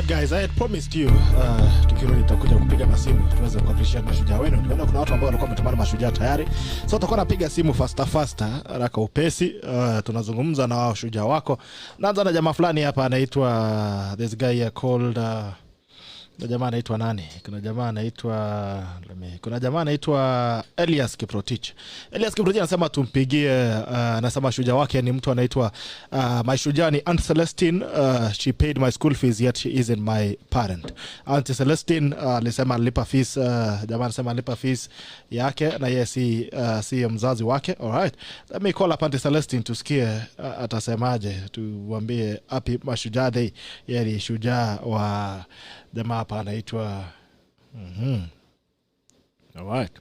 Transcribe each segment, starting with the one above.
Alright guys, I had promised you tukirudi nitakuja kupiga na simu tuweze kuappreciate mashujaa wenu. Nimeona kuna watu ambao walikuwa wametamani mashujaa tayari. So tutakuwa napiga simu faster haraka upesi. Tunazungumza na wao shujaa wako. Naanza na jamaa fulani hapa anaitwa this guy here called kuna jamaa anaitwa nani? Kuna jamaa anaitwa Elias Kiprotich. Elias Kiprotich anasema tumpigie, anasema shujaa wake ni mtu anaitwa Mashujaa ni Aunt Celestine. She paid my school fees yet she isn't my parent. Aunt Celestine alisema alipa fees, jamaa anasema alipa fees yake na yeye si mzazi wake. Alright. Let me call up Aunt Celestine tusikie atasemaje, tuambie happy Mashujaa Day. Yeye ni shujaa wa jamaa hapa anaitwa Alright.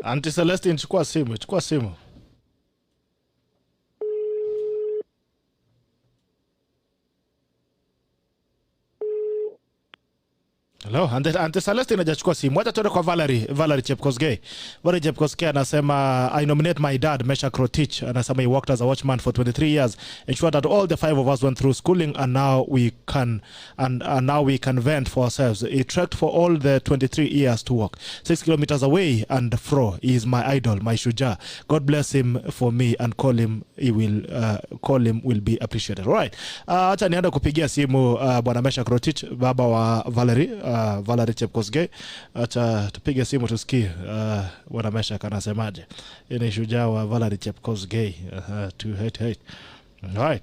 Auntie Celestine, chukua simu. Hello, Auntie Celestine hajachukua simu. Wacha tuende kwa Valerie Chepkosgei. Valerie Chepkosgei anasema I nominate my dad Mesha Krotich. Anasema he worked as a watchman for 23 years, ensured that all the 5 of us went through schooling and now we can vent for ourselves. He trekked for all the 23 years to work 6 kilometers away and fro. He is my idol, my shujaa. God bless him for me and call him will be appreciated. All right. Acha nienda kupigia simu bwana Mesha Krotich, baba wa Valerie Chepkosgei. Acha tupige simu tusikie bwana Mesha kanasemaje. Ni shujaa wa Valerie Chepkosgei. To hate. Right.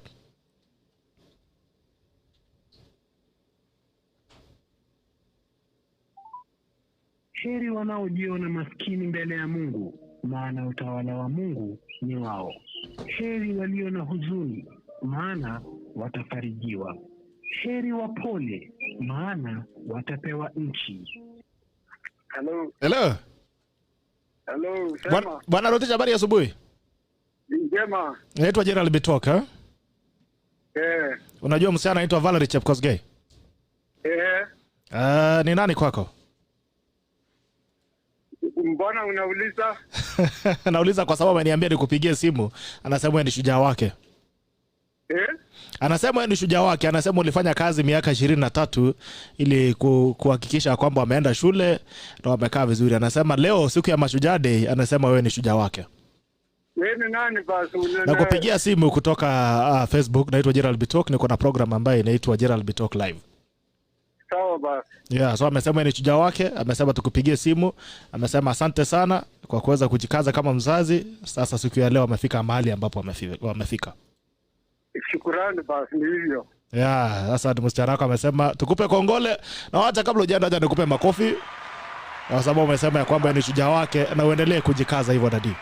Heri wanaojiona maskini mbele ya Mungu, maana utawala wa Mungu ni wao. Heri walio na huzuni, maana watafarijiwa. Heri wapole, maana watapewa nchi. Hello. Sema. Bwana Rotich, habari ya asubuhi? Njema. Naitwa Gerald Bitok, Unajua msichana anaitwa Valerie Chepkosgei? Ni nani kwako? Mbona unauliza? Nauliza kwa sababu ameniambia nikupigie simu. Anasema yeye ni shujaa wake. Anasema yeye ni shujaa wake. Anasema ulifanya kazi miaka 23 ili kuhakikisha kwamba wameenda shule na wamekaa vizuri. Anasema leo siku ya Mashujaa Day, anasema wewe ni shujaa wake. Wewe ni nani basi? Na kupigia simu kutoka Facebook. Naitwa Gerald Bitok, niko na program ambayo inaitwa Gerald Bitok Live. Sawa basi. Yeah, so amesema ni shujaa wake, amesema tukupigie simu, amesema asante sana kwa kuweza kujikaza kama mzazi. Sasa siku ya leo wamefika mahali ambapo wamefika. Shukrani basi, ni hivyo. Yeah, sasa msichana wako amesema tukupe kongole na wacha kabla hujaenda aje nikupe makofi. Kwa sababu amesema ya kwamba ni shujaa wake na uendelee kujikaza hivyo dadi.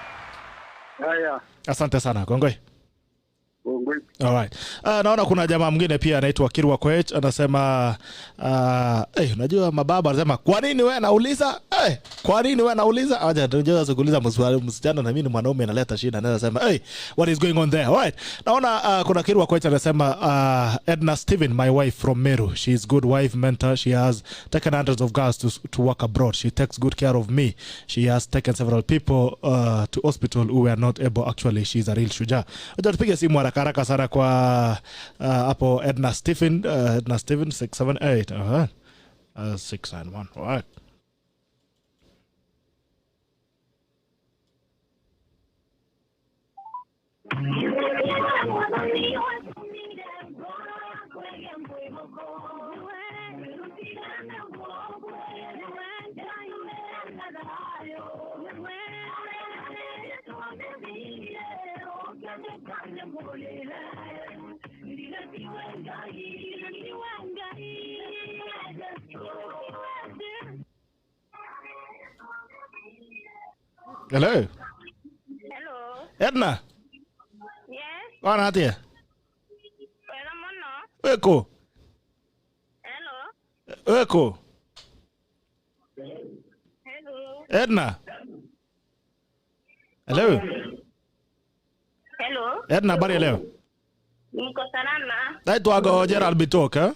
Haya. Asante sana, kongoi. Kongoi. Alright. Naona kuna jamaa mwingine pia anaitwa Kirwa Koech, anasema unajua mababa anasema kwa nini wewe nauliza? Kwa nini wewe nauliza? Acha tunjeza kuuliza msichana na mimi ni mwanaume analeta shida. Anasema what is going on there? Alright. Naona kuna Kirwa Koech anasema Edna Steven, my wife from Meru. She is good wife, mentor. She has taken hundreds of girls to work abroad. She takes good care of me. She has taken several people to hospital who were not able. Actually, she is a real shujaa. Acha tupige simu haraka sana kwa hapo Edna Steven 678 691. Alright. Hello. Edna. Yes. Wana hatia? Wala mono. Weko. Hello. Weko. Hello. Edna. Hello. Hello. Edna, habari leo? Niko salama. Naitwa Gerald Bitok, eh?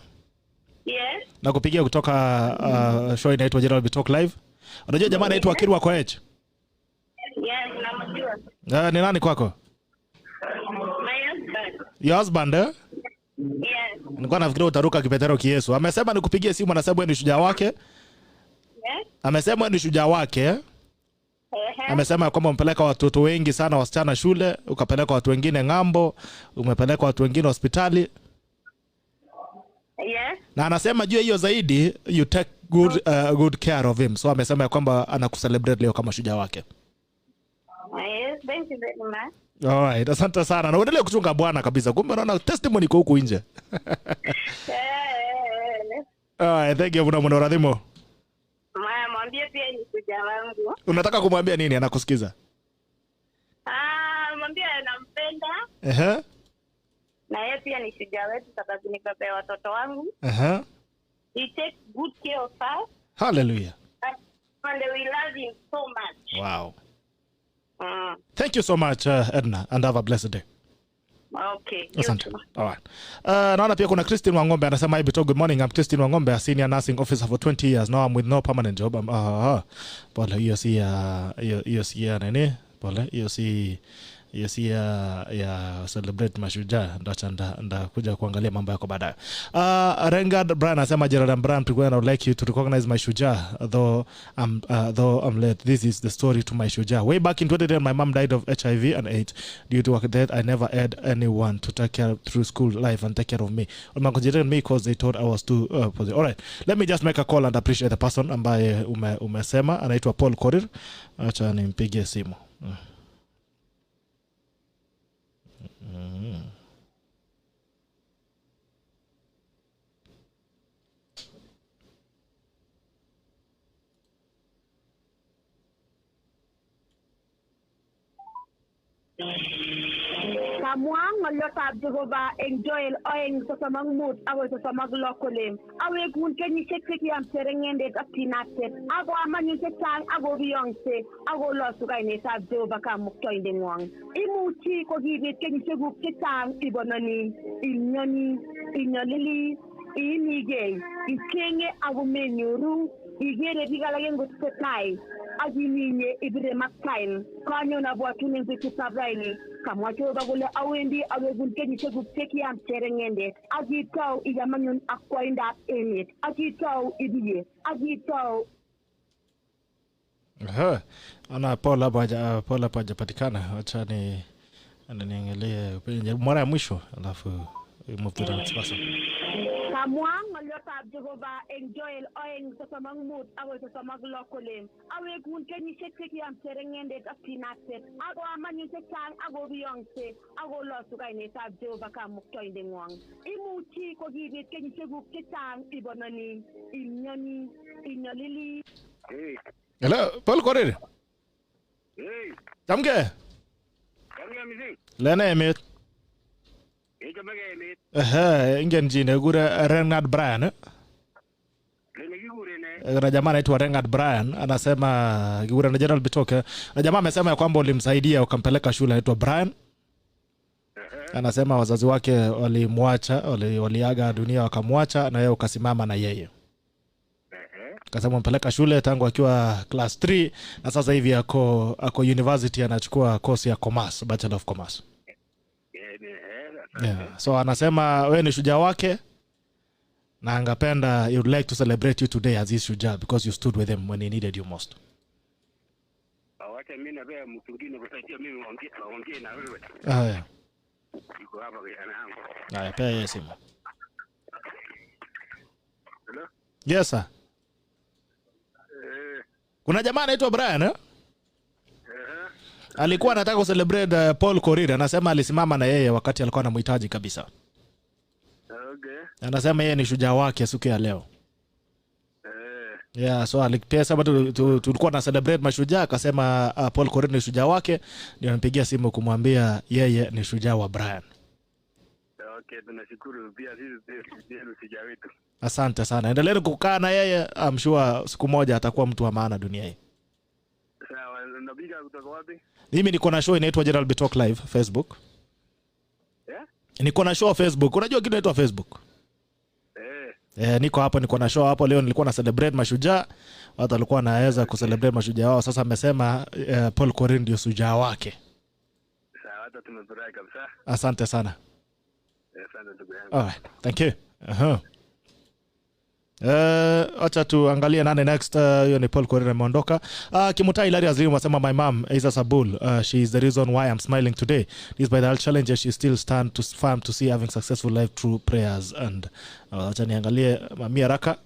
Yes. Nakupigia kutoka show inaitwa Gerald Bitok Live. Unajua jamaa anaitwa Kirwa Koech? Yes, namjua. Ni nani kwako? My husband. Your husband, eh? Yes. Nilikuwa nafikiria utaruka kipetero Kiesu. Amesema nikupigie simu, anasema wewe ni shujaa wake. Yes. Amesema wewe ni shujaa wake, eh? Amesema kwamba umpeleka watoto wengi sana wasichana shule, ukapeleka watu wengine ngambo, umepeleka watu wengine hospitali. Yes. Na anasema juu hiyo zaidi you take good care of him. So amesema kwamba anakucelebrate leo kama shujaa wake. Yes, thank you very much. Alright, asante sana. Na uendelee kuchunga bwana kabisa. Kumbe naona testimony kwa huku nje. Alright, thank you bwana Radhimo. Mwambie pia ni shujaa wangu. Unataka kumwambia nini? Anakusikiza. Mwambie nampenda. Na yeye pia ni shujaa wetu sababu ni baba ya watoto wangu. He takes good care of us. Hallelujah. And we love him so much. Wow. Thank you so much, Edna, and have a blessed day. Okay. Asante. All right. Naona pia kuna Christine Wangombe anasema, good morning. I'm Christine Wangombe, a senior nursing officer for 20 years. Now I'm with no permanent job. Pole, hiyo si nini? Pole, hiyo si ya celebrate Mashujaa. Nda kuja kuangalia mambo yako baadaye. Rengard Brian anasema, Gerald and Brian, I would like you to recognize my Shujaa, though I'm late. This is the story to my Shujaa. Way back in 2010, my mom died of HIV and AIDS. Due to that, I never had anyone to take care through school life and take care of me. They considered me because they thought I was too positive. All right, let me just make a call and appreciate the person ambaye umesema. Anaitwa Paul Korir. Acha nimpigie simu. Kamuang ngolotab Jehovah enjoy oeng sa samangmut awo sa samaglokolem awe kun kenyi sekeki am serengende apinatet ago amanyu setang ago biyongse ago losuka ine sa Jehovah kamukto indengwang imuchi ko gibit kenyi segup setang ibonani inyolili inige ikenge ago menyuru igere bigalage ngutsetai agiminye ibire maktain kanyo na bwatune nzikutabraini kamwacho bagole awendi awegunkenyi segupteki am serengende agitau iyamanyon akwainda emet agitau ibiye agitau ana Paula paja patikana. Acha niangalie mara ya mwisho alafu move to the next person. Kamuang ngolotab Jehovah enjoy oeng sa samangmut awo sa samaglokolem awe kun kenyi sekeki am serengende apinatet ago amanyu setang ago biyongse ago losuka ine sa Jehovah kamukto indengwang imuchi ko gibit kenyi segup setang ibonani inyolili. Hey. Hello, Paul Korir. Hey. Tamge. Misi. Lena emet. Ingen jine gure Rengard Brian. Na jamaa anaitwa Rengard Brian anasema gure na Gerald Bitoke. Na jamaa amesema ya kwamba ulimsaidia ukampeleka shule anaitwa Brian. Anasema wazazi wake walimwacha, waliaga dunia wakamwacha na yeye ukasimama na yeye. Akasema mpeleka shule tangu akiwa class 3 na sasa hivi ako university anachukua course ya commerce, Bachelor of Commerce. Yeah. So anasema wewe ni shujaa wake na angependa he would like to celebrate you today as his shujaa because you stood with him when he needed you most. Awacha mimi na bea mtu mwingine kusaidia mimi ongea na wewe. Yeah. Niko hapa kwa yangu. Haya, pea yeye simu. Hello? Yes sir. Kuna jamaa anaitwa Brian eh? Alikuwa anataka kucelebrate Paul Korir. Anasema alisimama na yeye wakati alikuwa anamhitaji kabisa. Okay. Anasema yeye ni shujaa wake siku ya leo. Yeah, so alipia sababu tulikuwa na celebrate mashujaa, akasema Paul Korir ni shujaa wake, ndio anampigia simu kumwambia yeye ni shujaa wa Brian. Okay, tunashukuru pia sisi Shujaa wetu. Asante sana. Endeleeni kukaa na yeye. I'm sure siku moja atakuwa mtu wa maana dunia hii. Sawa, unapiga kutoka wapi? Mimi niko na show inaitwa Gerald B Talk Live Facebook. Niko na show Facebook. Unajua kitu inaitwa Facebook? Niko hapo, niko na show hapo leo. Nilikuwa na celebrate mashujaa. Watu walikuwa wanaweza kucelebrate mashujaa wao. Sasa amesema Paul Korir ndio shujaa wake. Sawa, hata tumefurahi kabisa. Asante sana. Asante ndugu yangu. Alright, thank you. Acha tuangalie nane next. Hiyo ni Paul Korir ameondoka. Kimutai Hilary Azrim wasema my mom Isa Sabul, she is the reason why I'm smiling today. Despite the challenges she still stand to firm to see having successful life through prayers. And acha niangalie mami haraka.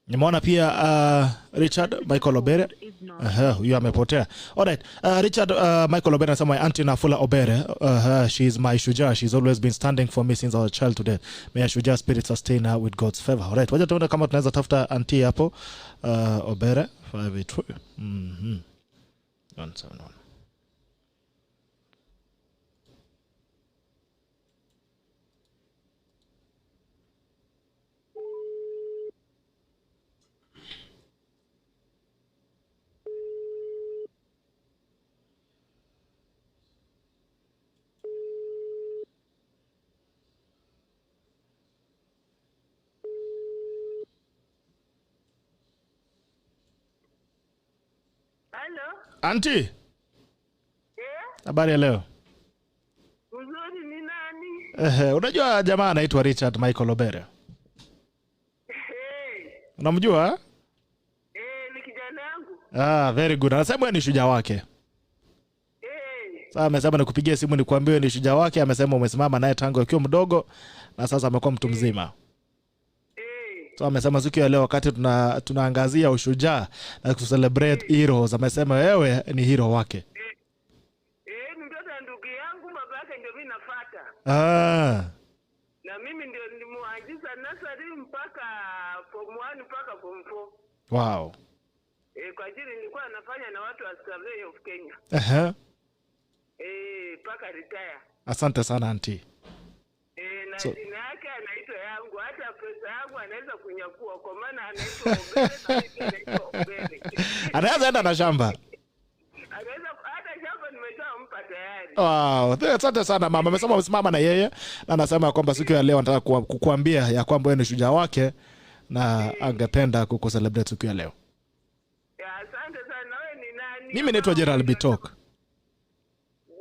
Nimeona pia Richard Michael Obere. Huyo amepotea. Alright, Richard Michael Obere anasema my auntie Nafula Obere, she is my shujaa. She's always been standing for me since I was a child to death. May her shujaa spirit sustain her with God's favor. Alright, wacha tuone kama tunaweza tafuta auntie hapo Obere 582. 171. Hello? Auntie? Habari ya leo? Uzuri ni nani? Unajua jamaa anaitwa Richard Michael Obere? Unamjua? Ni kijana yangu. Very good. Anasema ni shujaa wake. Sasa amesema nikupigie simu nikwambie ni shujaa wake. Amesema umesimama naye tangu akiwa mdogo na sasa amekuwa mtu mzima. So amesema siku ya leo wakati tunaangazia ushujaa na kucelebrate heroes, amesema wewe ni hero wake. Ni mtoto ndugu yangu, babake ndio mimi nafuata. Na mimi ndio nilimwanzisha nursery mpaka form 1 mpaka form 4. Wow. Kwa ajili nilikuwa nafanya na watu wa Survey of Kenya. Mpaka retire. Asante sana auntie. Na jina yake anaitwa yangu, hata pesa yangu anaweza kunyakua kwa maana anaitwa Obere. Anaweza enda na shamba. Anaweza hata shamba nimeshampa tayari. Wow, asante sana mama. Amesema umesimama na yeye na anasema kwamba siku ya leo nataka kukuambia ya kwamba wewe ni shujaa wake na angependa kukucelebrate siku ya leo. Asante sana. Wewe ni nani? Mimi naitwa Gerald B Talk.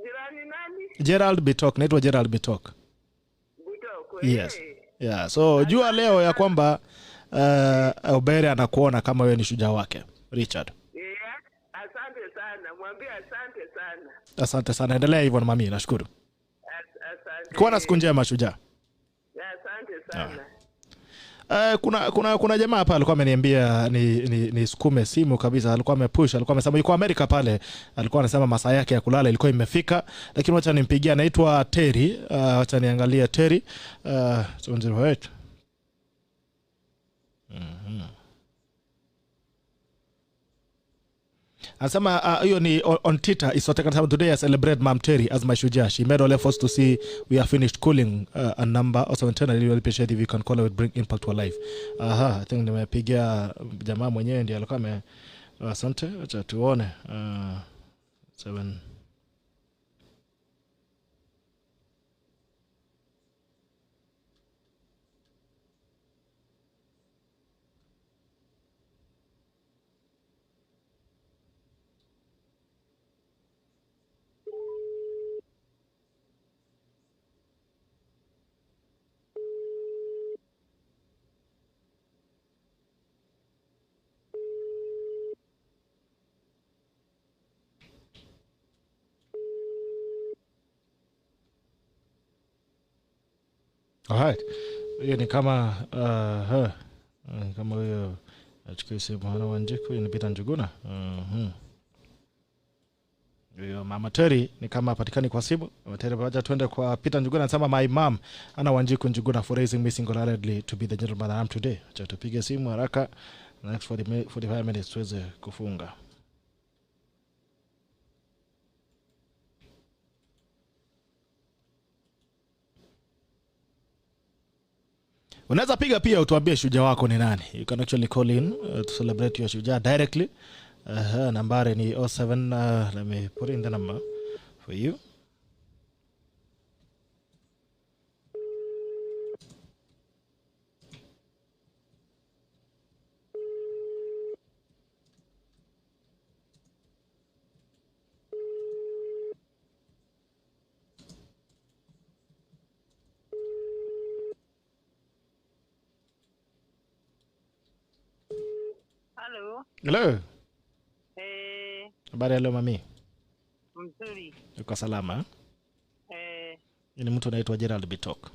Jirani nani? Gerald B Talk, naitwa Gerald B Talk. Yes. Yeah, so jua leo ya kwamba Obere anakuona kama wewe ni shujaa wake, Richard. Asante sana. Mwambie asante sana. Asante sana. Endelea hivyo na mami, nashukuru. Asante. Kuwa na siku njema shujaa. Asante sana. Kuna jamaa hapa alikuwa ameniambia ni sukume simu kabisa. Alikuwa amepush, alikuwa amesema yuko Amerika pale. Alikuwa anasema masaa yake ya kulala ilikuwa imefika, lakini wacha nimpigia. Anaitwa Terry. Wacha niangalie Terry. 008. Anasema hiyo ni on Twitter. Isotekana today I celebrate Mom Terry as my shujaa. She made all efforts to see we are finished cooling a number. Also internally really appreciate if you can call her with bring impact to her life. I think nimepigia jamaa mwenyewe ndiye alikuwa asante. Acha tuone 7. Alright. Hiyo ni kama kama huyo achukue simu hana Wanjiku inapita Njuguna. Huyo Mama Terry ni kama patikani kwa simu. Mama Terry, wacha tuende kwa Peter Njuguna. Anasema my mom ana Wanjiku Njuguna for raising me single-handedly to be the gentleman I am today. Acha tupige simu haraka. Next 45 minutes tuweze kufunga. Unaweza piga pia utuambie shujaa wako ni nani. You can actually call in to celebrate your shujaa directly. Nambari ni 07 let me put in the number for you. Hello. Habari leo mami? Mzuri. Uko salama? Ni mtu anaitwa Gerald Bitok.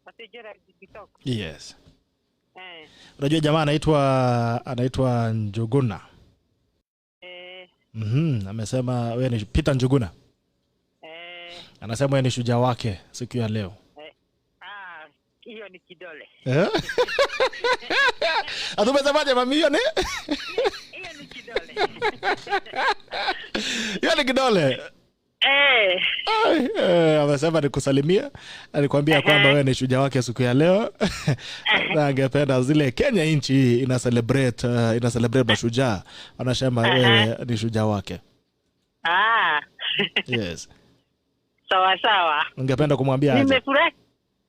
Ati Gerald Bitok? Yes. Unajua jamaa anaitwa Njuguna. Amesema wewe ni Peter Njuguna. Anasema wewe ni shujaa wake siku ya leo. Hiyo ni kidole. Atumesemaje mami hiyo ni? Hiyo ni kidole. Hiyo ni kidole. Amesema nikusalimia. Alikwambia kwamba wewe ni shujaa wake siku ya leo. Na angependa zile Kenya nchi ina celebrate mashujaa. Anasema wewe ni shujaa wake. Yes. Sawa. Ungependa kumwambia aje?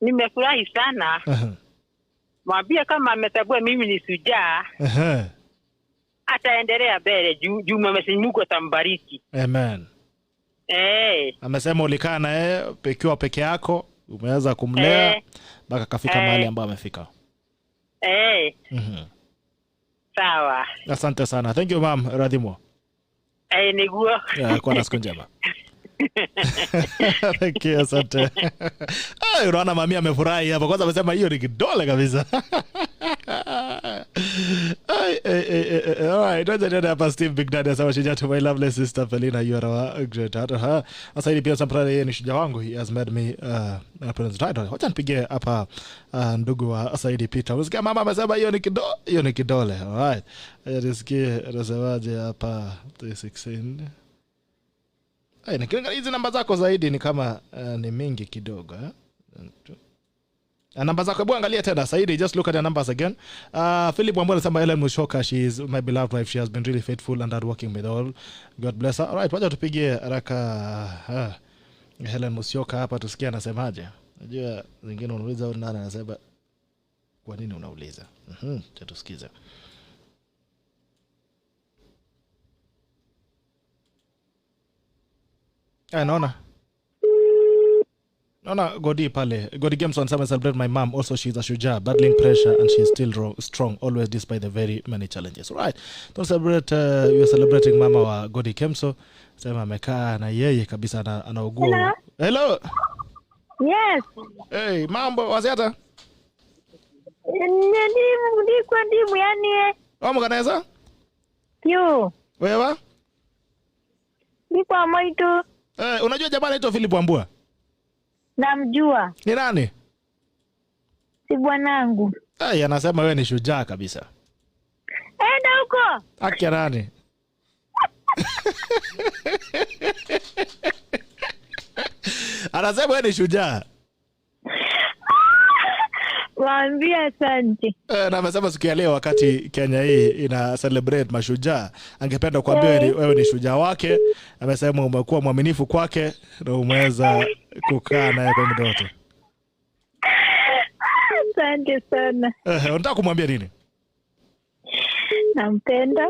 Nimefurahi sana. Mwambie kama ametambua mimi ni shujaa. Ataendelea mbele juu Mwenyezi Mungu atambariki. Amen. Amesema ulikaa naye peke yako, umeweza kumlea mpaka kafika mahali ambapo amefika. Sawa. Asante sana. Thank you ma'am Radhimo. Niguo. Kwa na siku njema. Thank you, asante. Unaona mami amefurahi hapa. Kwanza amesema hiyo ni kidole kabisa. Alright, don't you hapa Steve Big Daddy sawa shujaa to my lovely sister Felina, you are a great heart. Asa hili pia sampra yeye ni shujaa wangu. He has made me Prince Title. Wacha nipige hapa ndugu wa Saidi Peter. Usikia mama amesema hiyo ni kidole. Alright. Nisikie anasemaje hapa 316. Nikiangalia hizi namba zako zaidi ni kama ni mingi kidogo. Namba zako hebu angalia tena Saidi, just look at the numbers again. Philip Wambua anasema Helen Mushoka, she is my beloved wife, she has been really faithful and hardworking with all. God bless her. Alright, wacha tupigie haraka Helen Mushoka hapa tusikie anasemaje. Unajua zingine unauliza nani anasema kwa nini unauliza. Tusikize. Naona Godi pale. Godi Games on some celebrate my mom. Also she's a shujaa, battling pressure and she's still strong always despite the very many challenges. Right. Don't celebrate you're celebrating mama wa Godi Kemso. Sema amekaa na yeye kabisa anaugua. Hello. Yes. Hey, mambo waziata? Ndimu yani. Mkanaweza? Yo. Wewe? Nipo Moito. Unajua jamaa anaitwa Philip Wambua? Namjua. Ni nani? Si bwanangu. Anasema wewe ni shujaa kabisa. Enda huko. Akia nani? Anasema wewe ni shujaa. Waambie asante. Na amesema siku ya leo wakati Kenya hii ina celebrate mashujaa, angependa kuambia wewe ni shujaa wake. Amesema umekuwa mwaminifu kwake na umeweza kukaa naye kwa muda wote. Asante sana. Unataka kumwambia nini? Nampenda.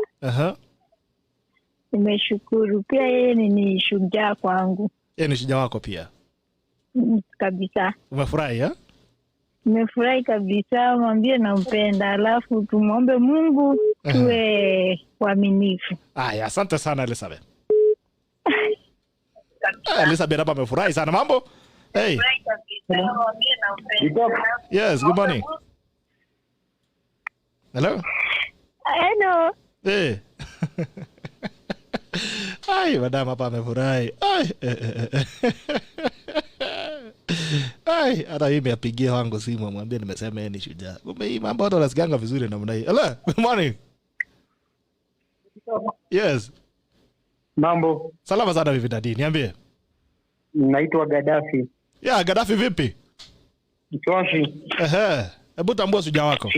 Nimeshukuru. Pia yeye ni shujaa kwangu. Yeye ni shujaa wako pia? Kabisa. Umefurahi Nimefurahi kabisa. Mwambie nampenda, alafu tumwombe Mungu tuwe waaminifu. Asante sana Elizabeth. Elizabeth hapa amefurahi sana. Mambo? Hey. Yes, good morning. Hello. Hello. Hey. Ai, madam hapa amefurahi. Ai. Ai, hata mimi apigie wangu simu amwambie nimesema yeye ni shujaa. Kumbe hii mambo watu wanasikanga vizuri namna hii. Hello, good morning. Yes. Mambo. Salama sana vipi dadi? Niambie. Naitwa Gaddafi. Ya, Gaddafi vipi? Mchoshi. Hebu tambua shujaa wako.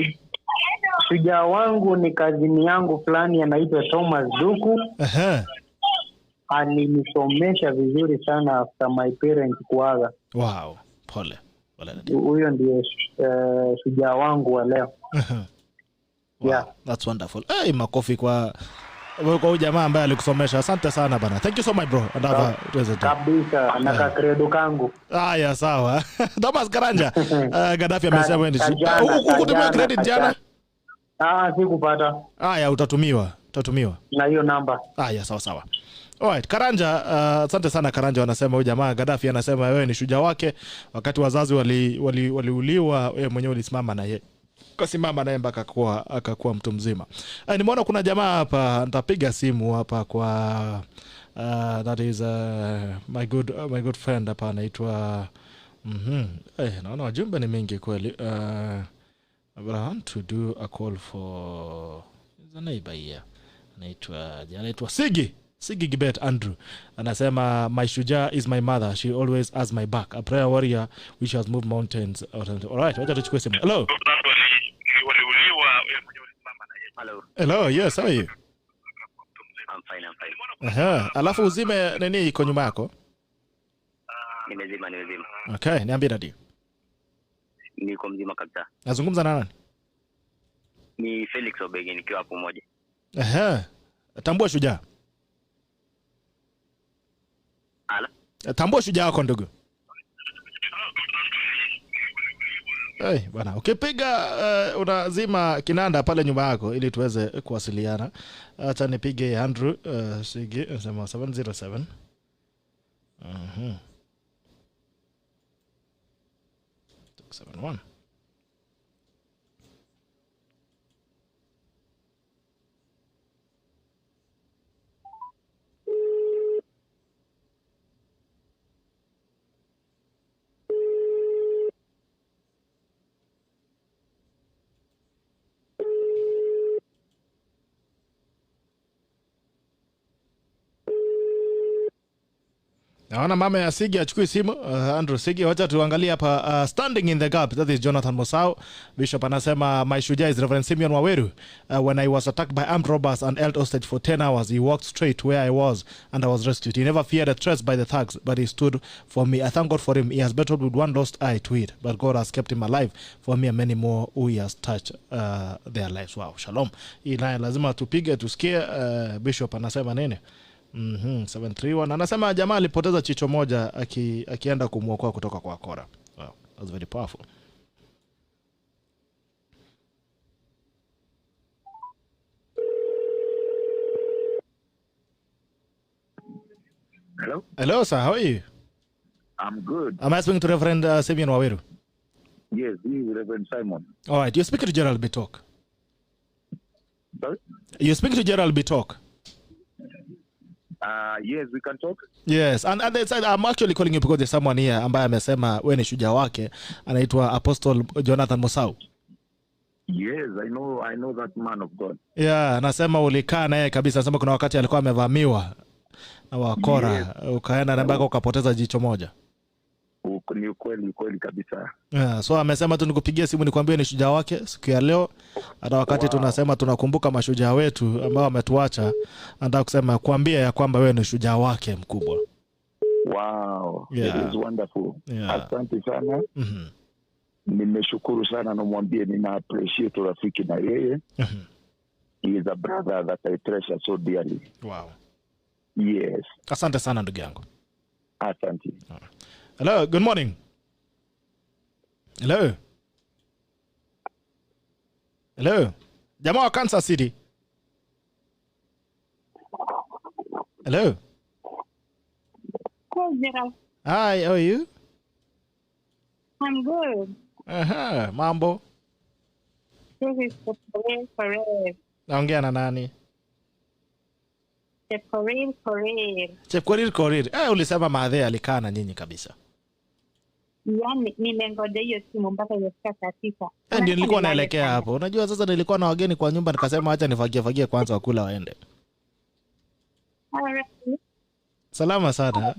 Shujaa wangu ni kazini yangu fulani anaitwa Thomas Duku. Alinisomesha vizuri sana after my parents kuaga. Wow. Pole. Pole. Huyo ndiye shujaa wangu wa leo. Wow. Yeah. That's wonderful. Hey, makofi kwa jamaa ambaye alikusomesha. Asante sana bana. Thank you so much bro. Kabisa na credo kangu. Ya sawa. Thomas Karanja. Gaddafi amesema wewe ndio. Ukutumia credit jana? Sikupata. Ya utatumiwa. Na hiyo namba. Ya sawa. Alright, Karanja, asante sana Karanja. Wanasema huyu jamaa Gaddafi anasema wewe ni shujaa wake wakati wazazi waliuliwa, wewe mwenyewe ulisimama na yeye. Kasimama naye mpaka akakuwa mtu mzima. Nimeona kuna jamaa hapa, nitapiga simu hapa kwa that is my good friend hapa anaitwa naona wajumbe ni mingi kweli. I want to do a call for the neighbor here. Anaitwa Sigi Gibet Andrew. Anasema my shujaa is my mother. She always has my back. A prayer warrior which has moved mountains. Alright, wacha tuchukue simu. Hello. Hello, yes, how are you? I'm fine. Alafu uzime nini iko nyuma yako? Nimezima. Okay, niambie dadi. Niko mzima kabisa. Nazungumza na nani? Ni Felix Obegi nikiwa hapo moja. Tambua shujaa. Tambua shujaa wako ndugu. Bwana, ukipiga unazima kinanda pale nyuma yako ili tuweze kuwasiliana. Acha nipige Andrew Sigi sema 707. Mhm. 671. Naona mama ya Sigi achukui simu. Andrew Sigi, wacha tuangalie hapa standing in the gap. That is Jonathan Mosau. Bishop anasema my shujaa is Reverend Simeon Waweru. When I was attacked by armed robbers and held hostage for 10 hours, he walked straight to where I was and I was rescued. He never feared a threat by the thugs, but he stood for me. I thank God for him. He has battled with one lost eye to it, but God has kept him alive for me and many more who he has touched their lives. Wow, shalom. Hii naye lazima tupige tusikie. Bishop anasema nini? 731 anasema jamaa alipoteza chicho moja akienda kumuokoa kutoka kwa kora. Wow, that's very powerful. Hello sir, how are you? I'm good. Am I speaking to Reverend Simeon Waweru? Yes, this is Reverend Simon. All right, you're speaking to Gerald Bitok. Sorry? You're speaking to Gerald Bitok. Yes, we can talk. Yes, and they said I'm actually calling you because there's someone here ambaye amesema wewe ni shujaa wake, anaitwa Apostle Jonathan Mosau. Yes, I know that man of God. Yeah, anasema ulikaa naye kabisa, anasema kuna wakati alikuwa amevamiwa na wakora, yes. Ukaenda na mpaka ukapoteza jicho moja. Ni kweli kabisa. Yeah, so amesema tu nikupigie simu nikwambie ni shujaa wake siku ya leo. Hata wakati tunasema tunakumbuka mashujaa wetu ambao wametuacha, anataka kusema kuambia ya kwamba wewe ni shujaa wake mkubwa. Wow, yeah. It is wonderful. Yeah. Asante sana. Nimeshukuru sana na mwambie nina appreciate rafiki na yeye. He is a brother that I treasure so dearly. Wow. Yes. Asante sana ndugu yangu. Asante. Hello, good morning. Hello. Jamaa wa Kansas City. Hello. Hi, how are you? I'm good. Mambo. This is the place for it. Naongea na nani? Chepkorir. Ulisema Maadhe alikaa na nyinyi kabisa. Yaani nimengoja hiyo simu mpaka imefika saa 9. Ndio nilikuwa naelekea hapo. Unajua sasa nilikuwa na wageni kwa nyumba nikasema acha nifagie kwanza wakula waende. Salama sana.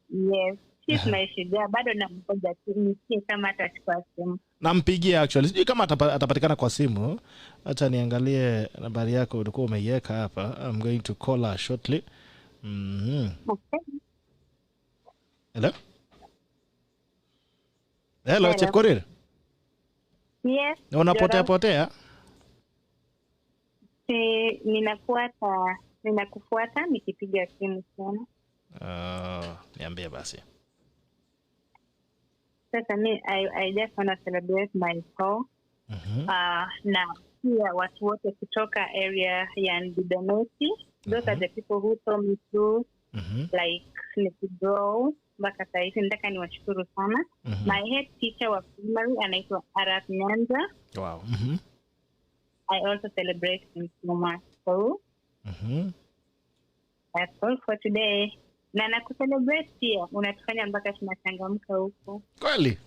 Yes. She's my shujaa. Bado namgoja tu nisikie kama atachukua simu. Nampigia actually. Sijui kama atapatikana kwa simu. Acha niangalie nambari yako ulikuwa umeiweka hapa. I'm going to call her shortly. Okay. Hello? Hello, Chepkorir. Yes. Unapotea? Ninakufuata nikipiga simu sana. Niambie basi. Sasa I just want to celebrate my call. Na pia watu wote kutoka area ya Ndidonesi. Those are the people who saw me through like grow. Mpaka saa hizi nataka niwashukuru sana. My head teacher wa primary anaitwa Arap Nyanza. Wow. I also celebrate him so much. So that's all for today. Na nakucelebrate pia. Unatufanya mpaka tunachangamka huko. Kweli?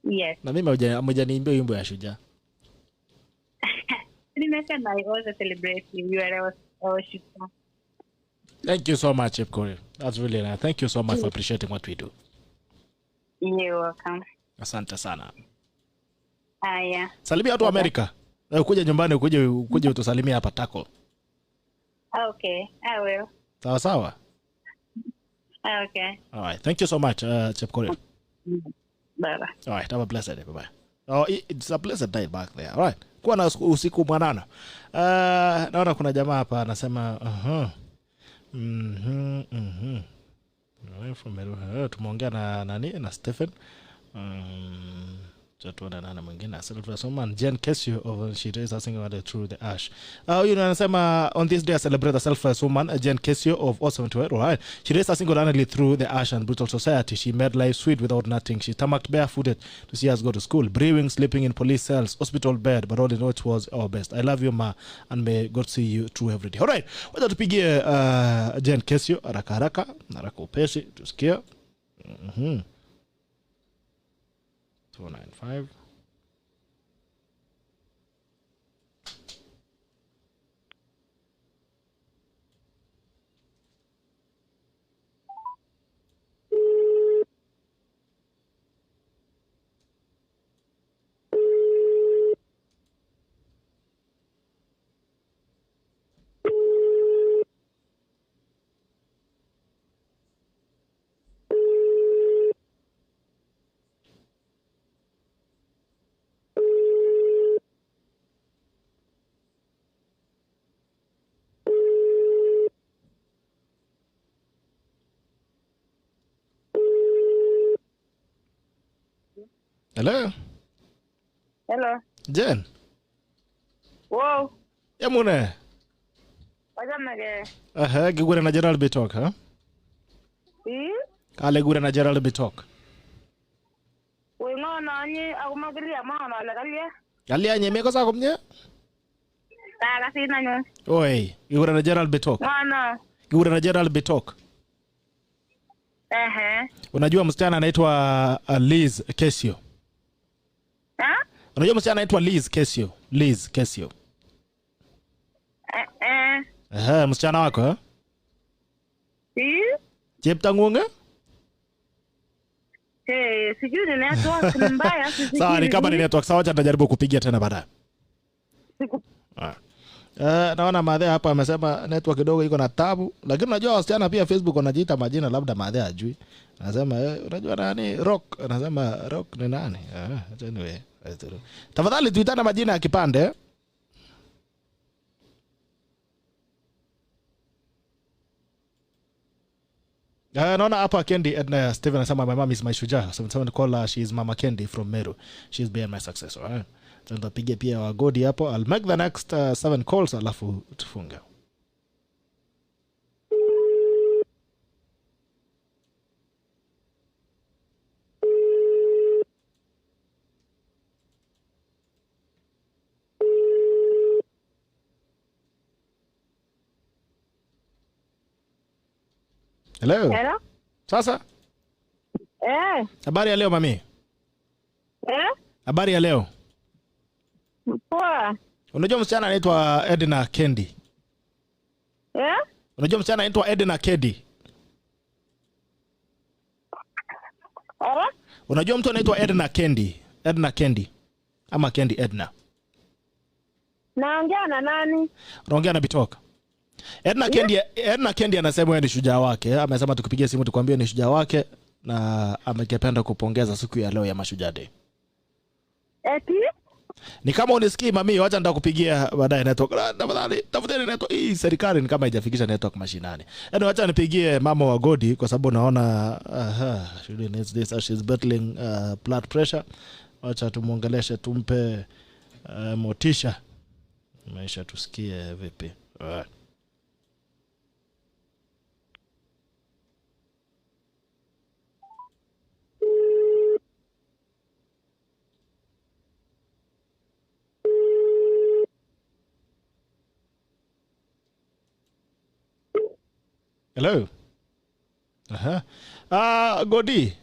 Yes. Na mimi hujaniimbia wimbo ya Shujaa. Nimesema I also celebrate you. You are our Shujaa. Thank you so much, Chepkorir. That's really nice. Thank you so much for appreciating what we do. You're welcome. Asante sana. Aya. Salimia watu wa Amerika. Ukuje nyumbani ukuje utusalimia hapa Taco. Okay, I will. Sawa. Okay. All right. Thank you so much, Chepkorir. Bye-bye. All right. Have a blessed day. Bye-bye. Oh, it's a blessed day back there. All right. Kuwa na usiku mwanana. Naona kuna jamaa hapa anasema tumeongea na nani na Stephen. Tuona nani mwingine asante someone Jen Kesio of she is asking about through the ash. Anasema on this day I celebrate the selfless woman Jen Kesio of 072. Right. She raised a single handedly through the ash and brutal society. She made life sweet without nothing. She stomached barefooted to see us go to school, brewing, sleeping in police cells, hospital bed, but all in all it was our best. I love you ma and may God see you through every day. All right. Wacha tupigie Jen Kesio haraka upesi tusikie. 295. Hello. Jen. Wow. Yamune. Wajamage. Gigure na Gerald Bitok, ha? Kale gure na Gerald Bitok. Ngona ani agumagri amana la galia. Galia nyeme ko sa komnye? Tala sina nyo. Oi, gigure na Gerald Bitok. Ngona. Gigure na Gerald Bitok. Unajua msichana anaitwa Liz Kesio? Unajua msichana anaitwa Liz Kesio. Msichana wako, ha? Cheptangunga? Sijui ni network mbaya. Sawa, ni kama ni network. Sawa, acha nitajaribu kupigia tena baadaye. Naona Maadhe hapa amesema network kidogo iko na tabu, lakini unajua wasichana pia Facebook wanajiita majina, labda Maadhe ajui. Anasema unajua nani Rock, anasema Rock ni nani? Anyway, tafadhali tuitane majina ya kipande. Naona hapa Kendi Edna Steven anasema my mom is Mashujaa. Someone call her, she is Mama Kendi from Meru. She's behind my success, alright. Tutapiga pia wagodi hapo. I'll make the next 7 calls alafu tufunge. Hello. Hello? Sasa? Habari ya leo mami? Habari ya leo? Poa. Unajua msichana anaitwa Edna Kendi? Unajua msichana anaitwa Edna Kendi? Unajua mtu anaitwa Edna Kendi? Edna Kendi. Ama Kendi Edna. Naongea na nani? Unaongea na Bitoka. Edna Kendi anasema wewe ni shujaa wake. Amesema tukupigie simu tukwambie ni shujaa wake na amekipenda kupongeza siku ya leo ya Mashujaa Day. Eti? Ni kama unisikii mami, wacha nitakupigia baadaye network. Tafadhali network hii serikali ni kama haijafikisha network mashinani. Yaani wacha nipigie mama wa Godi kwa sababu naona she needs this as she's battling blood pressure. Wacha tumuongeleshe tumpe motisha. Maisha tusikie vipi. Alright. Hello. Godi.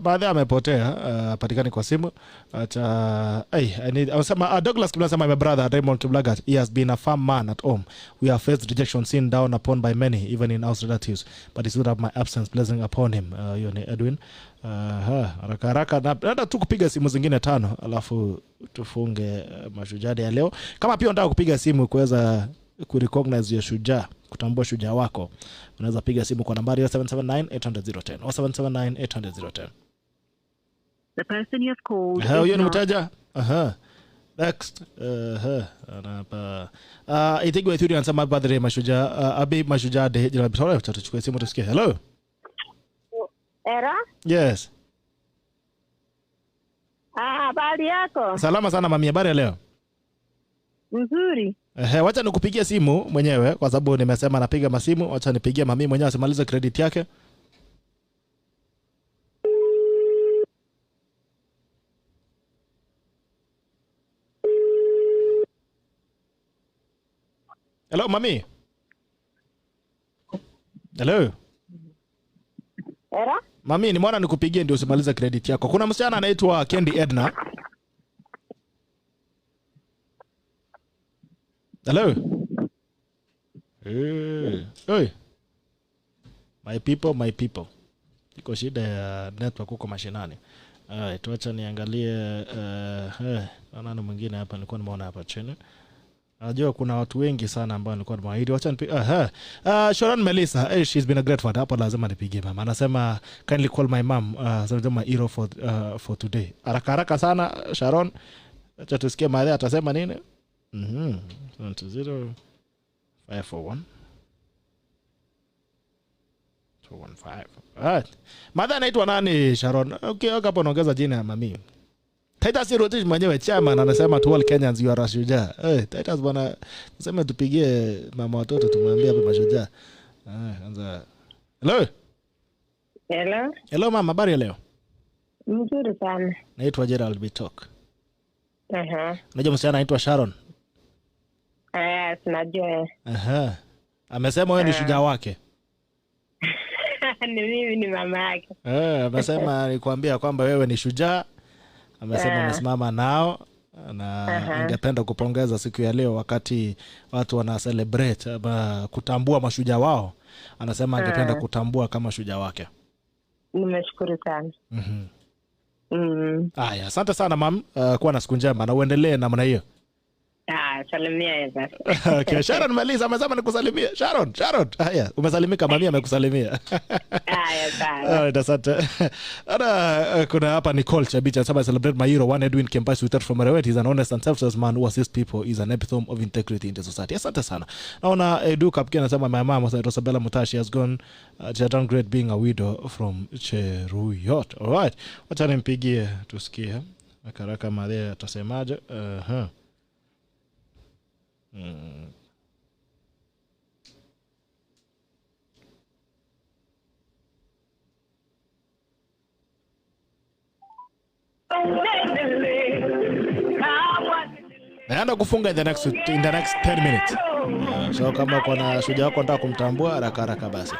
Baadhi amepotea, patikani kwa simu. Douglas Kiblanasema, my brother Raymond Kiblagat, he has been a firm man at home. We have faced rejection seen down upon by many, even in house relatives, but it's good of my absence blessing upon him. Hiyo ni Edwin. Haraka naenda tu kupiga simu zingine 5 alafu tufunge Mashujaa ya leo. Kama pia unataka kupiga simu kuweza kurecognize your shujaa, kutambua shujaa wako, unaweza piga simu kwa nambari 0779-800-010 0779-800-010. The person you have called. Huyo ni mtaja. Next. Itigwe Thuria anasema birthday Mashujaa, abi Mashujaa Day. Jina Bitola, tutachukua simu tusikie. Hello. Era? Yes. Habari yako? Salama sana mami, habari ya leo? Nzuri. Wacha nikupigie simu mwenyewe kwa sababu nimesema napiga masimu. Wacha nipigie mami mwenyewe asimalize credit yake. Hello mami. Hello. Era? Mami, nimeona nikupigie ndio usimalize credit yako. Kuna msichana anaitwa Kendi Edna. Hello. Hey. My people. Iko shida ya network huko mashinani. Tuacha niangalie nani mwingine hapa nilikuwa nimeona hapa chini. Najua kuna watu wengi sana ambao nilikuwa nimewaahidi. Wacha nipige Sharon Melissa, she's been a great father. Hapo lazima nipigie mama. Anasema kindly call my mom, so my hero for today. Haraka sana Sharon. Acha tusikie madhe atasema nini. 20 541 215. Alright. Madha anaitwa nani Sharon? Okay, hapo naongeza jina ya mami. Titus Rotish mwenyewe chairman anasema to all Kenyans you are a shujaa. Titus bwana, nasema tupigie mama watoto tumwambie hapo Mashujaa. Anza. Hello. Hello mama, habari leo? Nzuri sana. Naitwa Gerald Bitok. Unajua msichana anaitwa Sharon? Sinajua. Amesema wewe ni shujaa wake. Ni mimi ni mama yake. Amesema nikwambia kwamba wewe ni shujaa. Amesema umesimama nao na ningependa kupongeza siku ya leo wakati watu wana celebrate kutambua mashujaa wao. Anasema angependa kutambua kama shujaa wake. Nimeshukuru sana. Haya, asante sana mam, kuwa na siku njema na uendelee namna hiyo. Salimia Eva. Okay, Sharon Melissa amesema nikusalimie. Sharon. Haya, umesalimika mami amekusalimia. Haya sawa. Asante. Kuna hapa Nicole Chabich anasema celebrate my hero one Edwin Kempai with from Marewet. He's an honest and selfless man who assists people. He's an epitome of integrity in the society. Asante sana. Naona Edu Kapkia anasema my mom was Rosabella Mutashi has gone she had done great being a widow from Cheruyot. All right. Wacha nimpigie tusikie. Akaraka madhe atasemaje? Naenda kufunga in the next 10 minutes. So kama kuna shujaa wako nataka kumtambua haraka basi.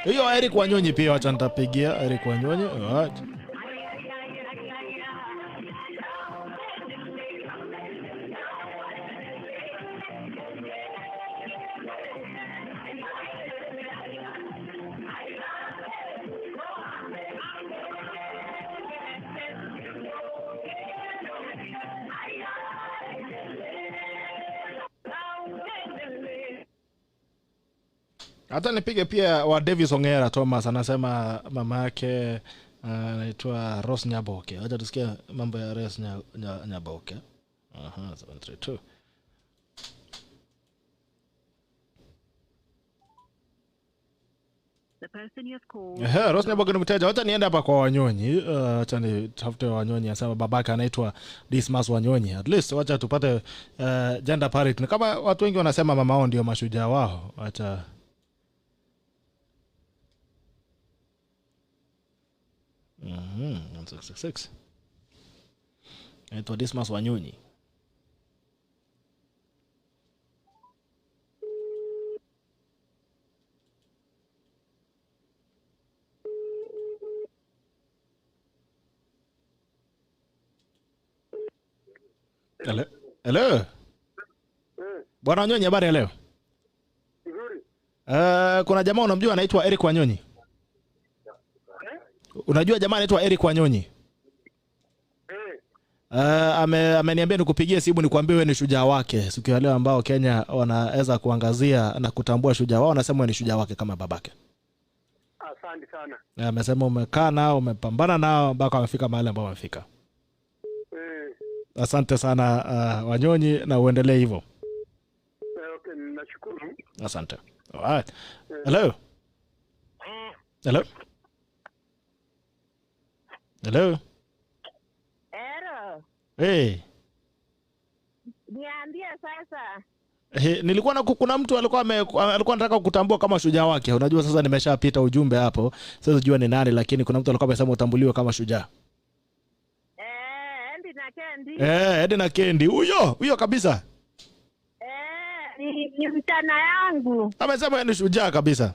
Hiyo Eric Wanyonyi pia wacha nitapigia Eric Wanyonyi. Alright. Hata nipige pia wa Davis Ongera Thomas anasema mama yake anaitwa Rose Nyaboke. Acha tusikie mambo ya Rose Nyaboke. 732. The person you have called. Rose Nyaboke ni mteja. Acha niende hapa kwa Wanyonyi. Acha nitafute Wanyonyi anasema babake anaitwa Dismas Wanyonyi. At least acha tupate gender parity. Kama watu wengi wanasema mama wao ndio mashujaa wao. Acha 1666. Anaitwa Dismas Wanyonyi. Hello. Bwana Wanyonyi, habari ya leo? Nzuri. Kuna jamaa unamjua anaitwa Eric Wanyonyi? Unajua jamaa anaitwa Eric Wanyonyi? Ameniambia nikupigie simu nikwambie wewe ni shujaa wake. Siku ya leo ambao Kenya wanaweza kuangazia na kutambua shujaa wao, anasema wewe ni shujaa wake kama babake. Asante sana. Amesema umekaa nao, umepambana nao mpaka wamefika mahali ambapo wamefika. Asante sana Wanyonyi na uendelee hivyo. Okay, nashukuru. Asante. Alright. Hello. Hello. Hello. Ero. Hey. Niambie sasa. Nilikuwa na kuna mtu alikuwa anataka kukutambua kama shujaa wake. Unajua sasa nimeshapita ujumbe hapo. Sasa sijua ni nani, lakini kuna mtu alikuwa amesema utambuliwe kama shujaa. Eddie na Kendi. Eddie na Kendi. Huyo kabisa. Ni mtana yangu. Amesema ni shujaa kabisa.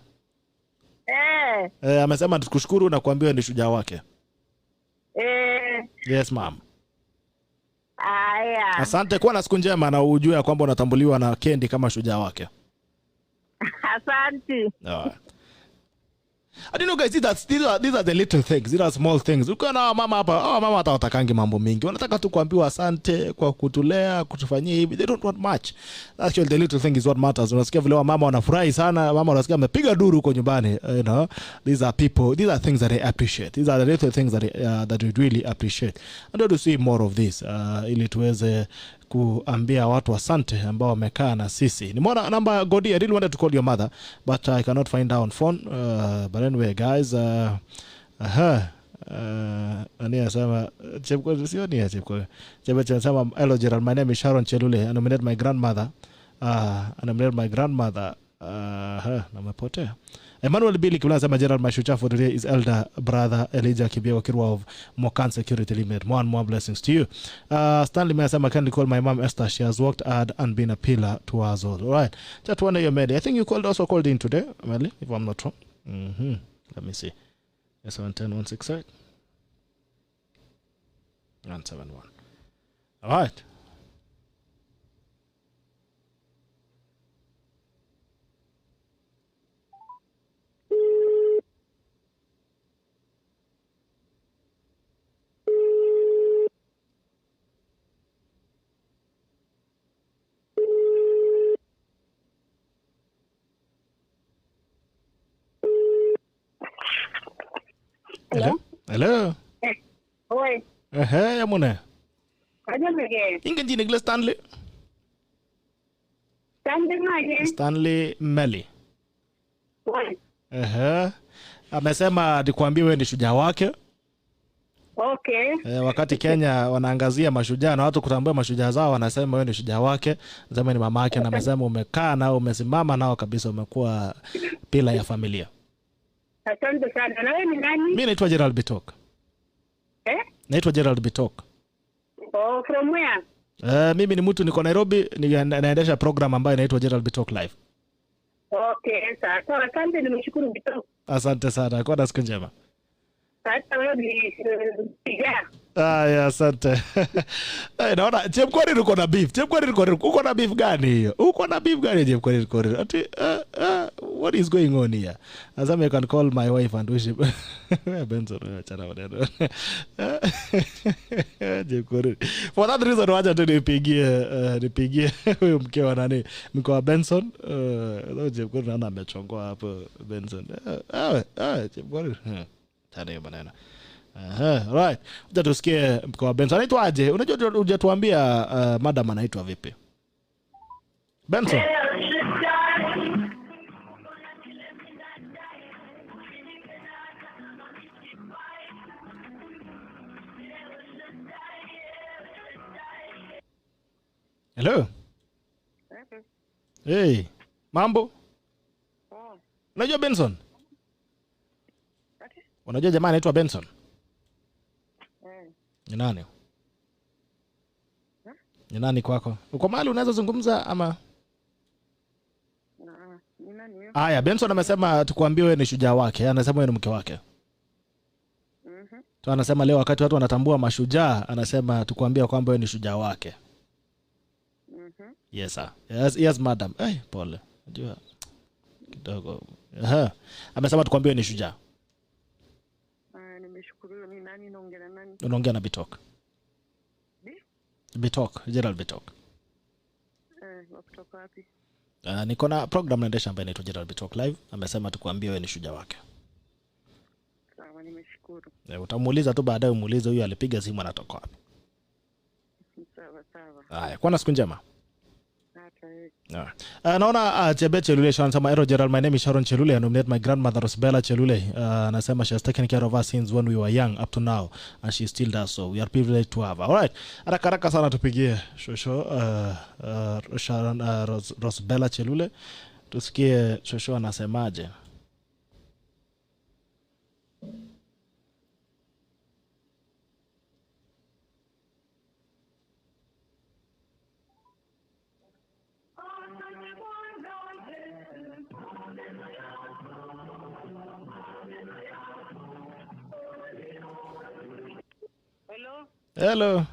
Amesema tukushukuru na kuambia ni shujaa wake. Yes ma'am. Aya. Asante, kuwa na siku njema na ujue ya kwamba unatambuliwa na Kendi kama shujaa wake. Asante. I don't know guys, these are the little things, these are small things. Ukiwa na mama hapa, mama hata watakangi mambo mingi. Wanataka tu kuambiwa asante kwa kutulea, kutufanyia hivi. They don't want much. Actually the little thing is what matters. Unasikia vile mama wanafurahi sana, mama unasikia amepiga duru huko nyumbani, you know. These are people, these are things that they appreciate. These are the little things that we really appreciate. And to see more of this ili tuweze kuambia watu asante ambao wamekaa na sisi. Nimeona namba Godi, I really wanted to call your mother but I cannot find her on phone. But anyway guys, anasema chepko sio ni chepko. Chepko anasema hello Gerald, my name is Sharon Chelule. I nominate my grandmother. Namepotea. Emmanuel Billy Kula anasema Gerald, my Mashujaa for today is elder brother Elijah Kibiego Kirwa of Mokan Security Limited. More blessings to you. Stanley anasema can you call my mom Esther? She has worked hard and been a pillar to us all. All right. Just one of your Medi. I think you also called in today, Meli, if I'm not wrong. Let me see. 710-168 171. All right. Hello. Oi. Yamune. Ajamege. Ingenji nigle Stanley. Stanley Meli. Oi. Amesema nikwambie wewe ni shujaa wake. Okay. Wakati Kenya wanaangazia mashujaa na watu kutambua mashujaa zao, wanasema wewe ni shujaa wake. Anasema ni mama yake na amesema umekaa nao, umesimama nao kabisa, umekuwa pila ya familia. Asante sana. Na wewe ni nani? Mimi naitwa Gerald Bitok. Naitwa Gerald Bitok. Oh, from where? Mimi ni mtu niko Nairobi, naendesha program ambayo inaitwa Gerald Bitok Live. Okay, sasa asante, nimeshukuru Bitok. Asante sana. Kwa na siku njema. Sasa wewe ni shujaa. Aya, asante. Naona Chepkorir uko na beef. Chepkorir uko na beef gani hiyo? Uko na beef gani Chepkorir? Ati what is going on here? As I can call my wife and wish Benson achana maneno. Chepkorir. For that reason wacha tu nipigie huyo mke wa nani? Mke wa Benson. Chepkorir naona amechongoa hapo Benson. Chepkorir. Tani maneno. Right. Uja tusikie kwa Benson. Anaitwa aje? Unajua hujatuambia madam anaitwa vipi? Benson. Hello. Hey, mambo? Unajua Benson? Unajua jamaa anaitwa Benson? Ni nani? Ni nani kwako? Uko mahali unaweza zungumza ama? Ni nani huyo? Aya, Benson amesema tukuambie wewe ni shujaa wake. Anasema wewe ni mke wake. Tu anasema leo wakati watu wanatambua mashujaa, anasema tukuambie kwamba wewe ni shujaa wake. Yes sir. Yes madam. Pole. Unajua kidogo. Amesema tukuambie ni shujaa. Nimeshukuru. Ni nani naongea na nani? Unaongea na Bitok. Bitok, Gerald Bitok. Kutoka wapi? Niko na program naendesha ambayo inaitwa Gerald Bitok Live. Amesema tukuambie wewe ni shujaa wake. Sawa, nimeshukuru. Utamuuliza tu baadaye, umuulize huyu alipiga simu anatoka wapi. Sawa. Haya, kwa na siku njema. Naona Chebet Chelule anasema Ero Gerald, my name is Sharon Chelule. I nominate my grandmother Rosbella Chelule. Anasema she has taken care of us since when we were young up to now and she still does so. We are privileged to have her. Alright. Haraka sana tupigie shosho Sharon Rosbella Chelule. Tusikie shosho anasemaje. Hello.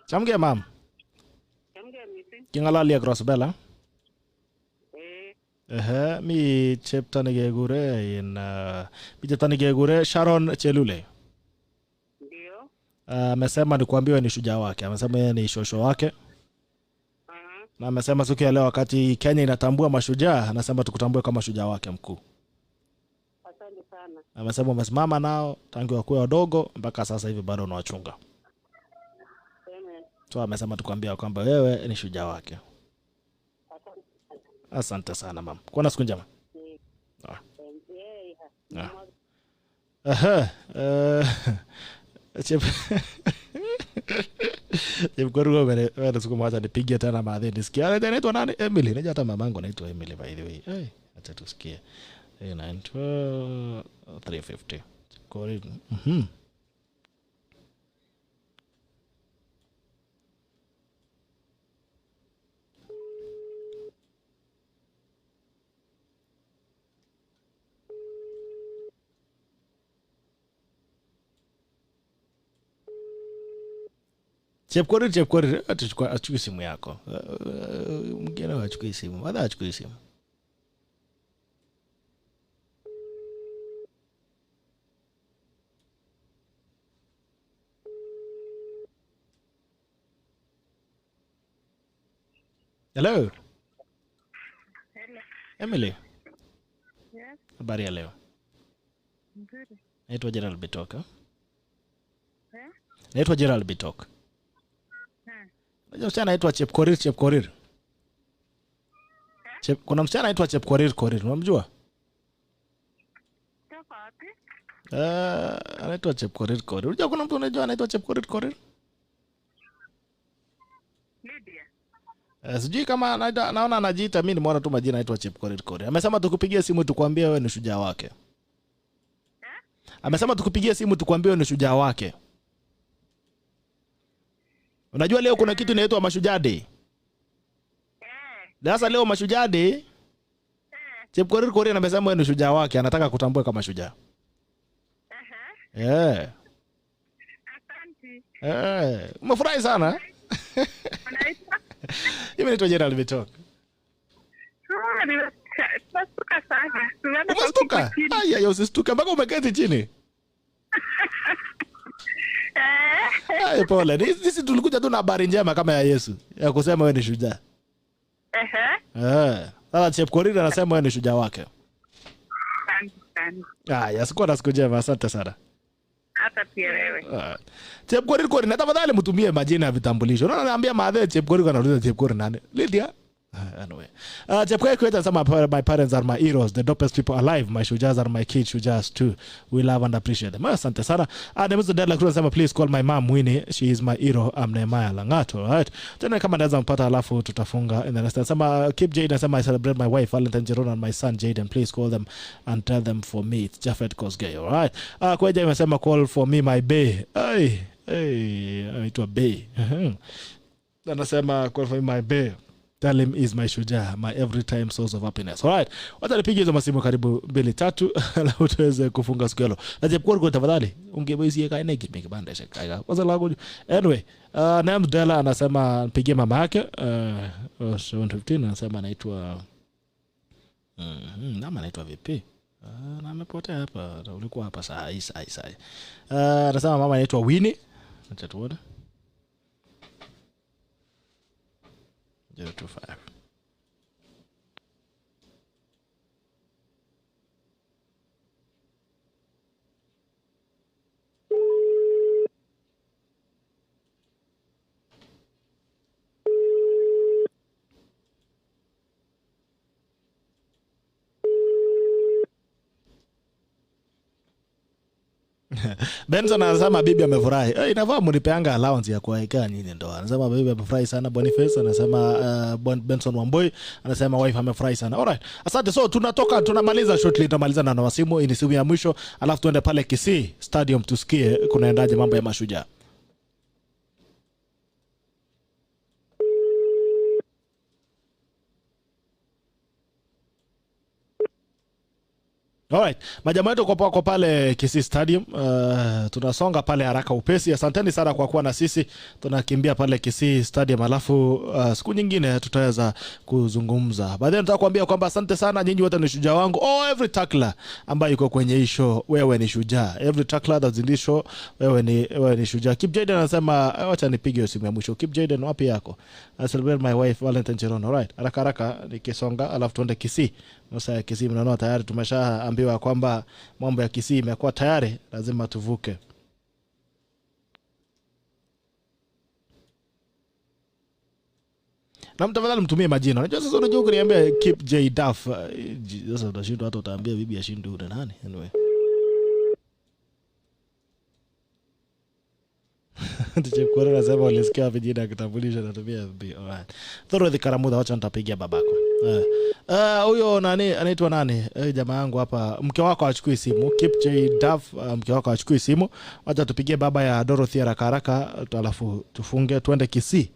Chamge mam. Kingalali ak Rosbella. Mi cheptani gegure Sharon Chelule. Ndio. Amesema nikuambie ni shujaa wake. Amesema yeye ni shosho wake. Na amesema siku ya leo wakati Kenya inatambua mashujaa, anasema tukutambue kama shujaa wake mkuu. Asante sana. Amesema umesimama nao tangu wakuwa wadogo mpaka sasa hivi bado unawachunga. So amesema tukwambia kwamba wewe ni shujaa wake. Asante sana mama. Kwa na siku njema. Chepkorir wewe siku moja nipigie tena baadaye nisikie. Anaitwa nani? Emily. Najua hata mamangu anaitwa Emily by the way. Acha tusikie. 350. Chepkorir. Chepkorir, achukue simu yako. Mwingine achukue simu. Wala achukue simu. Hello. Emily. Yes. Habari ya leo? Nzuri. Naitwa Gerald Bitok. Naitwa Gerald Bitok. Unajua msichana anaitwa Chepkorir. Kuna msichana anaitwa Chepkorir, unamjua? Toka wapi? Anaitwa Chepkorir. Unajua kuna mtu unajua anaitwa Chepkorir? Lydia. Sijui kama naona anajiita, mimi nimeona tu majina anaitwa Chepkorir. Amesema tukupigie simu tukwambie wewe ni shujaa wake. Amesema tukupigie simu tukwambie wewe ni shujaa wake. Unajua leo kuna kitu inaitwa Mashujaa Day. Sasa leo Mashujaa Day Chepkorir Korir amesema wewe ni shujaa wake, anataka kutambua kama shujaa. Asante. Umefurahi sana? Mimi naitwa Gerald Bitok. Nasuka sana. Umestuka? Aya, usistuka mpaka umeketi chini. Pole. Sisi tulikuja tu na habari njema kama ya Yesu, ya kusema wewe ni shujaa. Sasa Chepkorir anasema wewe ni shujaa wake. Sikuwa na siku njema, asante sana. Hata pia wewe. Chepkorir Korir, tafadhali mtumie majina ya vitambulisho. Unaona naambia maadhe Chepkorir anauliza Chepkorir nani? Lydia. Anyway. Chepkorir Korir anasema my parents are my heroes, the dopest people alive. My shujaas are my kids, shujaas too. We love and appreciate them. Asante sana. Mr. Dela Cruz anasema please call my mom Winnie. She is my hero. I'm Nehemiah Langato. Right. Tena kama naweza mpata alafu tutafunga in the rest. Anasema keep Jade anasema I celebrate my wife Valentine Jerome and my son Jaden. Please call them and tell them for me. It's Jafet Kosgei. All right. Kwa Jade anasema call for me my bae. Anaitwa bae. Anasema call for me my bae. Tell him is my shujaa, my every time source of happiness. All right. Wacha nipige hizo masimu karibu 2-3 alafu tuweze kufunga siku hilo. Na Chepkorir tafadhali ungebezi kae niki mikibanda shaka. Wacha langu. Anyway, Nam Dela anasema pigie mama yake 715 anasema anaitwa nama anaitwa vipi? Na amepotea hapa. Ulikuwa hapa saa hii. Anasema mama anaitwa Winnie. Acha tuone. 025. Benson anasema bibi amefurahi. Inafaa mnipeanga allowance ya kuweka nyinyi ndoa. Anasema bibi amefurahi sana. Boniface anasema Benson Wamboi anasema wife amefurahi sana. Alright. Asante. So tunamaliza shortly, tunamaliza na wasimu. Hii ni simu ya mwisho, alafu tuende pale Kisii Stadium tusikie kunaendaje mambo ya Mashujaa. Alright, majamaa wetu kwa pale Kisii Stadium, tunasonga pale haraka upesi. Asanteni sana kwa kuwa na sisi. Tunakimbia pale Kisii Stadium, alafu siku nyingine tutaweza kuzungumza. Baadaye nataka kuambia kwamba asante sana, nyinyi wote ni shujaa wangu. Every tackler ambaye yuko kwenye hii show, wewe ni shujaa. Every tackler that's in this show, wewe ni shujaa. Keep Jaden anasema acha nipige simu ya mwisho. Keep Jaden, wapi yako? I celebrate my wife Valentine Jerome. Alright, haraka nikisonga, alafu tuende Kisii. Sasa ya Kisii mnaona tayari tumeshaambiwa kwamba mambo ya Kisii imekuwa tayari, lazima tuvuke. Na mtafadhali mtumie majina. Unajua sasa unajua ukiniambia keep J Duff. Sasa utashindwa hata utaambia bibi ashinde ule nani. Anyway. Chepkorir anasema ulisikia vijana kitambulisho na tumia FB. Alright. Thoro Karamuda, wacha nitapigia babako. Huyo nani anaitwa nani? Jamaa yangu hapa, mke wako achukue simu. Keep J Duff, mke wako achukue simu. Wacha tupigie baba ya Dorothy haraka, alafu tufunge tuende Kisii.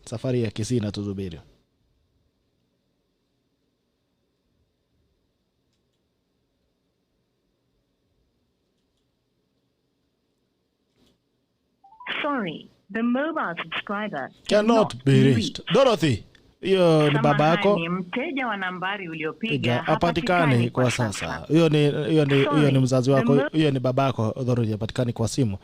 Safari ya Kisii inatuzubiri. Sorry, the mobile subscriber cannot be reached. Dorothy, hiyo ni baba yako. Mteja wa nambari uliopiga hapatikani kwa sasa. Hiyo ni mzazi wako. Hiyo ni baba yako. Dorothy hapatikani kwa simu.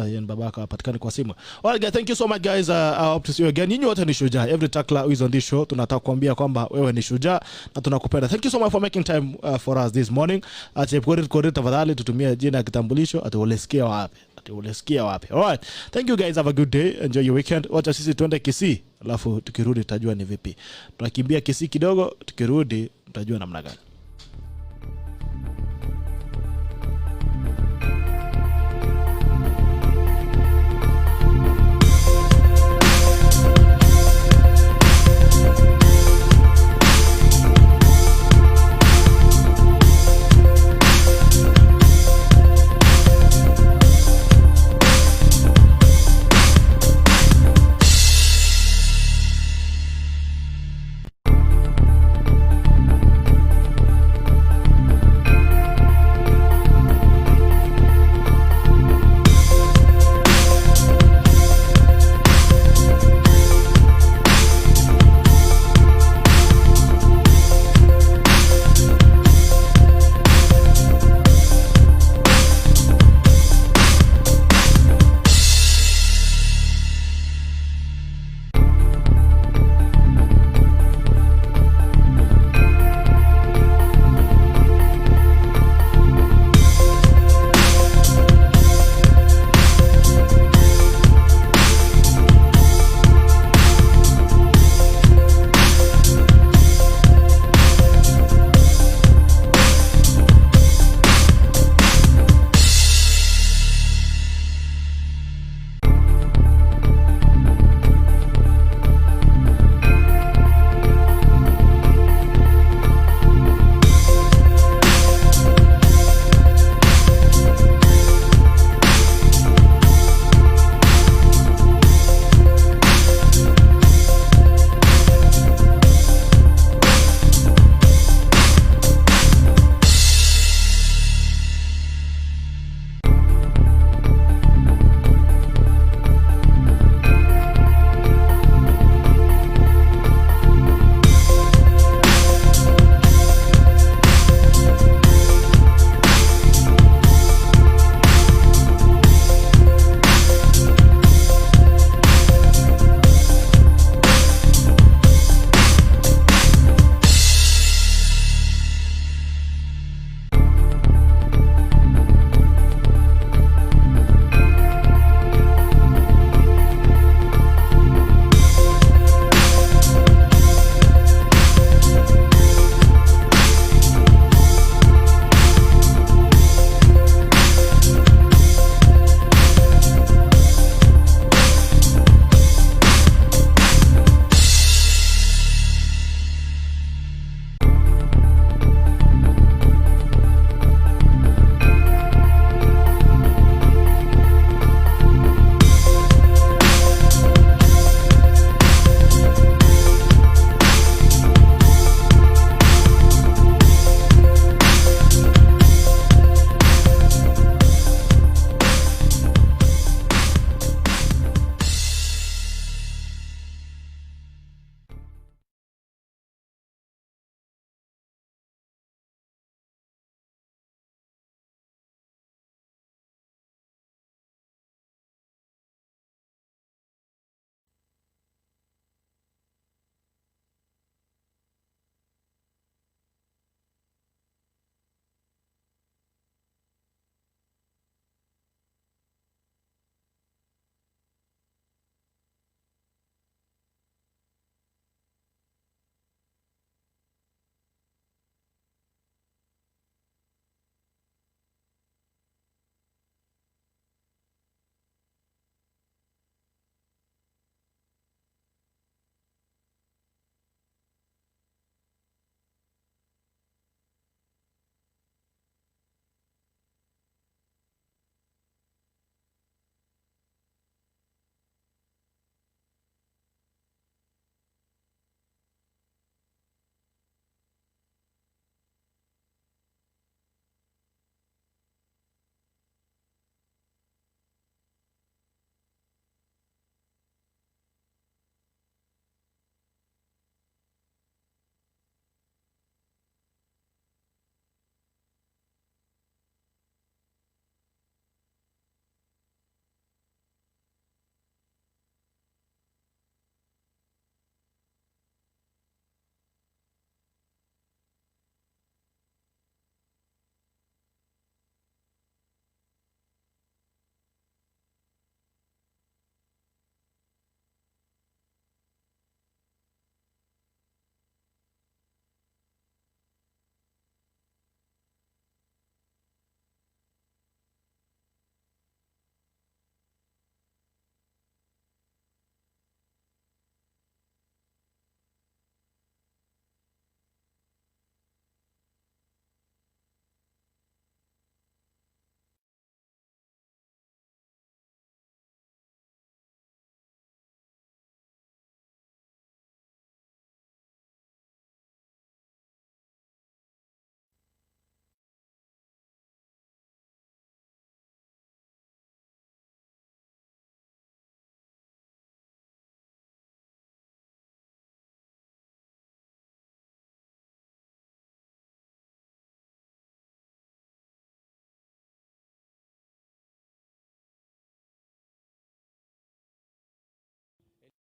Hiyo ni baba yako hapatikani kwa simu. Alright guys, thank you so much guys. I hope to see you again. Nyinyi wote ni shujaa. Every tackler who is on this show, tunataka kuambia kwamba wewe ni shujaa na tunakupenda. Thank you so much for making time for us this morning. Chepkorir tafadhali tutumie jina ya kitambulisho, atulesikia wapi. Alright. Thank you guys, have a good day. Enjoy your weekend. Wacha sisi tuende Kisii, alafu tukirudi tutajua ni vipi. Tunakimbia Kisii kidogo, tukirudi tutajua namna gani.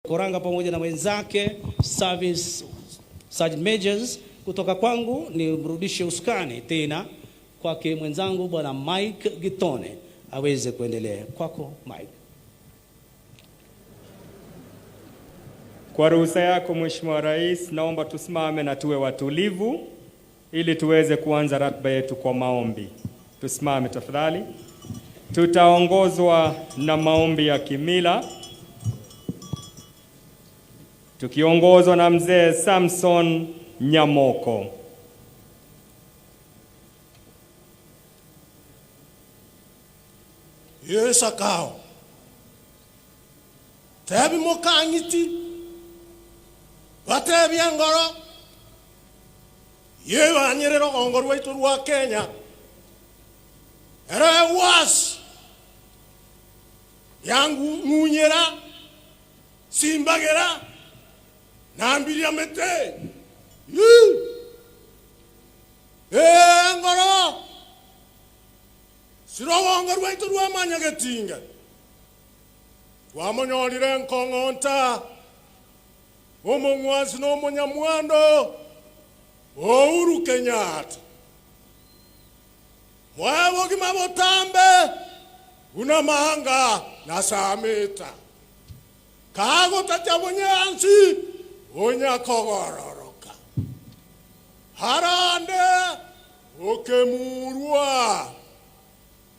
Koranga pamoja na wenzake service sergeant majors. Kutoka kwangu ni mrudishe usukani tena kwake mwenzangu bwana Mike Gitone aweze kuendelea. Kwako Mike. Kwa ruhusa yako Mheshimiwa Rais, naomba tusimame na tuwe watulivu ili tuweze kuanza ratiba yetu kwa maombi. Tusimame tafadhali. Tutaongozwa na maombi ya kimila tukiongozwa na mzee Samson Nyamoko. Yesa kao tebi mokangiti batebi angoro yewa nyerero ongoro wetu rwa Kenya era was yangu munyera simbagera nambiria mete ngoro sirowongoro wetu rwa manyagetinga wamonyolire nkongonta omongwasi n'omonyamwando Uhuru Kenyatta mwabogima botambe una mahanga na sameta kago tatabonyansi onya kogororoka harande okemurwa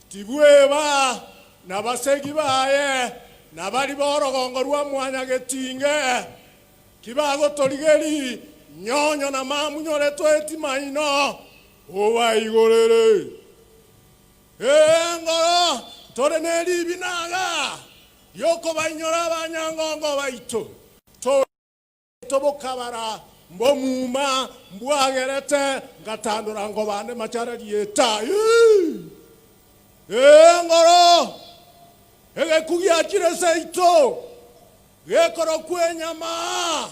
tibweba na basegi baye na bali borogongorwa mwanya getinge kibago toligeri nyonyo na mamunyore tweti maino owa igorere ngoro tore neri binaga yoko banyora banyangongo baito to bokabara mbomuma mbwagerete ngatandura ngo bande machara dieta ngoro ege kugia kire seito gekoro kwenyama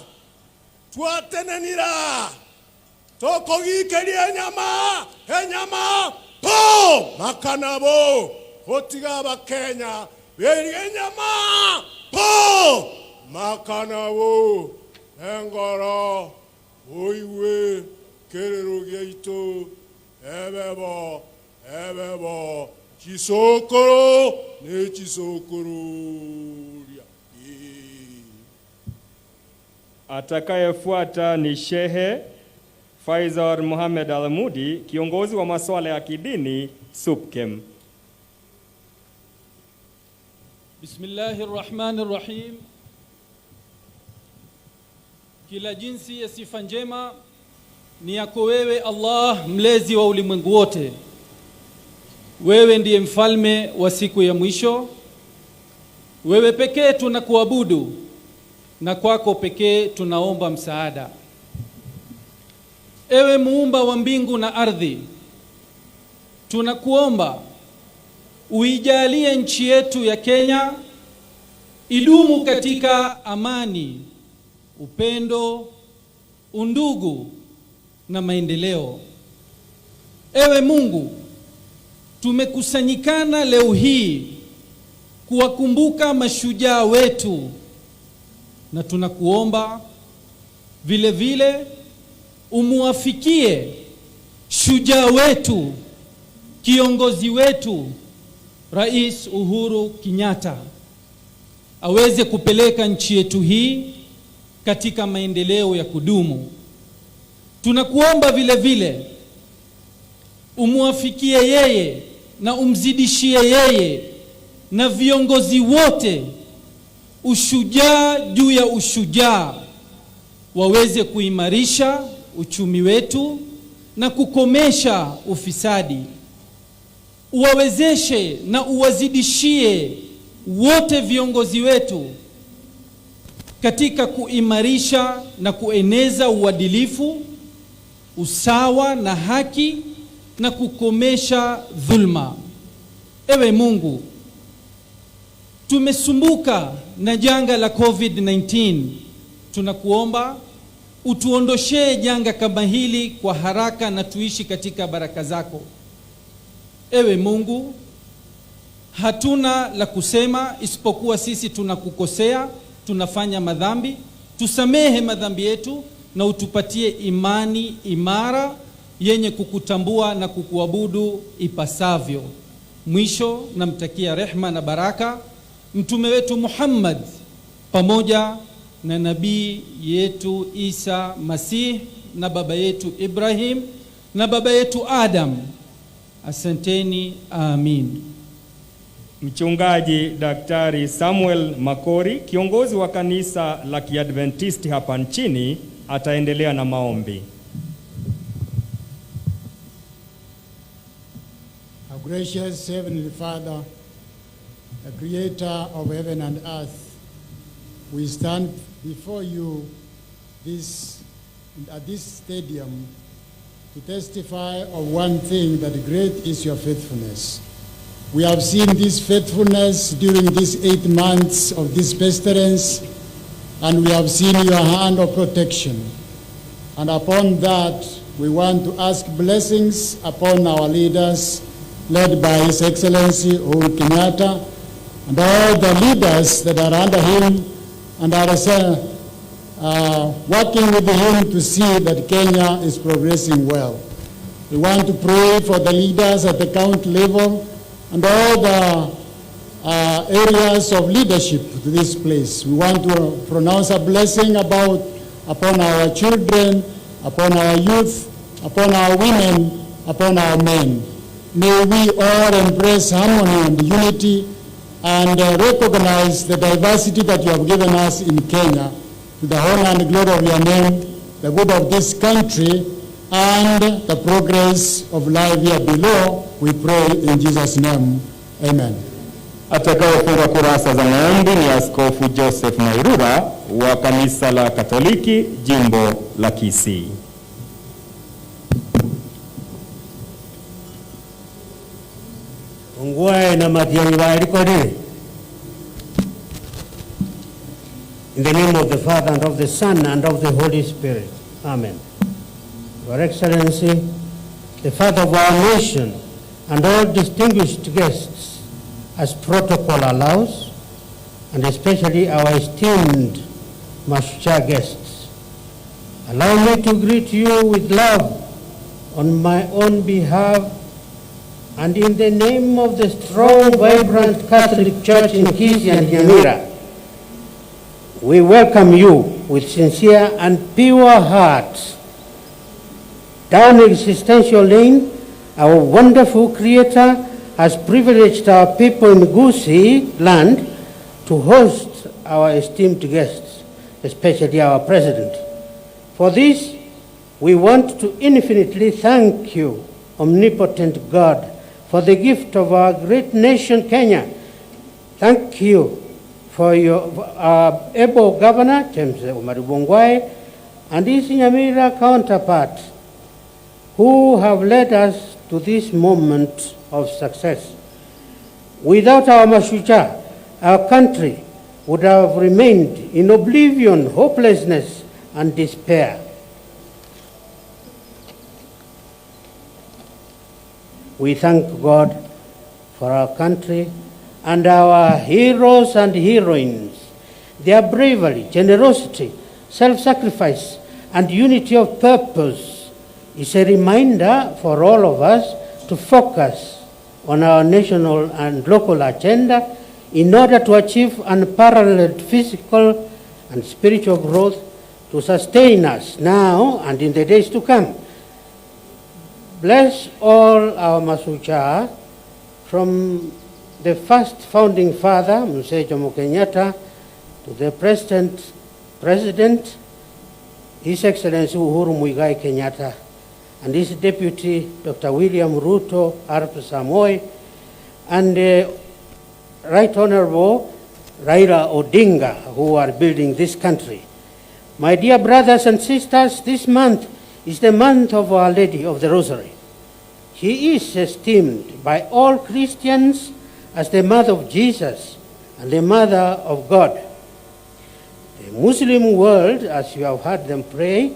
twatenenira toko gikeria nyama enyama po makanabo otiga bakenya berie nyama po makanabo engoro oiwe kerero gyeito ebebo kisokoro ne kisokoro. Atakayefuata ni Shehe Faisal Mohamed Al-Mudi, kiongozi wa masuala ya kidini SUPKEM. Bismillahirrahmanirrahim. Kila jinsi ya sifa njema ni yako wewe Allah, mlezi wa ulimwengu wote. Wewe ndiye mfalme wa siku ya mwisho. Wewe pekee tunakuabudu na kwako pekee tunaomba msaada. Ewe muumba wa mbingu na ardhi, tunakuomba uijalie nchi yetu ya Kenya idumu katika amani, upendo, undugu na maendeleo. Ewe Mungu, tumekusanyikana leo hii kuwakumbuka mashujaa wetu, na tunakuomba vile vile umuafikie shujaa wetu, kiongozi wetu Rais Uhuru Kenyatta, aweze kupeleka nchi yetu hii katika maendeleo ya kudumu. Tunakuomba vile vile umuafikie yeye na umzidishie yeye na viongozi wote ushujaa juu ya ushujaa, waweze kuimarisha uchumi wetu na kukomesha ufisadi. Uwawezeshe na uwazidishie wote viongozi wetu katika kuimarisha na kueneza uadilifu, usawa na haki na kukomesha dhulma. Ewe Mungu, tumesumbuka na janga la COVID-19. Tunakuomba utuondoshee janga kama hili kwa haraka na tuishi katika baraka zako. Ewe Mungu, hatuna la kusema isipokuwa sisi tunakukosea. tunafanya madhambi, tusamehe madhambi yetu na utupatie imani imara yenye kukutambua na kukuabudu ipasavyo. Mwisho namtakia rehma na baraka mtume wetu Muhammad pamoja na nabii yetu Isa Masih na baba yetu Ibrahim na baba yetu Adam. Asanteni, amin. Mchungaji Daktari Samuel Makori, kiongozi wa kanisa la Kiadventisti hapa nchini, ataendelea na maombi. Our gracious Heavenly Father, the creator of heaven and earth, we stand before you at this stadium to testify of one thing, that great is your faithfulness. We have seen this faithfulness during these 8 months of this pestilence, and we have seen your hand of protection. And upon that, we want to ask blessings upon our leaders, led by His Excellency Uhuru Kenyatta, and all the leaders that are under him and are working with him to see that Kenya is progressing well. We want to pray for the leaders at the county level and all the areas of leadership to this place. We want to pronounce a blessing upon our children, upon our youth, upon our women, upon our men. May we all embrace harmony and unity and recognize the diversity that you have given us in Kenya, to the honor and glory of your name, the good of this country, and the progress of life here below. We pray in Jesus' name. Amen. Atakayefunga kurasa za maombi ni Askofu Joseph Mairura wa kanisa la Katoliki jimbo la Kisii. In the name of the Father, and of the Son, and of the Holy Spirit. Amen. Your Excellency, the Father of our nation, and all distinguished guests, as protocol allows, and especially our esteemed Mashujaa guests, allow me to greet you with love on my own behalf and in the name of the strong, vibrant Catholic Church in Kisii and Nyamira. We welcome you with sincere and pure hearts. Down existential lane, our wonderful Creator has privileged our people in Kisii land to host our esteemed guests, especially our President. For this, we want to infinitely thank you, omnipotent God, for the gift of our great nation, Kenya. Thank you for our able governor, James Omaribongwai, and his Nyamira counterpart, who have led us to this moment of success. Without our Mashujaa, our country would have remained in oblivion, hopelessness, and despair. We thank God for our country and our heroes and heroines. Their bravery, generosity, self-sacrifice, and unity of purpose is a reminder for all of us to focus on our national and local agenda in order to achieve unparalleled physical and spiritual growth to sustain us now and in the days to come. Bless all our Mashujaa, from the first founding father, Mzee Jomo Kenyatta, to the present President, His Excellency Uhuru Muigai Kenyatta, and his deputy, Dr. William Ruto Arap Samoei, and Right Honorable Raila Odinga, who are building this country. My dear brothers and sisters, this month is the month of Our Lady of the Rosary. She is esteemed by all Christians as the mother of Jesus and the mother of God. The Muslim world, as you have heard them pray,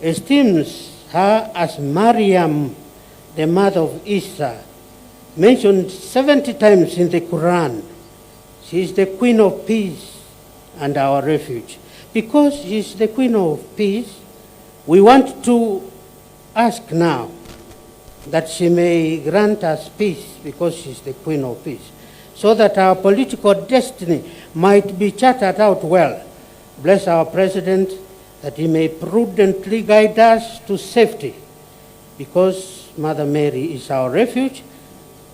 esteems her as Maryam, the mother of Isa, mentioned 70 times in the Quran. She is the Queen of Peace and our refuge. Because she is the Queen of Peace, we want to ask now that she may grant us peace, because she is the Queen of Peace, so that our political destiny might be charted out well. Bless our President, that he may prudently guide us to safety. Because Mother Mary is our refuge,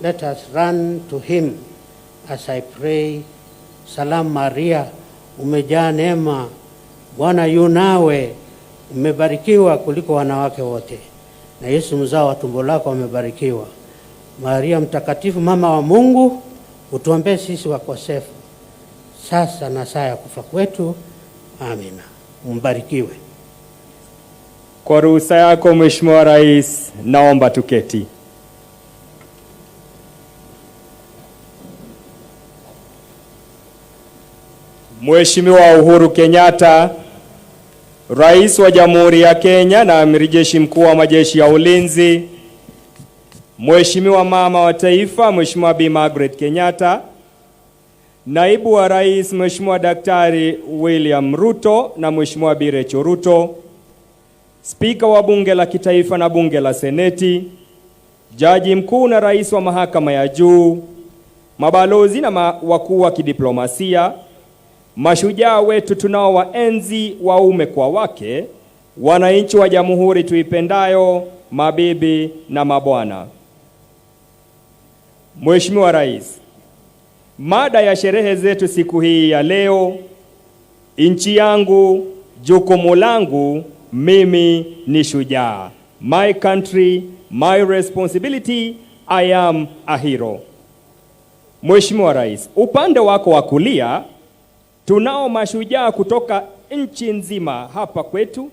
let us run to him as I pray. Salam Maria, umejaa neema, Bwana yu nawe, umebarikiwa kuliko wanawake wote, na Yesu mzao wa tumbo lako amebarikiwa. Maria mtakatifu, mama wa Mungu, utuombee sisi wakosefu, sasa na saa ya kufa kwetu. Amina. Mbarikiwe. Kwa ruhusa yako Mheshimiwa Rais, naomba tuketi. Mheshimiwa Uhuru Kenyatta, Rais wa Jamhuri ya Kenya na Amiri Jeshi Mkuu wa Majeshi ya Ulinzi, Mheshimiwa Mama wa Taifa, Mheshimiwa Bi Margaret Kenyatta, Naibu wa Rais Mheshimiwa Daktari William Ruto na Mheshimiwa Bi Rachel Ruto, Spika wa Bunge la Kitaifa na Bunge la Seneti, Jaji Mkuu na Rais wa Mahakama ya Juu, mabalozi na wakuu wa kidiplomasia, mashujaa wetu tunao waenzi waume kwa wake, wananchi wa Jamhuri tuipendayo, mabibi na mabwana. Mheshimiwa Rais, mada ya sherehe zetu siku hii ya leo, nchi yangu, jukumu langu, mimi ni shujaa. My country, my responsibility, I am a hero. Mheshimiwa Rais, upande wako wa kulia tunao mashujaa kutoka nchi nzima hapa kwetu,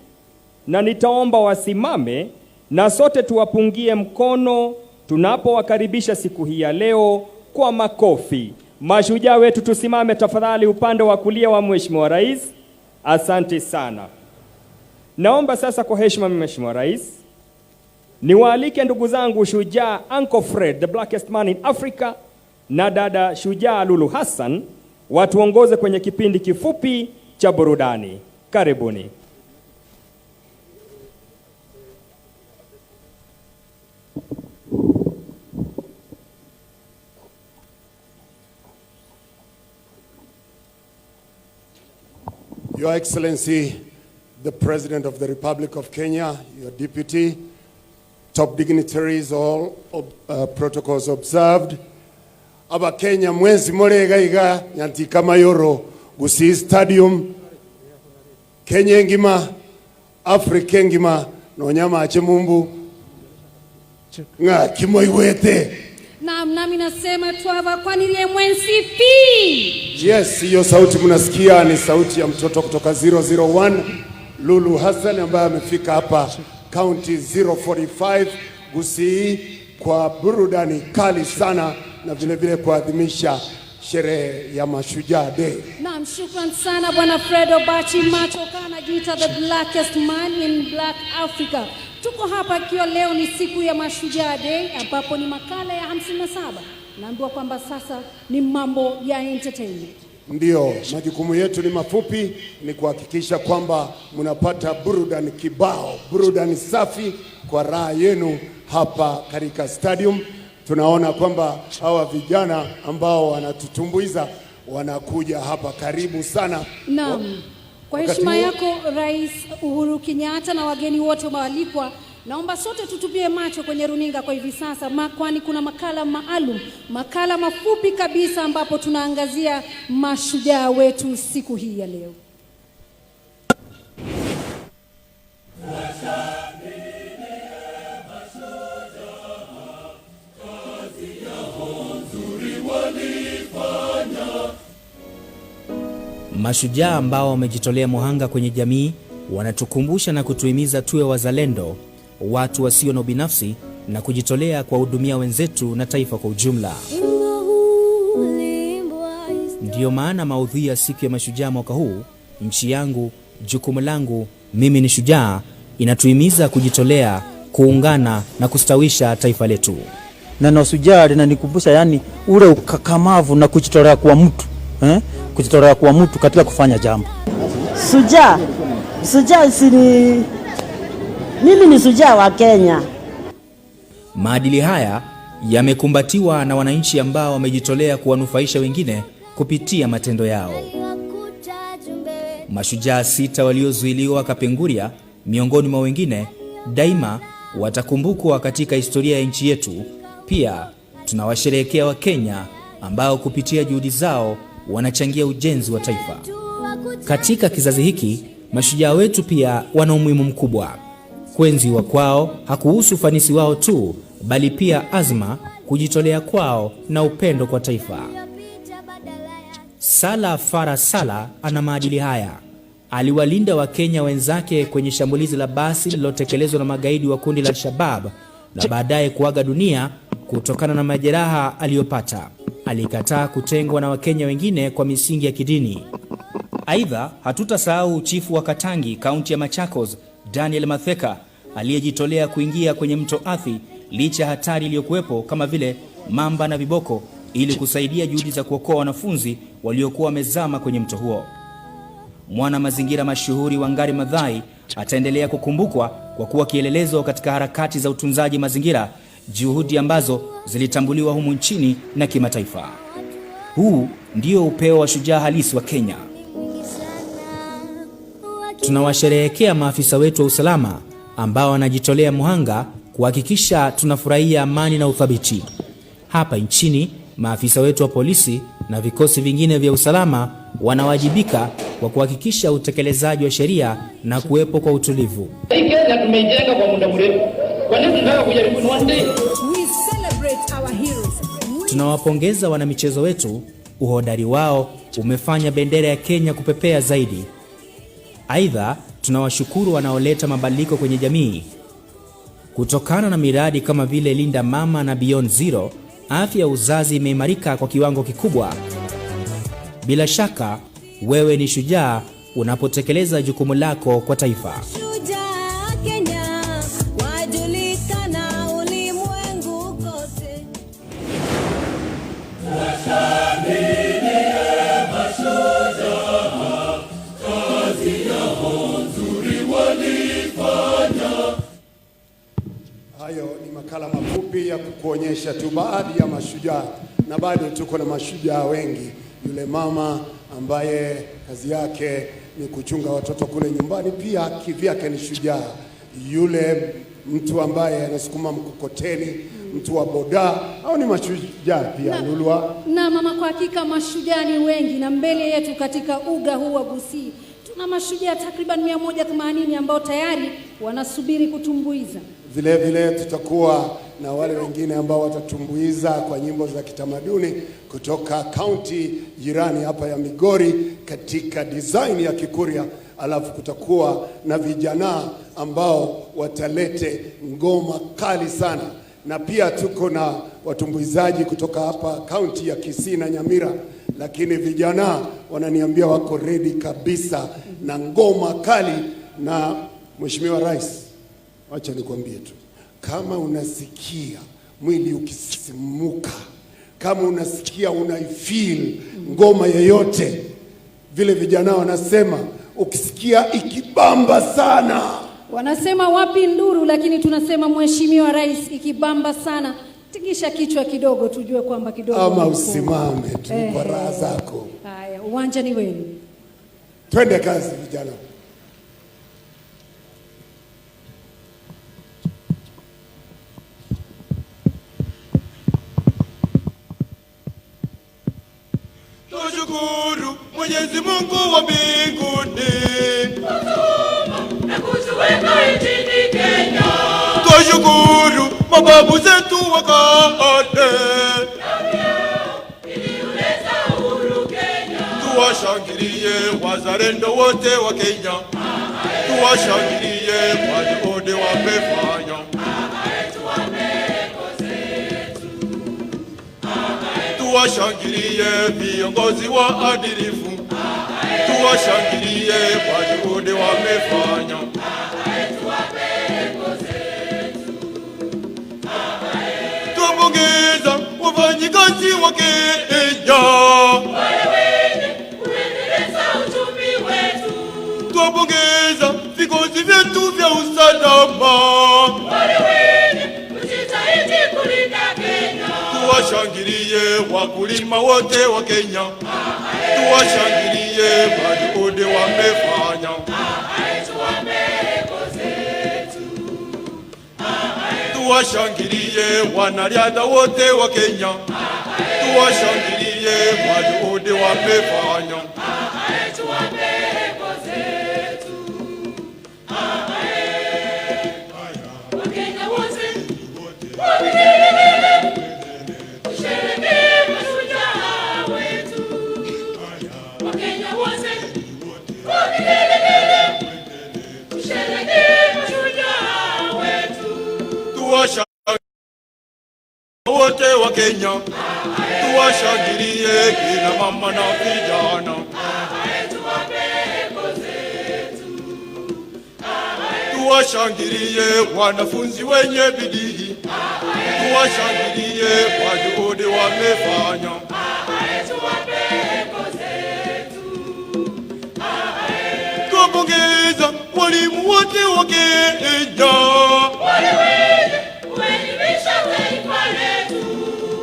na nitaomba wasimame na sote tuwapungie mkono tunapowakaribisha siku hii ya leo kwa makofi. Mashujaa wetu tusimame tafadhali upande wa kulia wa Mheshimiwa Rais. Asante sana. Naomba sasa kwa heshima Mheshimiwa Rais, niwaalike ndugu zangu shujaa Uncle Fred, the blackest man in Africa, na dada shujaa Lulu Hassan, watuongoze kwenye kipindi kifupi cha burudani. Karibuni. Your Excellency, the President of the Republic of Kenya, your deputy, top dignitaries, all protocols observed. Aba Kenya mwezi morega iga nyantika mayoro Kisii Stadium, Kenya ngima, Afrika ngima, nonyama achemumbu nga kimoiwete. Nami nasema tuava kwa nilie mwensi P. Yes, hiyo sauti mnasikia ni sauti ya mtoto kutoka 001 Lulu Hassan ambaye amefika hapa county 045 Kisii kwa burudani kali sana na vile vile kuadhimisha sherehe ya Mashujaa Day. Naam, shukran sana Bwana Fred Obachi Macho, kana jiita the blackest man in Black Africa. Tuko hapa ikiwa leo ni siku ya Mashujaa Day, ambapo ni makala ya 57. Naambiwa kwamba sasa ni mambo ya entertainment. Ndio, majukumu yetu ni mafupi, ni kuhakikisha kwamba mnapata burudani kibao, burudani safi kwa raha yenu hapa katika stadium. Tunaona kwamba hawa vijana ambao wanatutumbuiza wanakuja hapa, karibu sana. Naam. Kwa heshima yako Rais Uhuru Kenyatta na wageni wote waalikwa, naomba sote tutupie macho kwenye runinga kwa hivi sasa, kwani kuna makala maalum, makala mafupi kabisa ambapo tunaangazia mashujaa wetu siku hii ya leo. Mashujaa ambao wamejitolea muhanga kwenye jamii wanatukumbusha na kutuhimiza tuwe wazalendo, watu wasio na ubinafsi na kujitolea kwa hudumia wenzetu na taifa kwa ujumla. Ndiyo maana maudhui ya siku ya mashujaa mwaka huu, nchi yangu, jukumu langu, mimi ni shujaa, inatuhimiza kujitolea, kuungana na kustawisha taifa letu. Neno shujaa linanikumbusha yani ule ukakamavu na kujitolea kwa mtu, kujitolea kwa mtu katika kufanya jambo. Shujaa sini, mimi ni shujaa wa Kenya. Maadili haya yamekumbatiwa na wananchi ambao wamejitolea kuwanufaisha wengine kupitia matendo yao. Mashujaa 6 waliozuiliwa Kapenguria miongoni mwa wengine daima watakumbukwa katika historia ya nchi yetu. Pia tunawasherehekea Wakenya ambao kupitia juhudi zao wanachangia ujenzi wa taifa. Katika kizazi hiki, mashujaa wetu pia wana umuhimu mkubwa. Kuenziwa kwao hakuhusu ufanisi wao tu, bali pia azma, kujitolea kwao na upendo kwa taifa. Sala Farah Sala ana maadili haya. Aliwalinda Wakenya wenzake kwenye shambulizi la basi lililotekelezwa na magaidi wa kundi la Al-Shabaab na baadaye kuaga dunia kutokana na majeraha aliyopata. Alikataa kutengwa na Wakenya wengine kwa misingi ya kidini. Aidha, hatutasahau chifu wa Katangi, kaunti ya Machakos, Daniel Matheka, aliyejitolea kuingia kwenye mto Athi licha hatari iliyokuwepo kama vile mamba na viboko ili kusaidia juhudi za kuokoa wanafunzi waliokuwa wamezama kwenye mto huo. Mwana mazingira mashuhuri Wangari Maathai ataendelea kukumbukwa kwa kuwa kielelezo katika harakati za utunzaji mazingira, juhudi ambazo zilitambuliwa humu nchini na kimataifa. Huu ndio upeo wa shujaa halisi wa Kenya. Tunawasherehekea maafisa wetu wa usalama ambao wanajitolea muhanga kuhakikisha tunafurahia amani na uthabiti. Hapa nchini, maafisa wetu wa polisi na vikosi vingine vya usalama wanawajibika kwa kuhakikisha utekelezaji wa sheria na kuwepo kwa utulivu. Kenya tumeijenga kwa muda mrefu. Kwa nini tunataka kujaribu one day? We celebrate our heroes. Tunawapongeza wanamichezo wetu, uhodari wao umefanya bendera ya Kenya kupepea zaidi. Aidha, tunawashukuru wanaoleta mabadiliko kwenye jamii. Kutokana na miradi kama vile Linda Mama na Beyond Zero, afya ya uzazi imeimarika kwa kiwango kikubwa. Bila shaka, wewe ni shujaa unapotekeleza jukumu lako kwa taifa. Shujaa Kenya, wajulikana ulimwengu kote. Washangilie mashujaa, kazi yao nzuri walifanya. Hayo ni makala mafupi ya kukuonyesha tu baadhi ya mashujaa, na bado tuko na mashujaa wengi. Yule mama ambaye kazi yake ni kuchunga watoto kule nyumbani, pia kivyake ni shujaa. Yule mtu ambaye anasukuma mkokoteni, mtu wa boda, au ni mashujaa pia. Lulwa Na mama, kwa hakika mashujaa ni wengi, na mbele yetu katika uga huu wa Kisii tuna mashujaa takriban 180 ambao tayari wanasubiri kutumbuiza. Vile vile tutakuwa na wale wengine ambao watatumbuiza kwa nyimbo za kitamaduni kutoka kaunti jirani hapa ya Migori katika design ya Kikuria. Alafu kutakuwa na vijana ambao watalete ngoma kali sana, na pia tuko na watumbuizaji kutoka hapa kaunti ya Kisii na Nyamira, lakini vijana wananiambia wako ready kabisa na ngoma kali. Na Mheshimiwa Rais, wacha nikwambie tu, kama unasikia mwili ukisimuka, kama unasikia unaifeel ngoma yeyote, vile vijana wanasema ukisikia ikibamba sana, wanasema wapi nduru, lakini tunasema Mheshimiwa Rais, ikibamba sana tikisha kichwa kidogo tujue kwamba kidogo ama usimame tu kwa raha zako. Haya, uwanja ni wenu. Twende kazi vijana. Tushukuru Mwenyezi Mungu wa mbinguni na kutuweka nchini Kenya. Tushukuru mababu zetu wa kale iliuleta uhuru Kenya. Tuwashangilie wazalendo wote wa Kenya. Tuwashangilie wale wote wamefanya. Tuwashangilie viongozi waadilifu. Tuwashangilie wale wote wamefanya. Tumpongeza wafanyikazi wa Kenya wakulima wote wa Kenya, tuwashangilie kwa juhudi wamefanya. Tuwashangilie wanariadha wote wa Kenya, tuwashangilie kwa juhudi wamefanya. Wote wa Kenya, tuwashangilie kina mama na vijana. Tuwashangilie wanafunzi wenye bidii, tuwashangilie kwa juhudi wamefanya. Tuwapongeza walimu wote wa Kenya,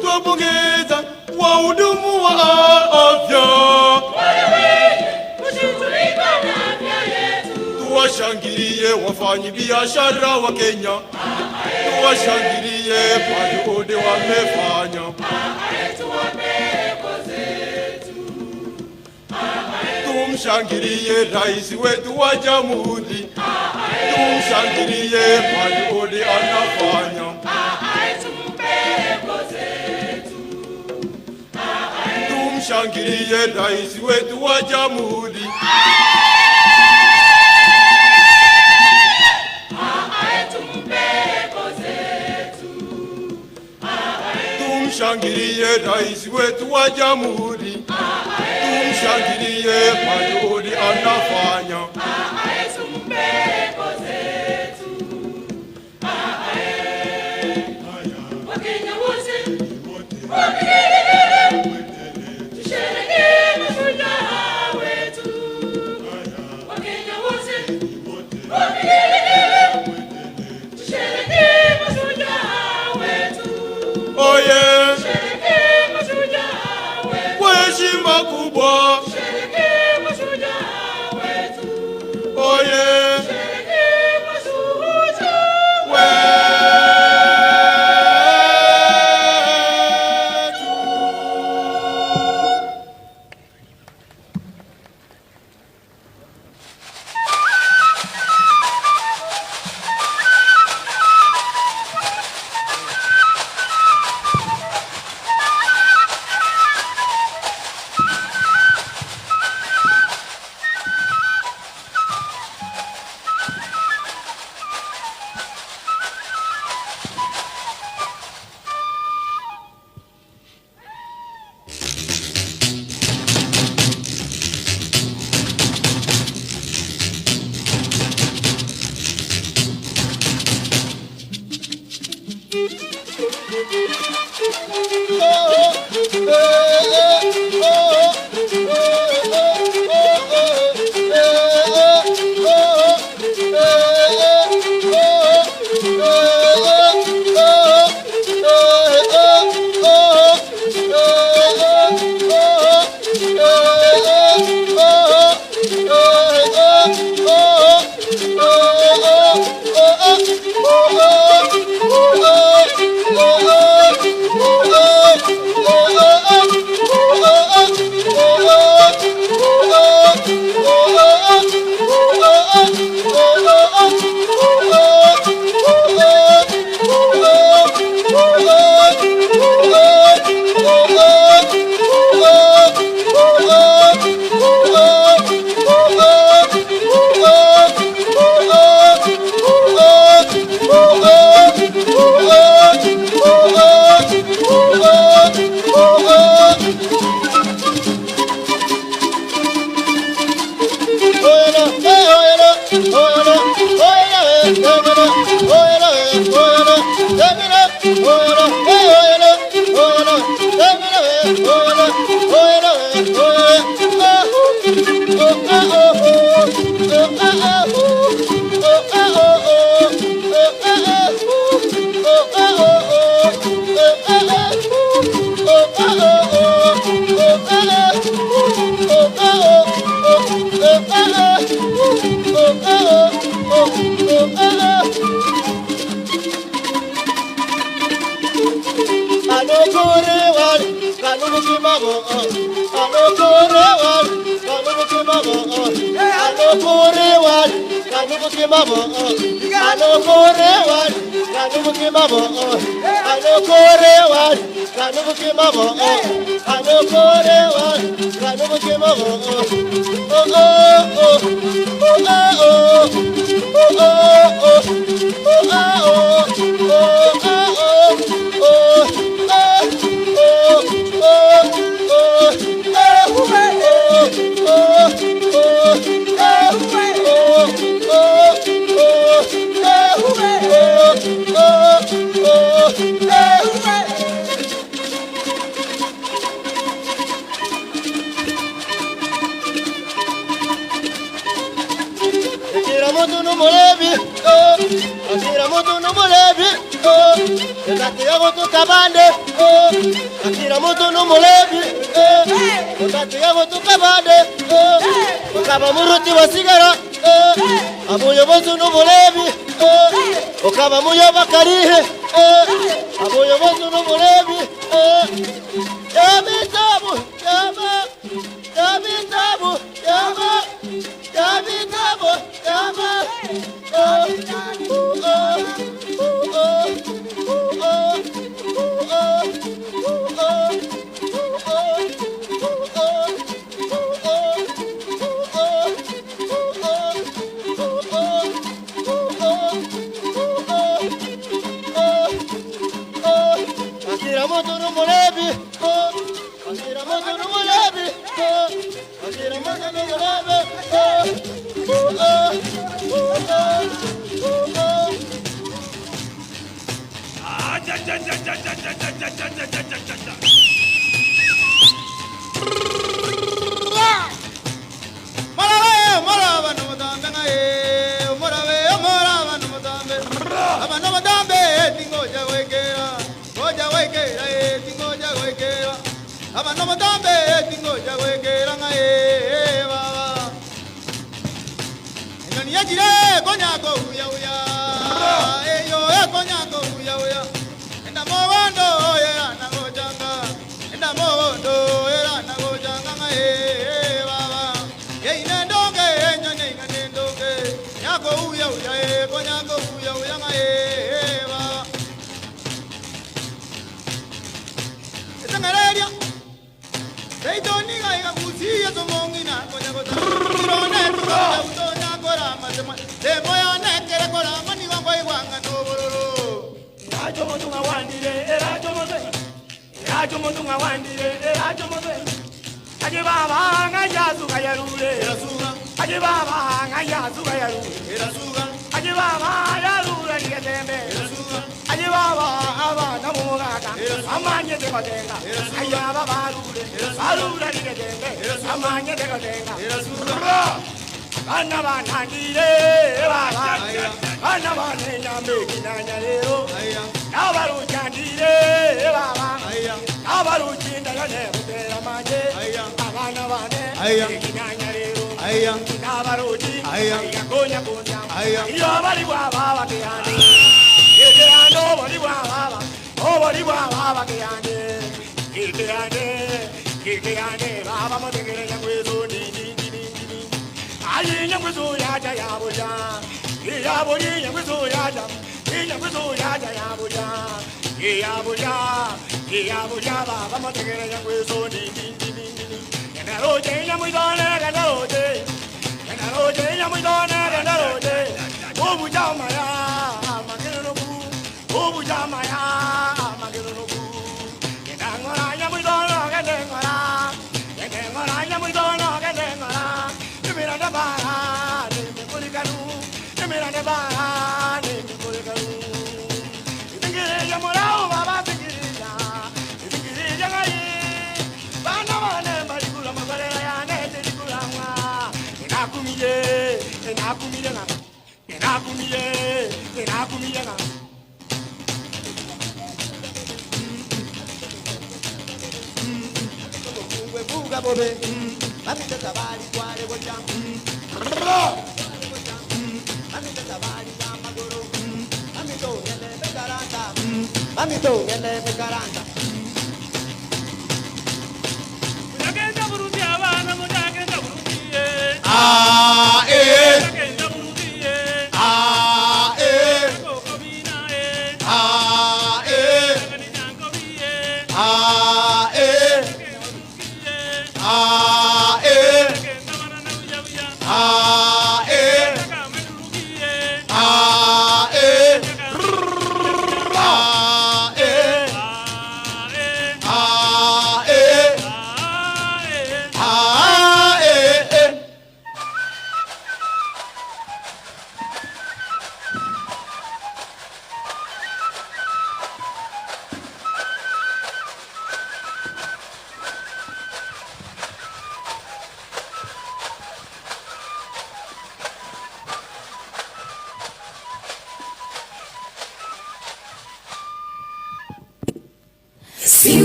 tuwapongeza wahudumu wa afya, tuwashangilie wafanyi biashara wa Kenya, tuwashangilie kwa juhudi wamefanya. Tumshangilie rais wetu wa jamhuri, tumshangilie kwa juhudi anafanya. Tumshangilie rais wetu wa jamhuri. Tumshangilie rais wetu wa jamhuri. Tumshangilie kwa juhudi anafanya. Oye, kwa heshima kubwa. Oye, oh, oh, oh.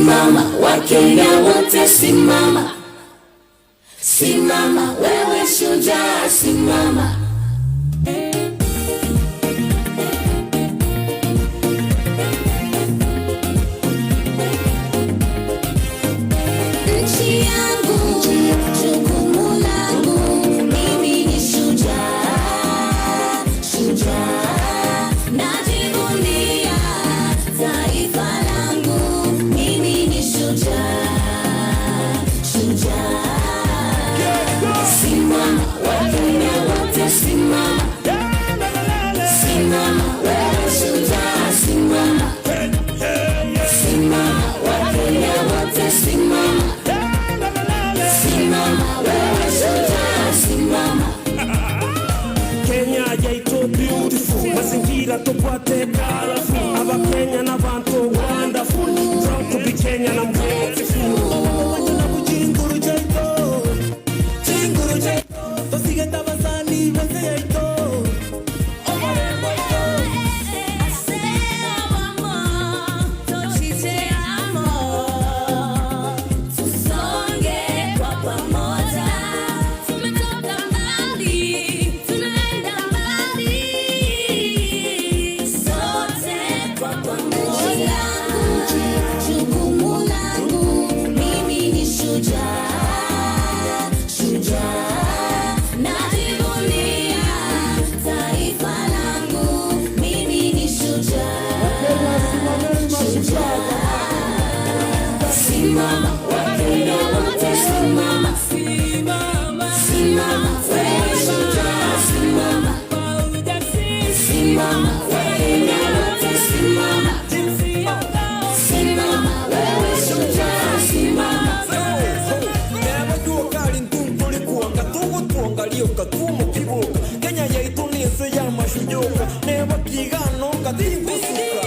Simama, Wakenya wote simama. Simama, wewe shujaa, simama. Nchi yangu, jukumu langu, mimi ni shujaa, shujaa. Najivunia taifa langu, mimi ni shujaa, shujaa. Simama, Wakenya wote simama. Simama, wewe shujaa, simama. Simama, Wakenya wote simama. Simama, wewe shujaa, simama. Kenya yaito beautiful, mazingira tupate colorful. Aba Kenya na bantu wonderful, proud to be Kenyan and grateful. Wajuna kujinguru jaito, jinguru jaito, tosige tabasani bese yaito. Simama, Wakenya wote simama. Simama, wewe shujaa, simama. Simama, Wakenya wote simama. Simama, wewe shujaa, simama. Never do a calling to Polikuanga, to Tuangalio, Katumo, Kibuka. Kenya yaito ni se llama Shujaa. Never Kigano, Katibu Suka.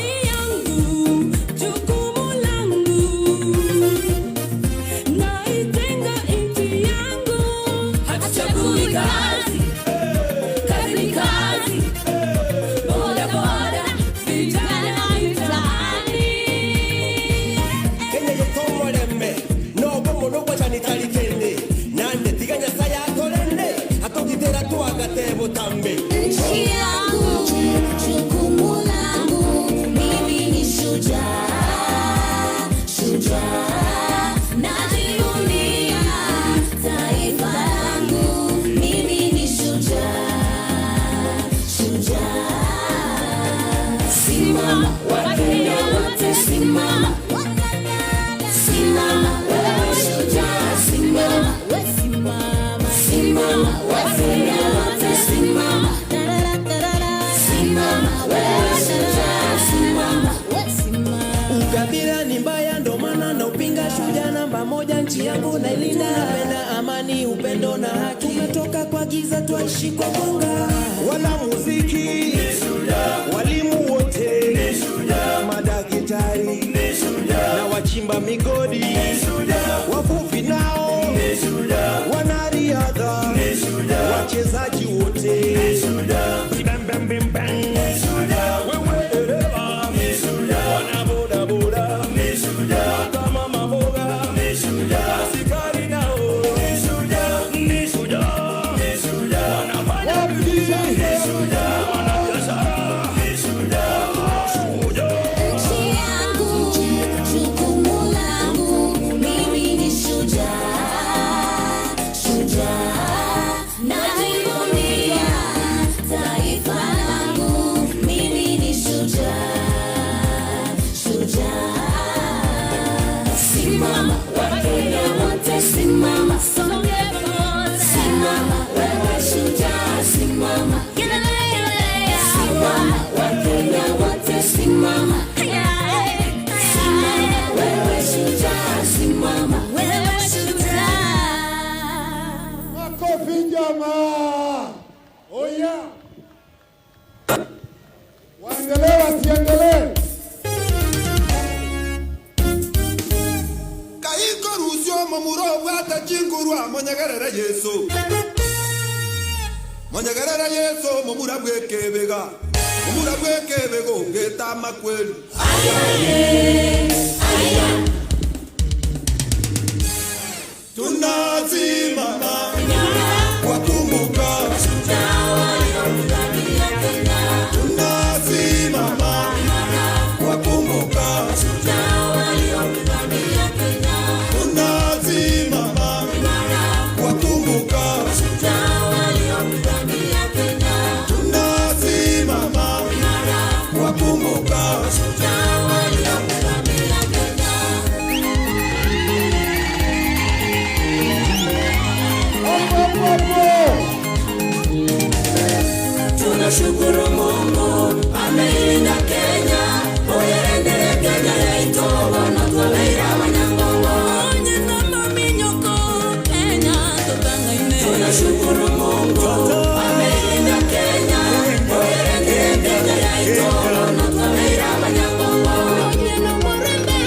Nchi yangu, jukumu langu, mimi ni shujaa, shujaa. Najivunia taifa langu, mimi ni shujaa, shujaa. Simama, Wakenya wote simama. Simama, wewe shujaa, simama. Simama, Wakenya wote simama. Simama, wewe shujaa, simama. Ukabila ni mbaya ndo maana na upinga, shujaa namba moja, nchi yangu nailinda. Napenda amani, upendo na haki, tumetoka kwa giza tuishi kwa mwanga. Wala muziki, walimu wote, madaktari na wachimba migodi, wavuvi nao, wanariadha, wachezaji wote, bam bam bam. Simama, Wakenya wote simama. Simama, wewe shujaa, simama. Simama, Wakenya wote simama. Simama, wewe shujaa, simama. Makofi jamaa. Oh yeah. Waendelee wasiendelee? Kaiko rusio mamuro wata chingurwa monyagarara Yesu. Monyagarara Yesu mamura bwekebega. Mamura bwekebego ngeta makweli. Aya. tunashukuru Mungu ameilinda Kenya, oyerendere Kenya yaito bono twabeira abanyangongo. Onyena maminyoko Kenya tutangaine. Tunashukuru Mungu ameilinda Kenya, oyerendere Kenya yaito bono twabeira abanyangongo. Onyena morembe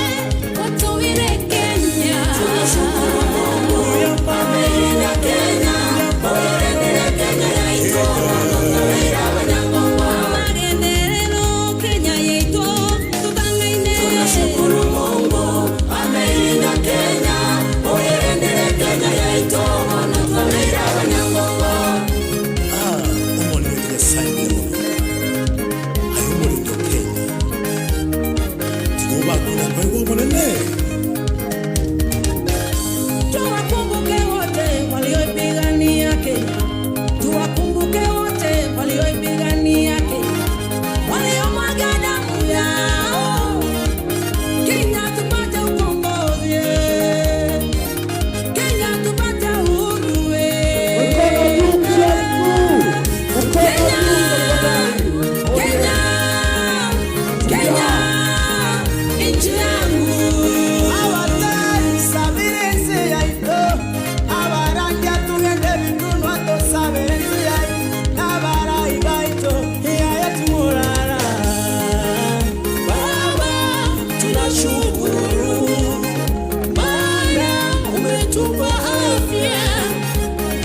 watowire Kenya. Tunashukuru Mungu ameilinda Kenya, oyerendere Kenya yaito bono twabeira abanyangongo. Magenderero Kenya yaito tutangaine. Tunashukuru Mungu ameilinda Kenya, oyerendere Kenya yaito bono twabeira abanyangongo. Umone ya saini ayumuri ndo Kenya tuba kuna kwenye mwenene. Tuwakumbuke wote walioipigania Kenya, tuwakumbuke wote walioipigania Kenya, waliomwaga damu yao Kenya tupate ukombozi, Kenya tupate uhuru. Kenya, nchi yangu. Awatai sabirense yaito, awarangia tugende bindu wato sabirense yaito, nabara ibaito, hiya yetu murara. Baba, tunashukuru, maana umetupa afya,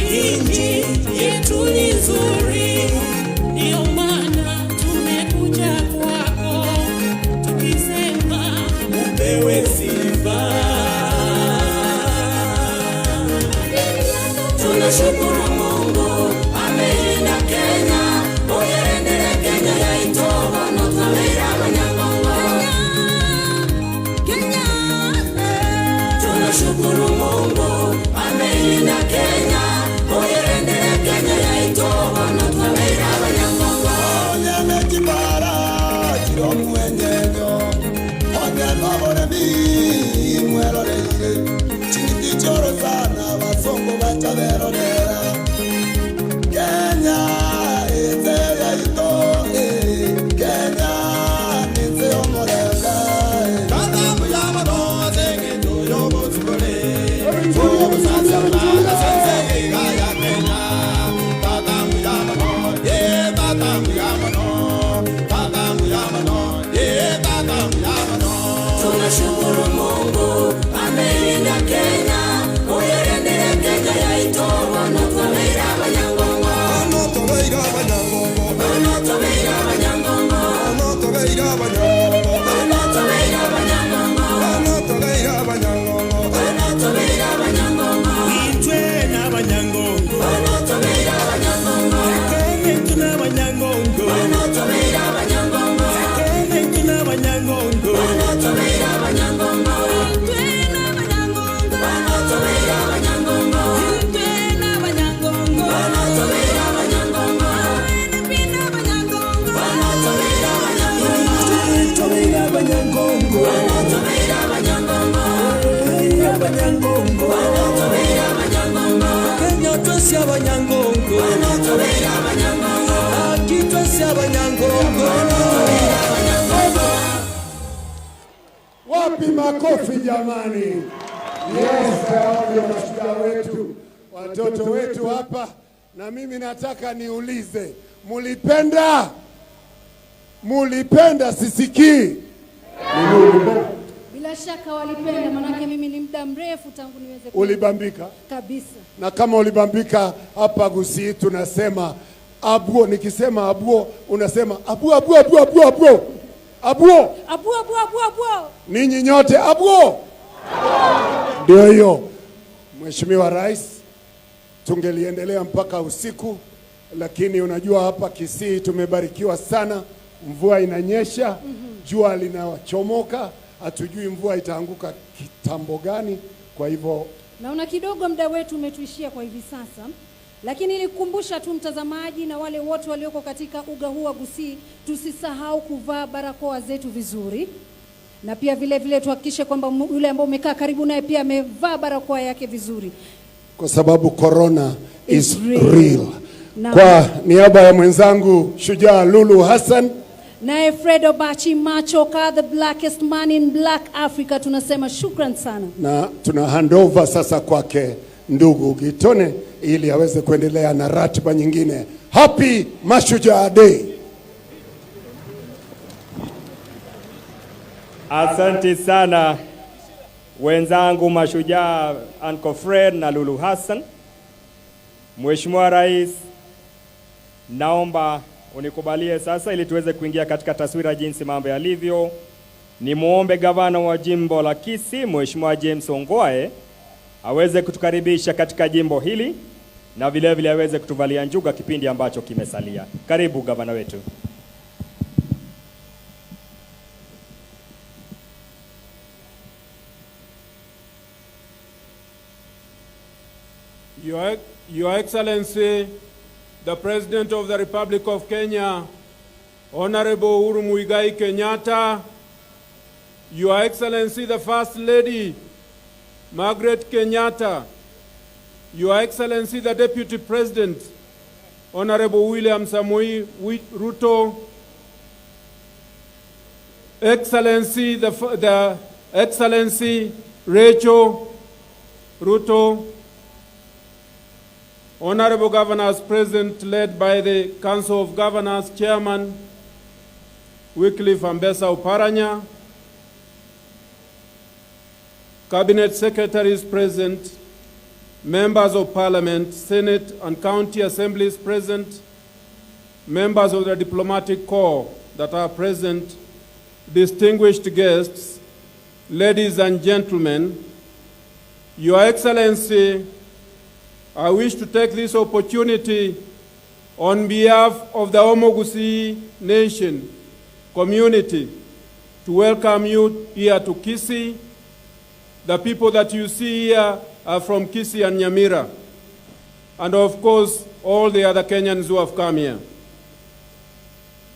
nchi yetu ni nzuri, ndio maana tumekuja kwako tukisema upewe sifa. Tunashukuru Mungu ameilinda Kenya, oyerendere Kenya yaito bono twabeira abanyangongo. Kenya, tunashukuru Mungu ameilinda Kenya, oyerendere Kenya yaito bono twabeira abanyangongo. Onyeme kibara kiro mwenyenyo, onyeme boremi mweroreire, chingiti choro sana basongo bachaberorera. Kenya eze yaito, Kenya nize omorega. Kata muyama no zenge tuyo bosukole, tuyo busasa mwana sense gaya Kenya. Kata muyama no, kata muyama no, kata muyama no, kata muyama no. Tunashukuru Mungu ameilinda Kenya, oyerendere Kenya yaito bono twabeira abanyangongo. Bono twabeira abanyangongo. Bono twabeira abanyangongo. Bono twabeira abanyangongo. Bono twabeira abanyangongo. Bono twabeira abanyangongo. Bono twabeira abanyangongo. Itwe n'abanyangongo. Bono twabeira abanyangongo. Kenya tuna abanyangongo. Bono twabeira abanyangongo. Kenya tuna abanyangongo. Bono twabeira abanyangongo. Itwe n'abanyangongo. Bono twabeira abanyangongo. Itwe n'abanyangongo. Bono twabeira abanyangongo. Pina abanyangongo. Bono twabeira abanyangongo. Twabeira abanyangongo. Bono twabeira abanyangongo. Abanyangongo. Bono twabeira abanyangongo. Kenya twese abanyangongo. Bono twabeira abanyangongo. Aki twese abanyangongo. Wapi makofi jamani? Yes, hao ndio mashujaa wetu, watoto wetu hapa. Na mimi nataka niulize, mulipenda? Mulipenda sisikii? Bila shaka walipenda, manake mimi ni muda mrefu tangu niweze Ulibambika? kabisa. Na kama ulibambika hapa Kisii tunasema abuo. Nikisema abuo unasema abuo abuo abuo abuo abuo. Abuo. Abuo abuo abuo abuo. Ninyi nyote abuo. Ndio hiyo. Mheshimiwa Rais, tungeliendelea mpaka usiku, lakini unajua hapa Kisii tumebarikiwa sana. Mvua inanyesha, jua linachomoka, hatujui mvua itaanguka kitambo gani. Kwa hivyo naona kidogo muda wetu umetuishia kwa hivi sasa, lakini nilikukumbusha tu mtazamaji na wale wote walioko katika uga huu wa Kisii, tusisahau kuvaa barakoa zetu vizuri, na pia vile vile tuhakikishe kwamba yule ambaye umekaa karibu naye pia amevaa barakoa yake vizuri, kwa sababu corona is real. Kwa niaba ya mwenzangu Shujaa Lulu Hassan naye Fredo Bachi Machoka, the blackest man in Black Africa, tunasema shukran sana. Na tuna handover sasa kwake ndugu Gitone ili aweze kuendelea na ratiba nyingine. Happy Mashujaa Day. Asante sana wenzangu Mashujaa, Uncle Fred na Lulu Hassan. Mheshimiwa Rais, naomba unikubalie sasa ili tuweze kuingia katika taswira jinsi mambo yalivyo. Ni muombe gavana wa jimbo la Kisii, Mheshimiwa James Ongwae, aweze kutukaribisha katika jimbo hili na vile vile aweze kutuvalia njuga kipindi ambacho kimesalia. Karibu gavana wetu. Your Excellency, the President of the Republic of Kenya, Honorable Uhuru Muigai Kenyatta, Your Excellency, the First Lady, Margaret Kenyatta, Your Excellency, the Deputy President, Honorable William Samoei Ruto, Excellency, the Excellency Rachel Ruto, Honorable Governors present, led by the Council of Governors Chairman Wycliffe Ambessa Oparanya, Cabinet Secretaries present, Members of Parliament, Senate and County Assemblies present, members of the Diplomatic Corps that are present, distinguished guests, ladies and gentlemen, Your Excellency, I wish to take this opportunity on behalf of the Gusii Nation community to welcome you here to Kisii. The people that you see here are from Kisii and Nyamira, and of course, all the other Kenyans who have come here.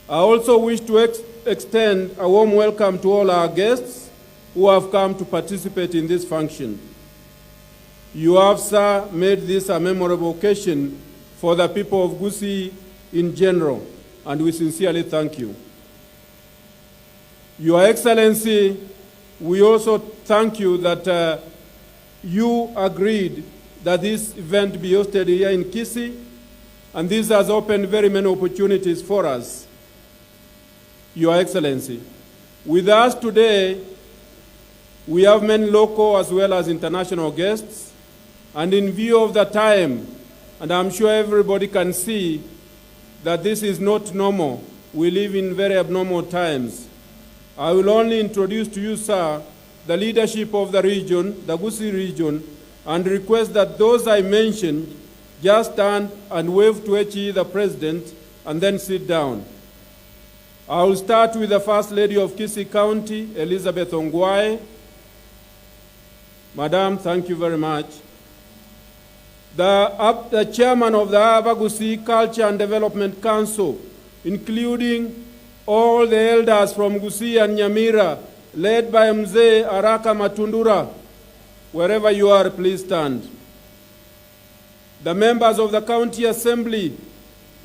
I also wish to extend a warm welcome to all our guests who have come to participate in this function. You have, sir, made this a memorable occasion for the people of Gusii in general, and we sincerely thank you. Your Excellency, we also thank you that you agreed that this event be hosted here in Kisii, and this has opened very many opportunities for us. Your Excellency, with us today, we have many local as well as international guests, and in view of the time, and I'm sure everybody can see that this is not normal, we live in very abnormal times, I will only introduce to you, sir, the leadership of the region, the Gusii region, and request that those I mentioned just stand and wave to HE, the President, and then sit down. I will start with the First Lady of Kisii County, Elizabeth Ongwae. Madam, thank you very much. The chairman of the Gusii Culture and Development Council, including all the elders from Gusii and Nyamira, led by Mzee Araka Matundura. Wherever you are, please stand. The members of the County Assembly,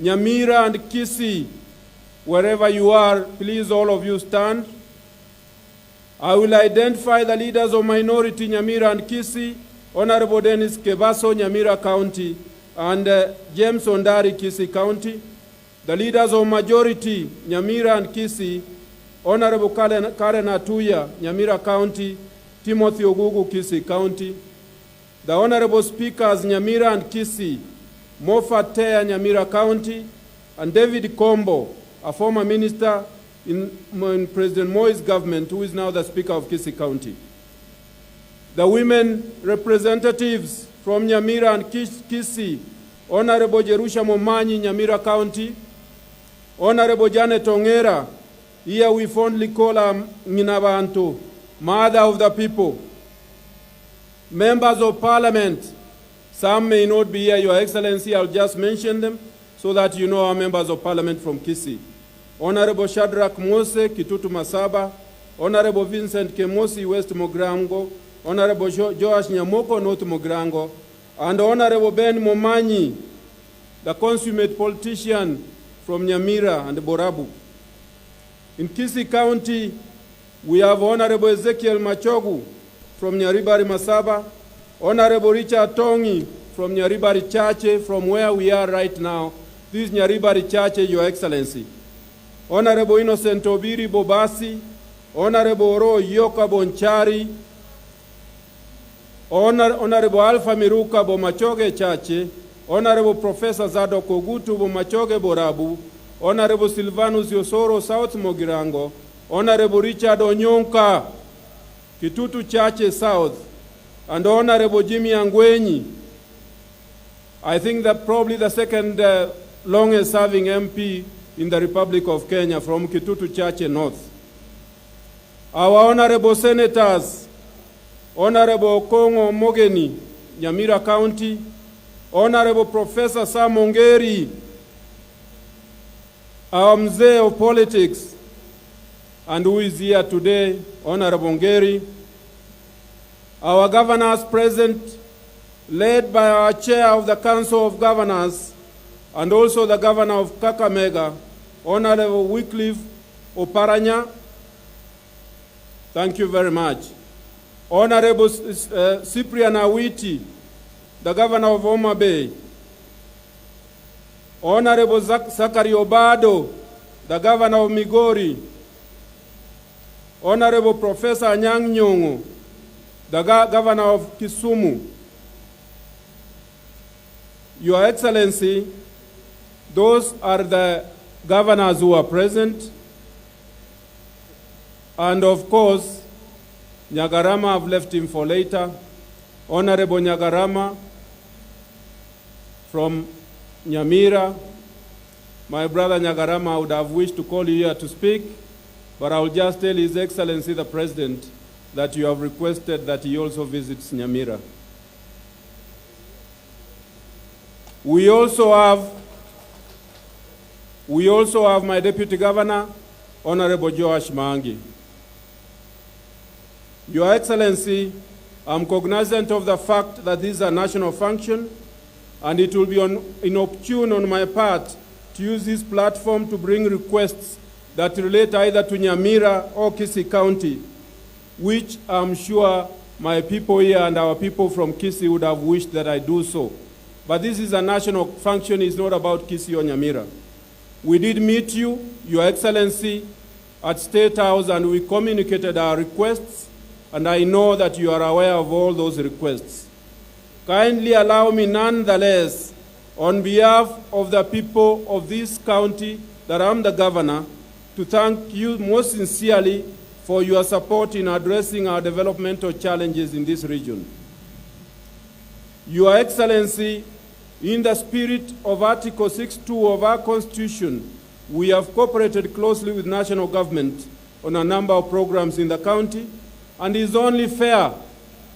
Nyamira and Kisii, wherever you are, please all of you stand. I will identify the leaders of minority Nyamira and Kisii, Honorable Dennis Kebaso, Nyamira County, and James Ondari, Kisii County. The leaders of majority, Nyamira and Kisii, Honorable Karen Atuya, Nyamira County, Timothy Ogugu, Kisii County. The Honorable Speakers, Nyamira and Kisii, Moffat Tea, Nyamira County, and David Kombo, a former minister in President Moi's government, who is now the Speaker of Kisii County. The women representatives from Nyamira and Kisii, Honorable Jerusha Momanyi, Nyamira County, Honorable Janet Ongera, here we fondly call her Nginabantu, Mother of the People. Members of Parliament, some may not be here, Your Excellency, I'll just mention them so that you know our members of Parliament from Kisii. Honorable Shadrach Mose, Kitutu Masaba, Honorable Vincent Kemosi, West Mogrango, Honorable Joash Nyamoko, North Mogrango, and Honorable Ben Momanyi, the consummate politician from Nyamira and Borabu. In Kisii County, we have Honorable Ezekiel Machogu from Nyaribari Masaba, Honorable Richard Tongi from Nyaribari Chache, from where we are right now. This is Nyaribari Chache, Your Excellency. Honorable Innocent Obiri Bobasi, Honorable Oro Yoka Bonchari, Honorable Alpha Miruka Bomachoge Chache, Honorable Professor Zadok Ogutu Bomachoge Borabu, Honorable Silvanus Yosoro South Mogirango, Honorable Richard Onyonka, Kitutu Chache South, and Honorable Jimmy Angwenyi. I think that probably the second longest serving MP in the Republic of Kenya from Kitutu Chache North. Our Honorable Senators, Honorable Kongo Mogeni, Nyamira County, Honorable Professor Sam Ongeri, our Mzee of Politics, and who is here today, Honorable Ongeri, our governors present, led by our chair of the Council of Governors, and also the governor of Kakamega, Honorable Wycliffe Oparanya. Thank you very much. Honorable Cyprian Awiti, the governor of Homa Bay. Honorable Zachary Obado, the governor of Migori. Honorable Professor Anyang' Nyong'o, the governor of Kisumu. Your Excellency, those are the governors who are present. And of course, Nyagarama, I've left him for later. Honorable Nyagarama from Nyamira. My brother Nyagarama, I would have wished to call you here to speak, but I will just tell His Excellency the President that you have requested that he also visits Nyamira. We also have my Deputy Governor, Honorable Joash Mangi. Your Excellency, I'm cognizant of the fact that this is a national function, and it will be inopportune on my part to use this platform to bring requests that relate either to Nyamira or Kisii County, which I'm sure my people here and our people from Kisii would have wished that I do so. But this is a national function, it's not about Kisii or Nyamira. We did meet you, Your Excellency, at State House, and we communicated our requests, and I know that you are aware of all those requests. Kindly allow me nonetheless, on behalf of the people of this county that I'm the governor, to thank you most sincerely for your support in addressing our developmental challenges in this region. Your Excellency, in the spirit of Article 6.2 of our Constitution, we have cooperated closely with national government on a number of programs in the county, and it's only fair,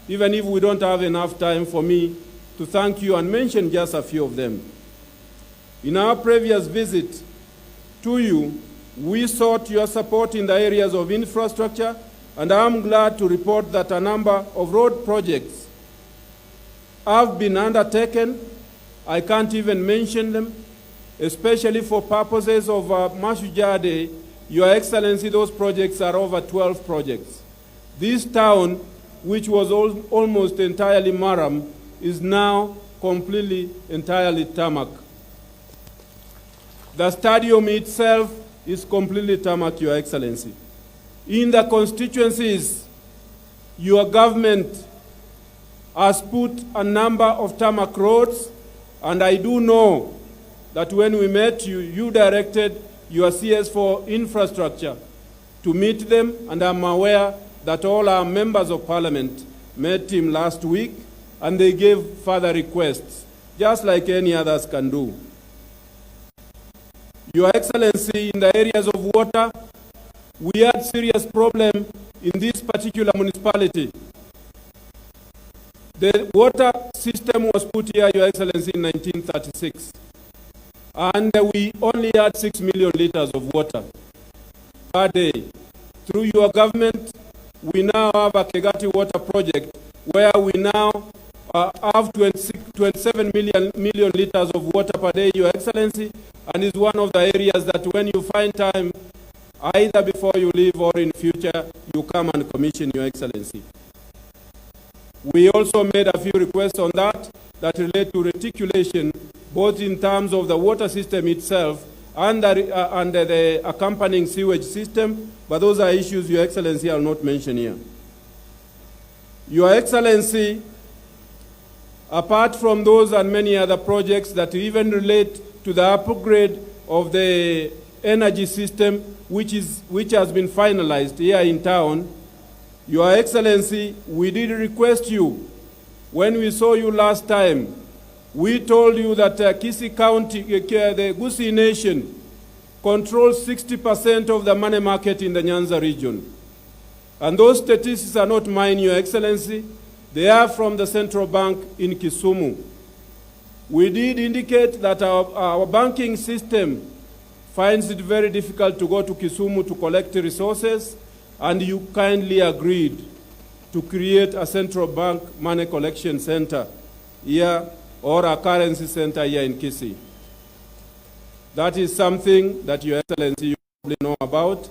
even if we don't have enough time, for me to thank you and mention just a few of them. In our previous visit to you, we sought your support in the areas of infrastructure, and I'm glad to report that a number of road projects have been undertaken. I can't even mention them, especially for purposes of Mashujaa Day. Your Excellency, those projects are over 12 projects. This town, which was almost entirely Maram, is now completely, entirely tarmac. The stadium itself is completely tarmac, Your Excellency. In the constituencies, your government has put a number of tarmac roads, and I do know that when we met you, you directed your CS for infrastructure to meet them, and I'm aware that all our members of parliament met him last week, and they gave further requests, just like any others can do. Your Excellency, in the areas of water, we had serious problem in this particular municipality. The water system was put here, Your Excellency, in 1936. And we only had 6 million liters of water per day. Through your government, we now have a Kegati water project where we now have 27 million liters of water per day, Your Excellency, and is one of the areas that when you find time, either before you leave or in future, you come and commission, Your Excellency. We also made a few requests on that relate to reticulation, both in terms of the water system itself and the accompanying sewage system, but those are issues, Your Excellency, I'll not mention here. Your Excellency, apart from those and many other projects that even relate to the upgrade of the energy system, which has been finalized here in town, Your Excellency, we did request you, when we saw you last time, we told you that Kisii County, the Gusii Nation, controls 60% of the money market in the Nyanza region. And those statistics are not mine, Your Excellency. They are from the central bank in Kisumu. We did indicate that our banking system finds it very difficult to go to Kisumu to collect resources, and you kindly agreed to create a central bank money collection center here, or a currency center here in Kisii. That is something that Your Excellency you probably know about,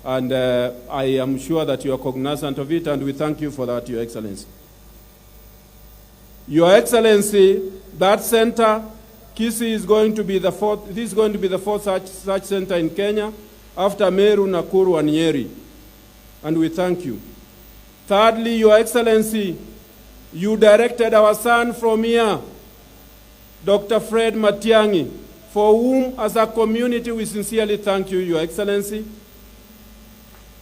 and I am sure that you are cognizant of it, and we thank you for that, Your Excellency. Your Excellency, that center, Kisii is going to be the fourth. This is going to be the fourth such center in Kenya, after Meru, Nakuru, and Nyeri, and we thank you. Thirdly, Your Excellency, you directed our son from here, Dr. Fred Matiang'i, for whom, as a community, we sincerely thank you, Your Excellency,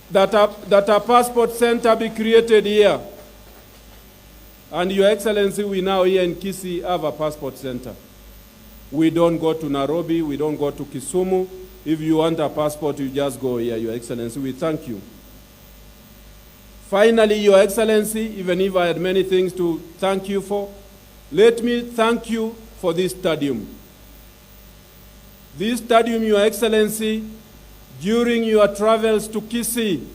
that a passport center be created here. And Your Excellency, we now here in Kisii have a passport center. We don't go to Nairobi, we don't go to Kisumu. If you want a passport, you just go here, Your Excellency. We thank you. Finally, Your Excellency, even if I had many things to thank you for, let me thank you for this stadium. This stadium, Your Excellency, during your travels to Kisii,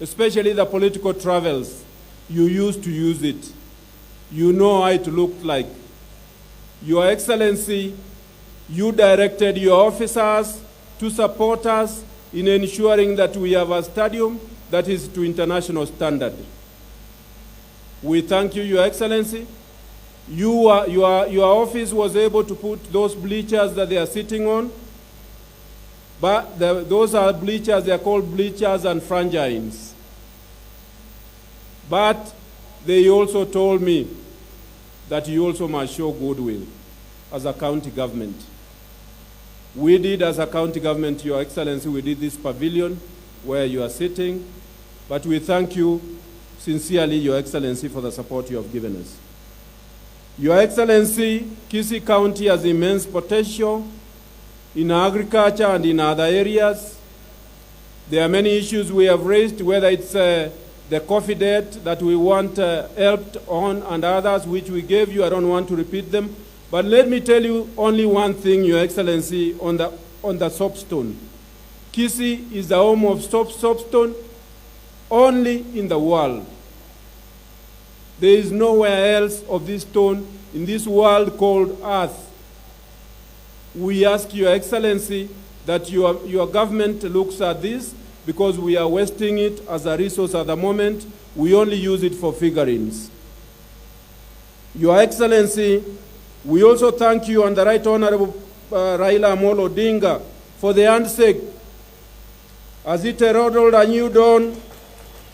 especially the political travels, you used to use it. You know how it looked like. Your Excellency, you directed your officers to support us in ensuring that we have a stadium that is to international standard. We thank you, Your Excellency. Your office was able to put those bleachers that they are sitting on, but those are bleachers, they are called bleachers and frangines. But they also told me that you also must show goodwill as a county government. We did as a county government, Your Excellency, we did this pavilion where you are sitting, but we thank you sincerely, Your Excellency, for the support you have given us. Your Excellency, Kisii County has immense potential in agriculture and in other areas. There are many issues we have raised, whether it's the coffee debt that we want helped on and others which we gave you. I don't want to repeat them. But let me tell you only one thing, Your Excellency, on the soapstone. Kisii is the home of soapstone only in the world. There is nowhere else of this stone in this world called Earth. We ask Your Excellency that your government looks at this, because we are wasting it as a resource at the moment. We only use it for figurines. Your Excellency, we also thank you and the Right Honorable Raila Amolo Odinga for the handshake as it heralded a new dawn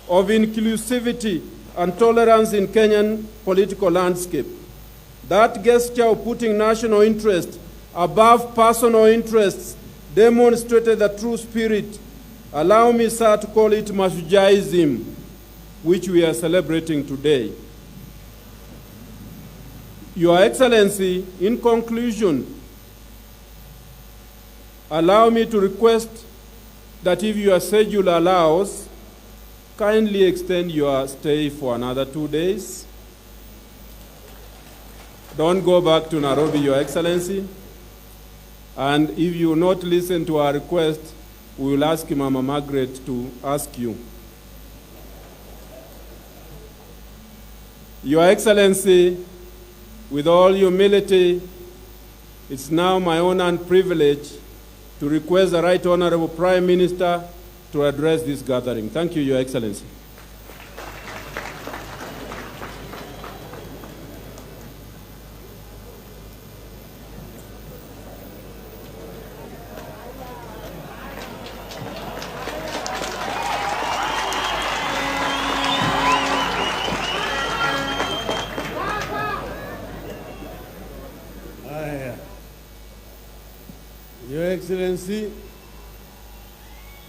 of inclusivity and tolerance in Kenyan political landscape. That gesture of putting national interest above personal interests demonstrated the true spirit. Allow me, sir, to call it Mashujaaism, which we are celebrating today. Your Excellency, in conclusion, allow me to request that if your schedule allows, kindly extend your stay for another 2 days. Don't go back to Nairobi, Your Excellency. And if you will not listen to our request, we will ask Mama Margaret to ask you. Your Excellency, with all humility, it's now my honor and privilege to request the Right Honorable Prime Minister to address this gathering. Thank you, Your Excellency. Your Excellency,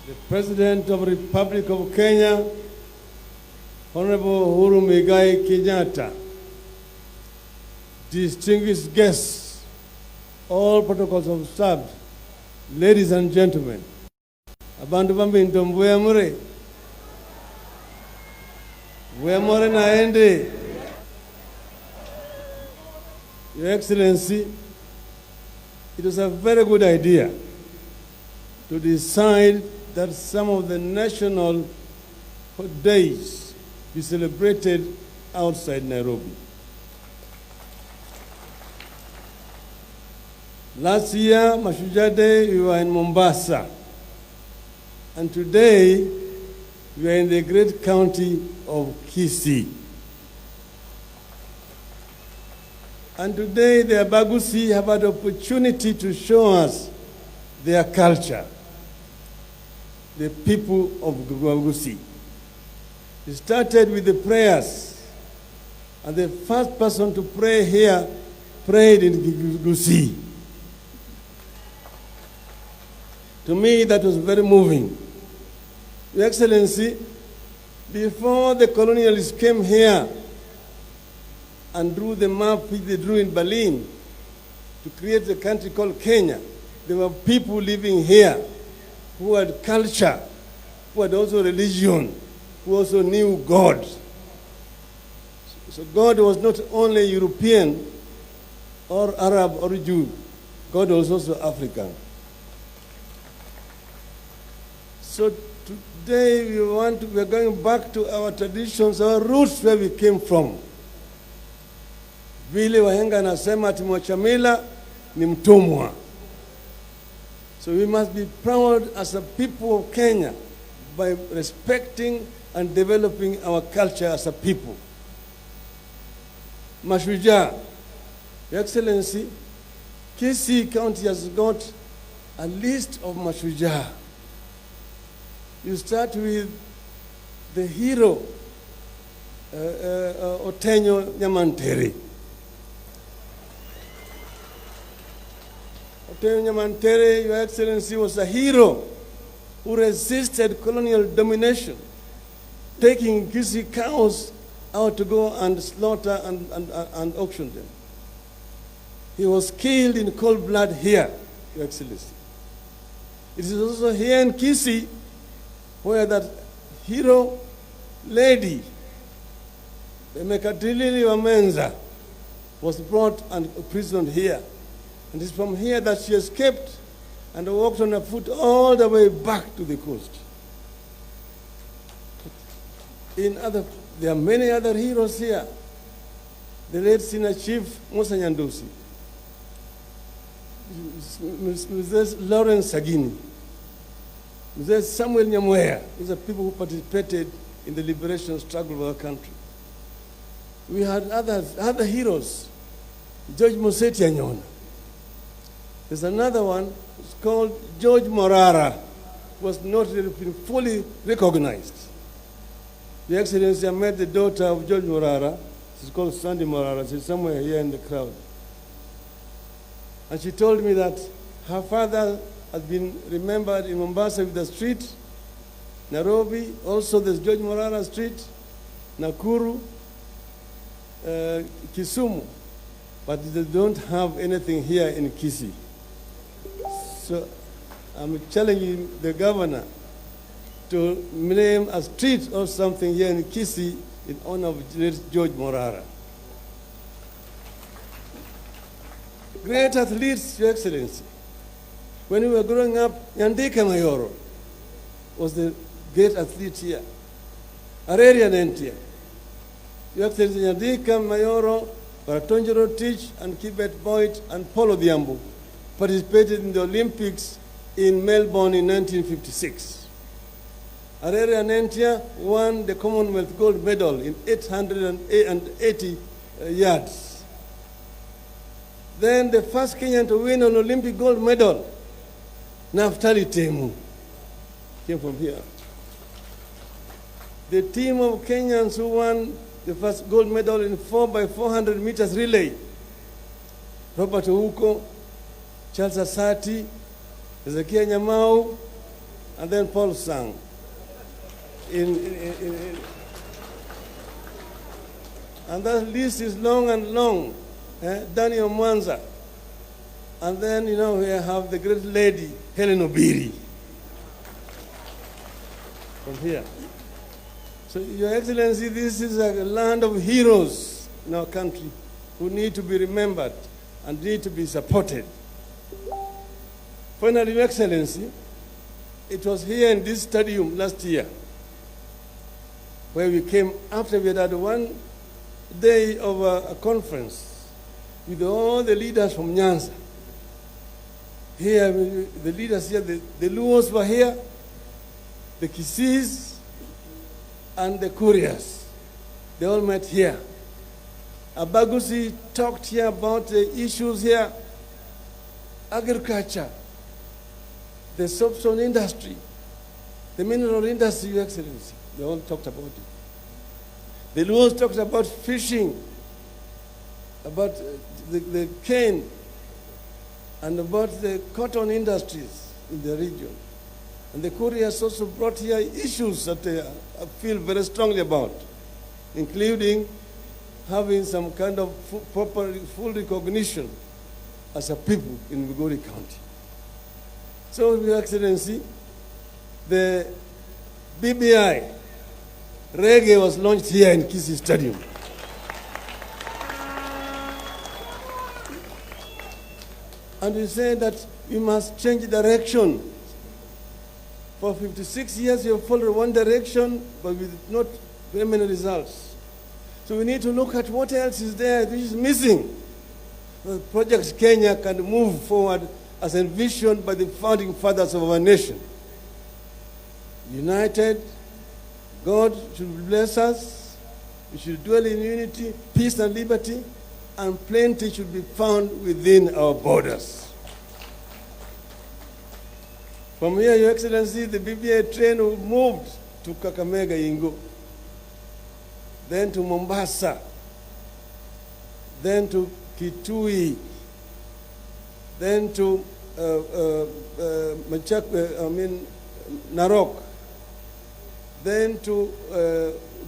the President of the Republic of Kenya, Honorable Uhuru Muigai Kenyatta, distinguished guests, all protocols observed, ladies and gentlemen, abantu bambinto mbwemure, wemore naende. Your Excellency, it was a very good idea to decide that some of the national days be celebrated outside Nairobi. Last year, Mashujaa Day, we were in Mombasa. And today, we are in the great county of Kisii. And today, the Abagusi have had the opportunity to show us their culture, the people of Abagusi. It started with the prayers, and the first person to pray here prayed in Kisii. To me, that was very moving. Your Excellency, before the colonialists came here and drew the map which they drew in Berlin to create a country called Kenya, there were people living here who had culture, who had also religion, who also knew God. So God was not only European or Arab or Jew, God was also African. So today we are going back to our traditions, our roots, where we came from. Vile wahenga nasema ati mwachamila ni mtumwa. So we must be proud as a people of Kenya by respecting and developing our culture as a people. Mashujaa, Your Excellency, Kisii County has got a list of Mashujaa. You start with the hero, Otenyo Nyamantere. Otenyo Nyamantere, Your Excellency, was a hero who resisted colonial domination, taking Kisii cows out to go and slaughter and auction them. He was killed in cold blood here, Your Excellency. It is also here in Kisii where that hero lady, Mekatilili Wamenza, was brought and imprisoned here. And it's from here that she escaped and walked on her foot all the way back to the coast. There are many other heroes here. The late senior chief, Musa Nyandusi, Mrs. Lawrence Sagini, Mrs. Samuel Nyamweya. These are people who participated in the liberation struggle of our country. We had other heroes, George Museti Anyona. There's another one, it's called George Morara, who was not fully recognized. Your Excellency, I met the daughter of George Morara. She's called Sandy Morara. She's somewhere here in the crowd. And she told me that her father has been remembered in Mombasa with the street, Nairobi, also there's George Morara Street, Nakuru, Kisumu, but they don't have anything here in Kisii. So I'm challenging the governor to name a street or something here in Kisii in honor of George Morara. Great athletes, Your Excellency. When we were growing up, Nyandike Mayoro was the great athlete here. Arerian Entia. Your Excellency Nyadika Mayoro, Baratonjero Teach, and Kibet Boyd, and Paulo Diambo participated in the Olympics in Melbourne in 1956. Arere Anentia won the Commonwealth gold medal in 880 yards. Then the first Kenyan to win an Olympic gold medal, Naftali Temu, came from here. The team of Kenyans who won the first gold medal in 4x400 meters relay, Robert Ouko, Charles Asati, Ezekiel Nyamau, and then Paul Sang. And that list is long and long. Daniel Mwanza. And then, we have the great lady, Helen Obiri. From here. So, Your Excellency, this is a land of heroes in our country who need to be remembered and need to be supported. Finally, Your Excellency, it was here in this stadium last year where we came after we had one day of a conference with all the leaders from Nyanza. Here, the leaders here, the Luos were here, the Kisis, and the Couriers. They all met here. Abagusi talked here about the issues here, agriculture, the soapstone industry, the mineral industry, Your Excellency. They all talked about it. The Luos talked about fishing, about the cane, and about the cotton industries in the region. And the Couriers also brought here issues that I feel very strongly about, including having some kind of full recognition as a people in Migori County. So, Your Excellency, the BBI reggae was launched here in Kisii Stadium. And we said that we must change direction. For 56 years, you have followed one direction, but with not very many results. So we need to look at what else is there which is missing. The Project Kenya can move forward as envisioned by the founding fathers of our nation. United, God should bless us. We should dwell in unity, peace and liberty, and plenty should be found within our borders. From here, Your Excellency, the BBI train moved to Kakamega Ingo, then to Mombasa, then to Kitui, then to Narok, then to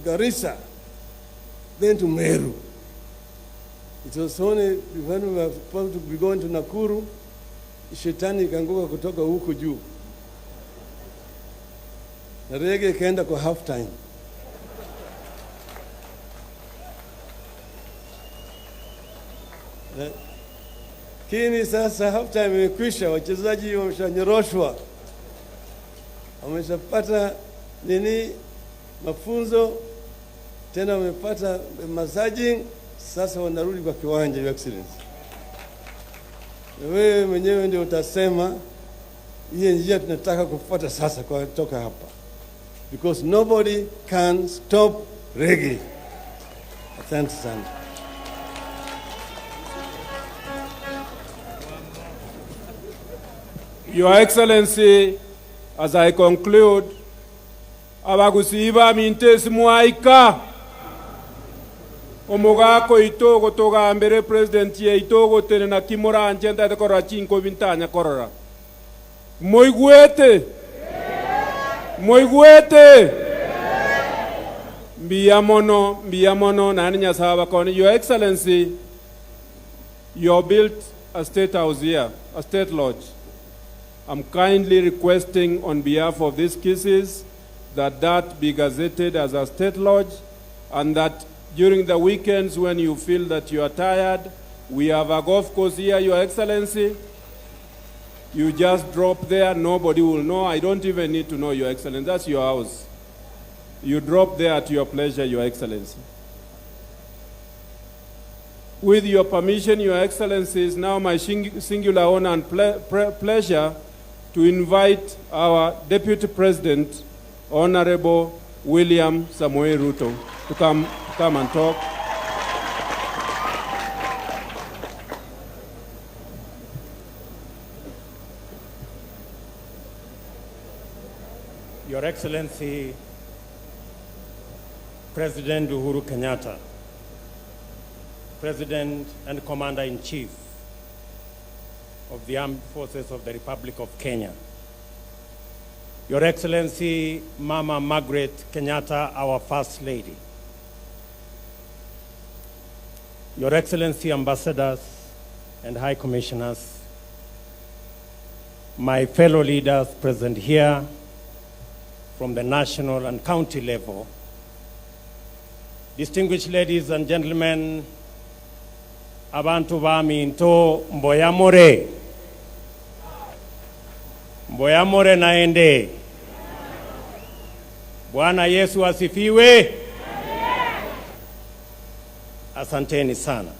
Garissa, then to Meru. It was only when we were supposed to be going to Nakuru, shetani ikanguka kutoka huku juu. Na reggae ikaenda kwa half time. Lakini sasa half time imekwisha, wachezaji wameshanyoroshwa, wameshapata mafunzo, tena wamepata massaging, sasa wanarudi kwa kiwanja, Your Excellency. Wewe mwenyewe ndio utasema hii njia tunataka kufuata sasa kwa kutoka hapa. Because nobody can stop reggae. Asante sana. Your Excellency, as I conclude, abagusiba mintesi muaika omugako itogo toga mbere president ye itogo tene na kimora anjenda de korora chinko bintanya korora moigwete mbiamono nani nyasaba koni. Your Excellency, you built a state house here, a state lodge. I'm kindly requesting on behalf of these Kisiis that be gazetted as a state lodge, and that during the weekends when you feel that you are tired, we have a golf course here, Your Excellency. You just drop there, nobody will know. I don't even need to know, Your Excellency. That's your house. You drop there at your pleasure, Your Excellency. With your permission, Your Excellency, it's now my singular honor and pleasure to invite our Deputy President, Honorable William Samoei Ruto, to come and talk. Your Excellency, President Uhuru Kenyatta, President and Commander-in-Chief of the Armed Forces of the Republic of Kenya, Your Excellency Mama Margaret Kenyatta, our First Lady, Your Excellency Ambassadors and High Commissioners, my fellow leaders present here from the national and county level, distinguished ladies and gentlemen, abantu bami into mboyamore naende. Bwana Yesu asifiwe. Asanteni sana.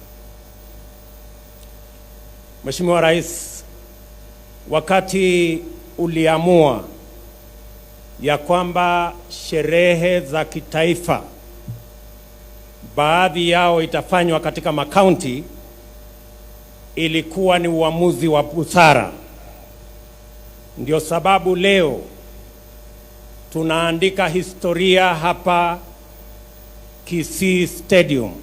Mheshimiwa Rais, wakati uliamua ya kwamba sherehe za kitaifa baadhi yao itafanywa katika makaunti, ilikuwa ni uamuzi wa busara. Ndio sababu leo tunaandika historia hapa Kisii Stadium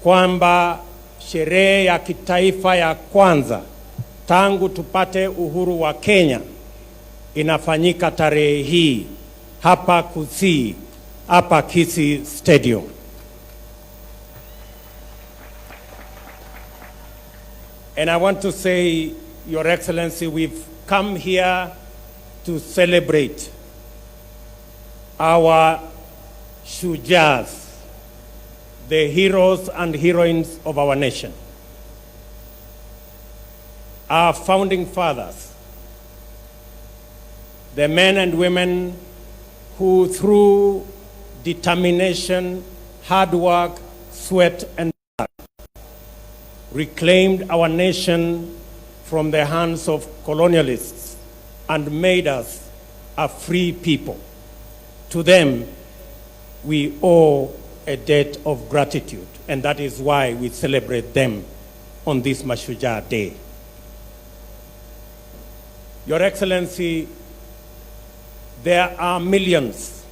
kwamba sherehe ya kitaifa ya kwanza tangu tupate uhuru wa Kenya inafanyika tarehe hii hapa Kisii, hapa Kisii Stadium. And I want to say, Your Excellency, we've come here to celebrate our SHUJAAs, the heroes and heroines of our nation. Our founding fathers, the men and women who through determination, hard work, sweat and blood reclaimed our nation from the hands of colonialists and made us a free people. To them, we owe a debt of gratitude, and that is why we celebrate them on this Mashujaa Day. Your Excellency, there are millions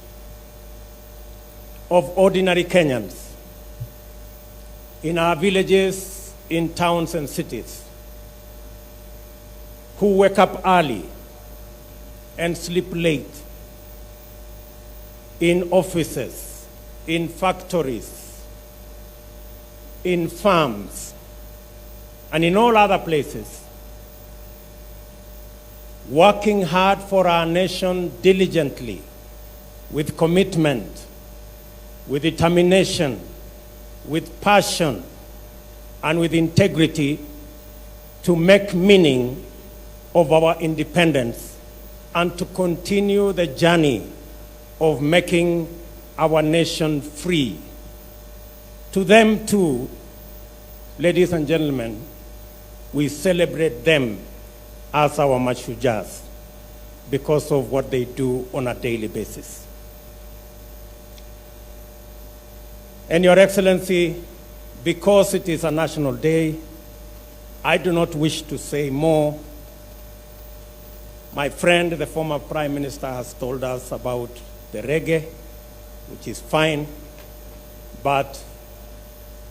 of ordinary Kenyans in our villages, in towns and cities who wake up early and sleep late in offices, in factories, in farms, and in all other places, working hard for our nation diligently, with commitment, with determination, with passion, and with integrity to make meaning of our independence and to continue the journey of making our nation free. To them too, ladies and gentlemen, we celebrate them as our Mashujaas because of what they do on a daily basis. And Your Excellency, because it is a national day, I do not wish to say more. My friend, the former Prime Minister, has told us about the reggae, which is fine, but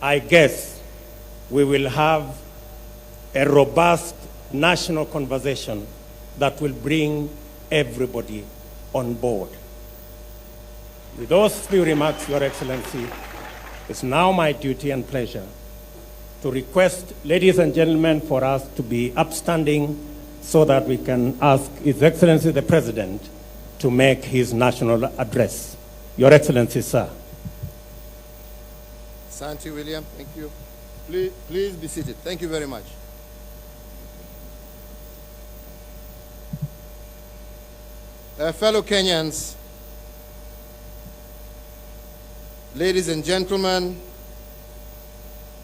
I guess we will have a robust national conversation that will bring everybody on board. With those few remarks, Your Excellency, it's now my duty and pleasure to request, ladies and gentlemen, for us to be upstanding so that we can ask His Excellency the President to make his national address. Your Excellency, sir. Santi William, thank you. Please be seated. Thank you very much. Fellow Kenyans, ladies and gentlemen,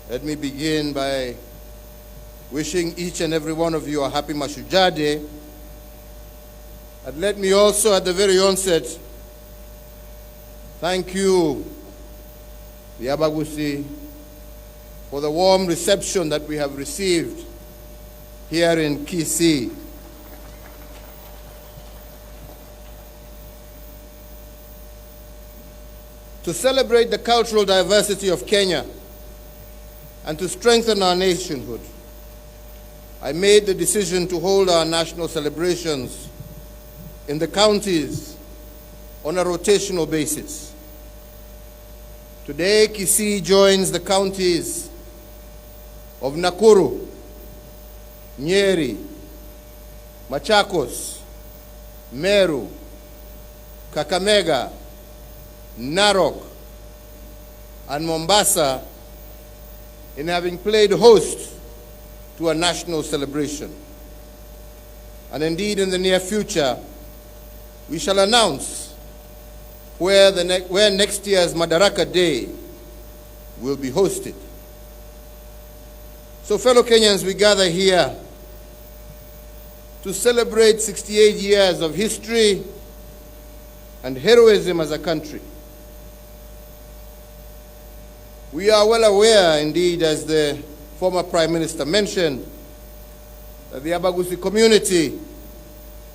Let me begin by wishing each and every one of you a happy Mashujaa Day. And let me also, at the very onset, thank you, the Abagusi, for the warm reception that we have received here in Kisii. To celebrate the cultural diversity of Kenya and to strengthen our nationhood, I made the decision to hold our national celebrations in the counties on a rotational basis. Today, Kisii joins the counties of Nakuru, Nyeri, Machakos, Meru, Kakamega, Narok, and Mombasa in having played host to a national celebration. And indeed, in the near future, we shall announce where next year's Madaraka Day will be hosted. So, fellow Kenyans, we gather here to celebrate 68 years of history and heroism as a country. We are well aware, indeed, as the former Prime Minister mentioned, that the Abagusi community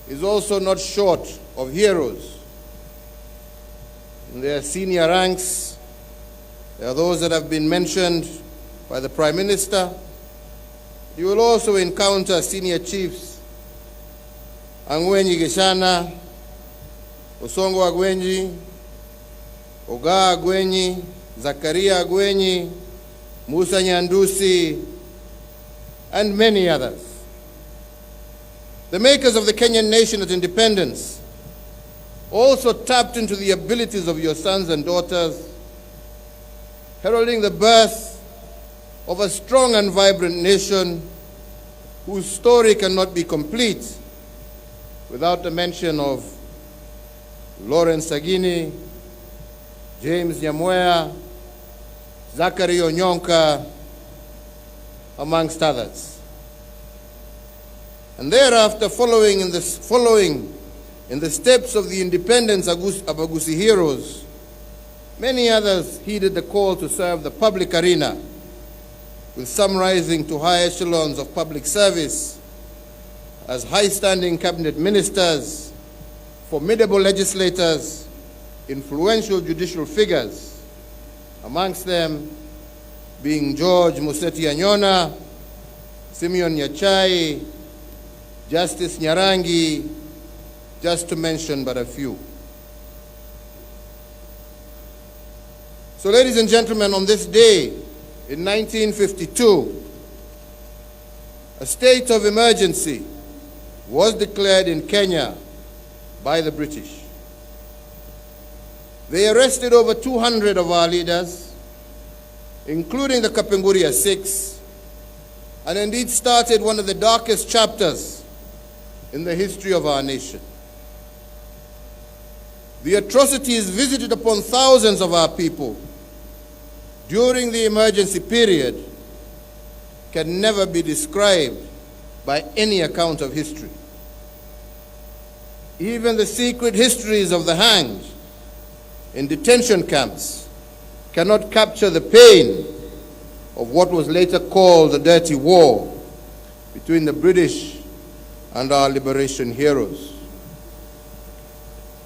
is also not short of heroes. In their senior ranks, there are those that have been mentioned by the Prime Minister. You will also encounter senior chiefs, Angwenyi Geshana, Osongo Agwenyi, Oga Agwenyi, Zakaria Agwenyi, Musa Nyandusi, and many others. The makers of the Kenyan nation at independence also tapped into the abilities of your sons and daughters, heralding the birth of a strong and vibrant nation whose story cannot be complete without the mention of Lawrence Sagini, James Nyamweya, Zachary Onyonka, amongst others. And thereafter, following in the steps of the independence Abagusi heroes, many others heeded the call to serve the public arena, with some rising to high echelons of public service as high-standing cabinet ministers, formidable legislators, influential judicial figures, amongst them being George Museti Anyona, Simeon Nyachai, Justice Nyarangi, just to mention but a few. So, ladies and gentlemen, on this day in 1952, a state of emergency was declared in Kenya by the British. They arrested over 200 of our leaders, including the Kapenguria Six, and indeed started one of the darkest chapters in the history of our nation. The atrocities visited upon thousands of our people during the emergency period can never be described by any account of history. Even the secret histories of the hanged in detention camps cannot capture the pain of what was later called the Dirty War between the British and our liberation heroes.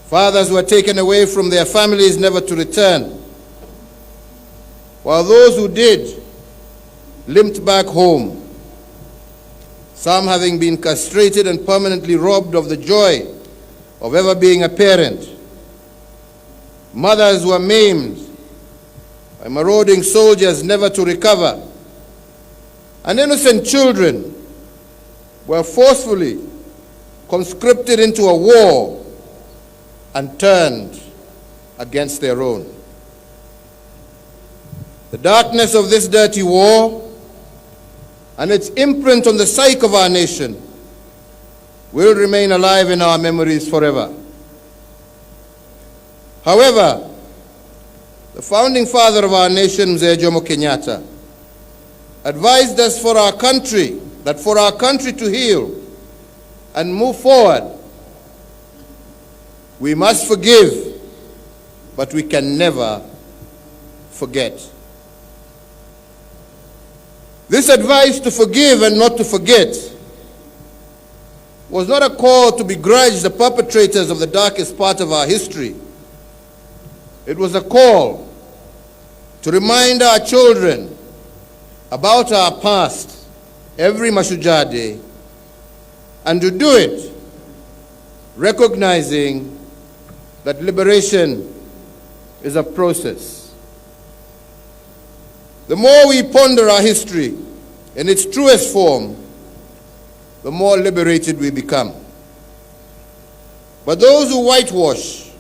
Fathers were taken away from their families never to return, while those who did limped back home, some having been castrated and permanently robbed of the joy of ever being a parent. Mothers were maimed by marauding soldiers never to recover, and innocent children were forcefully conscripted into a war and turned against their own. The darkness of this dirty war and its imprint on the psyche of our nation will remain alive in our memories forever. However, the founding father of our nation, Mzee Jomo Kenyatta, advised us that for our country to heal and move forward, we must forgive, but we can never forget. This advice to forgive and not to forget was not a call to begrudge the perpetrators of the darkest part of our history. It was a call to remind our children about our past every Mashujaa Day, and to do it recognizing that liberation is a process. The more we ponder our history in its truest form, the more liberated we become. But those who whitewash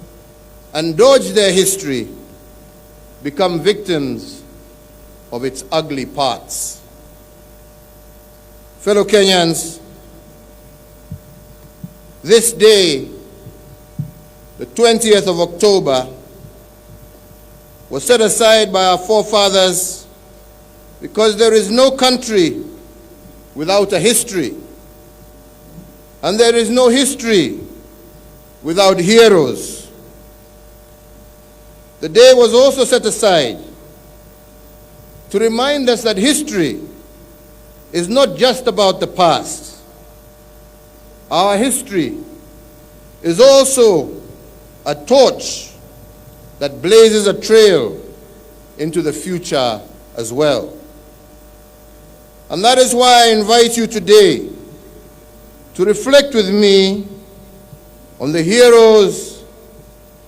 and dodge their history become victims of its ugly parts. Fellow Kenyans, this day, the 20th of October, was set aside by our forefathers because there is no country without a history, and there is no history without heroes. The day was also set aside to remind us that history is not just about the past. Our history is also a torch that blazes a trail into the future as well. And that is why I invite you today to reflect with me on the heroes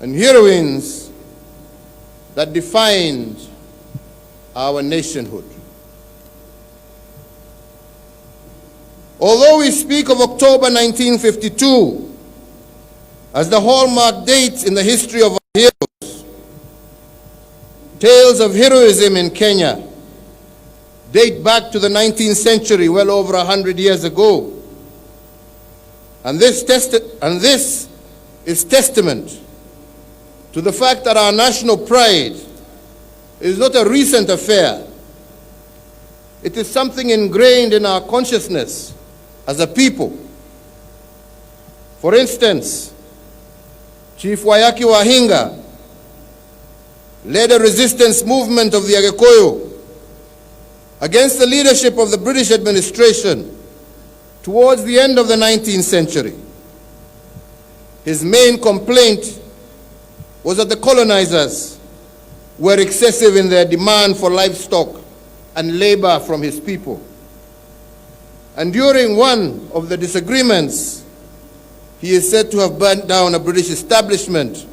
and heroines that defined our nationhood. Although we speak of October 1952 as the hallmark date in the history of our heroes, tales of heroism in Kenya date back to the 19th century, well over 100 years ago. And this is testament to the fact that our national pride is not a recent affair. It is something ingrained in our consciousness as a people. For instance, Chief Wayaki Wahinga led a resistance movement of the Agikuyu against the leadership of the British administration towards the end of the 19th century. His main complaint was that the colonizers were excessive in their demand for livestock and labor from his people. And during one of the disagreements, he is said to have burnt down a British establishment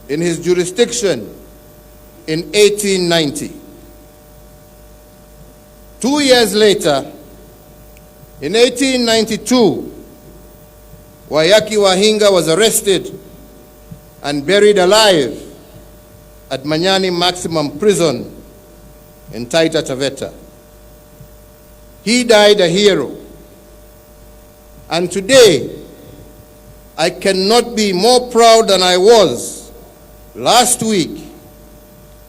in his jurisdiction in 1890. 2 years later, in 1892, Wayaki Wahinga was arrested and buried alive at Manyani Maximum Prison in Taita Taveta. He died a hero. And today, I cannot be more proud than I was last week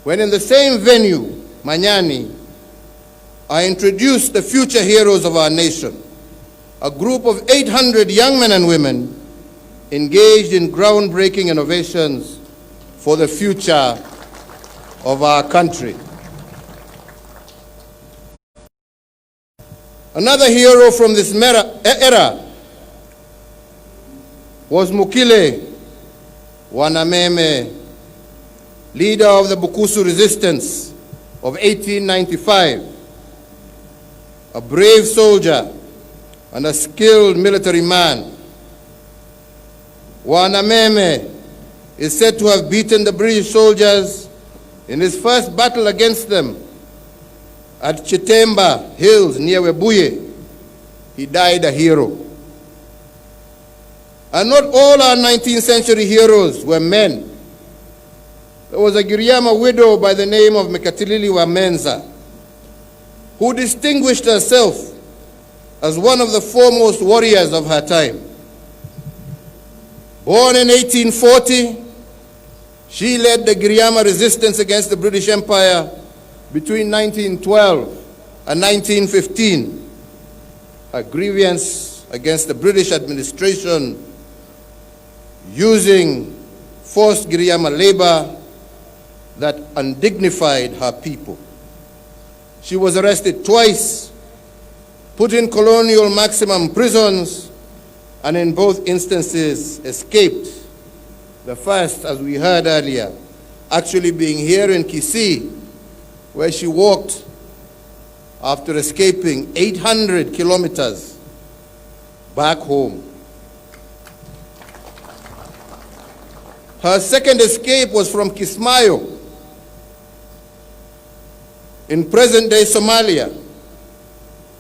when in the same venue, Manyani, I introduced the future heroes of our nation, a group of 800 young men and women engaged in groundbreaking innovations for the future of our country. Another hero from this era was Mukile Wanameme, leader of the Bukusu resistance of 1895, a brave soldier and a skilled military man. Wanameme is said to have beaten the British soldiers in his first battle against them at Chitemba Hills near Webuye. He died a hero. And not all our 19th century heroes were men. There was a Giriama widow by the name of Mekatilili Wamenza, who distinguished herself as one of the foremost warriors of her time. Born in 1840, she led the Giriama resistance against the British Empire between 1912 and 1915, a grievance against the British administration using forced Giriama labor that undignified her people. She was arrested twice, put in colonial maximum prisons, and in both instances escaped. The first, as we heard earlier, actually being here in Kisii, where she walked after escaping 800 kilometers back home. Her second escape was from Kismayo in present-day Somalia,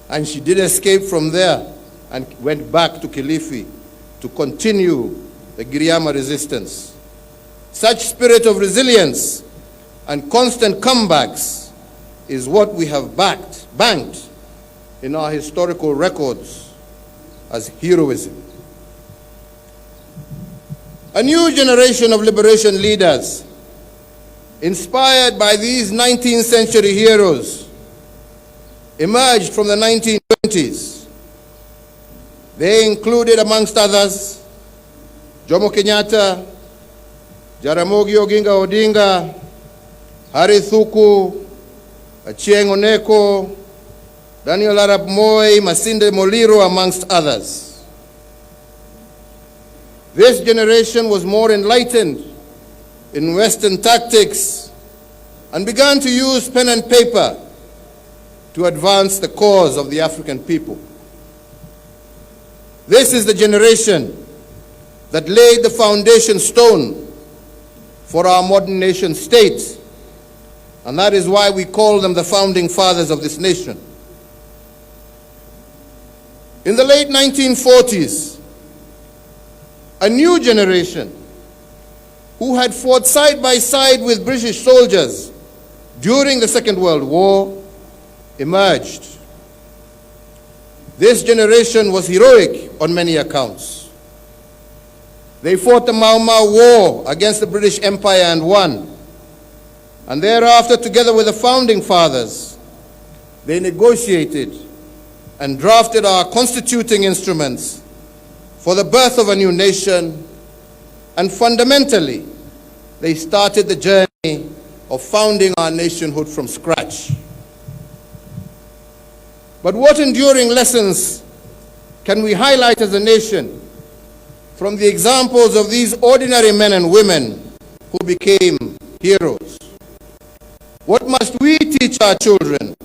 and she did escape from there and went back to Kilifi to continue the Giriama resistance. Such spirit of resilience and constant comebacks is what we have banked in our historical records as heroism. A new generation of liberation leaders, inspired by these 19th century heroes, emerged from the 1920s. They included, amongst others, Jomo Kenyatta, Jaramogi Oginga Odinga, Harry Thuku, Achieng' Oneko, Daniel Arap Moi, Masinde Muliro, amongst others. This generation was more enlightened in Western tactics and began to use pen and paper to advance the cause of the African people. This is the generation that laid the foundation stone for our modern nation state, and that is why we call them the founding fathers of this nation. In the late 1940s, a new generation who had fought side by side with British soldiers during the Second World War emerged. This generation was heroic on many accounts. They fought the Mau Mau War against the British Empire and won. And thereafter, together with the founding fathers, they negotiated and drafted our constituting instruments for the birth of a new nation, and fundamentally, they started the journey of founding our nationhood from scratch. But what enduring lessons can we highlight as a nation from the examples of these ordinary men and women who became heroes? What must we teach our children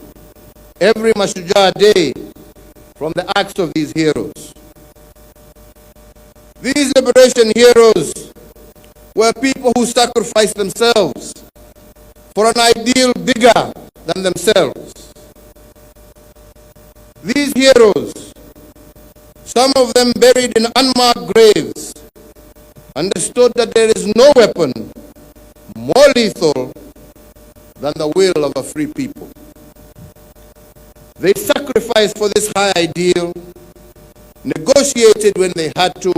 every Mashujaa day from the acts of these heroes? These liberation heroes were people who sacrificed themselves for an ideal bigger than themselves. These heroes, some of them buried in unmarked graves, understood that there is no weapon more lethal than the will of a free people. They sacrificed for this high ideal, negotiated when they had to,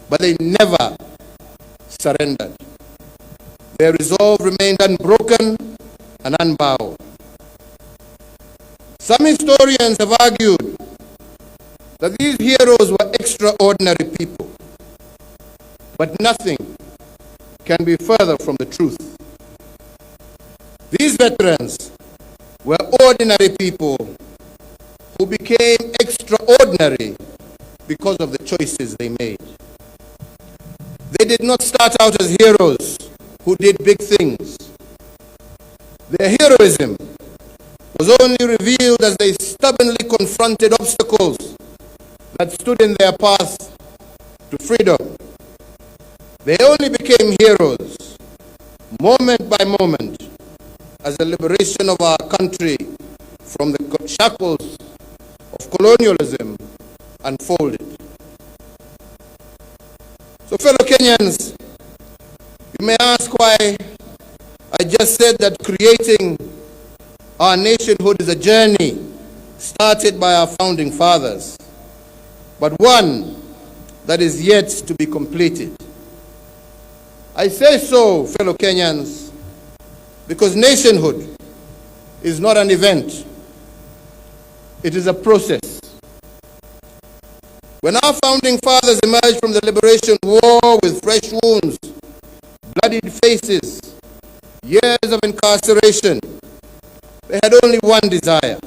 but they never surrendered. Their resolve remained unbroken and unbowed. Some historians have argued that these heroes were extraordinary people, but nothing can be further from the truth. These veterans were ordinary people who became extraordinary because of the choices they made. They did not start out as heroes who did big things. Their heroism was only revealed as they stubbornly confronted obstacles that stood in their path to freedom. They only became heroes moment by moment as the liberation of our country from the shackles of colonialism unfolded. So fellow Kenyans, you may ask why I just said that creating our nationhood is a journey started by our founding fathers, but one that is yet to be completed. I say so, fellow Kenyans, because nationhood is not an event. It is a process. When our founding fathers emerged from the liberation war with fresh wounds, bloodied faces, years of incarceration, they had only one desire.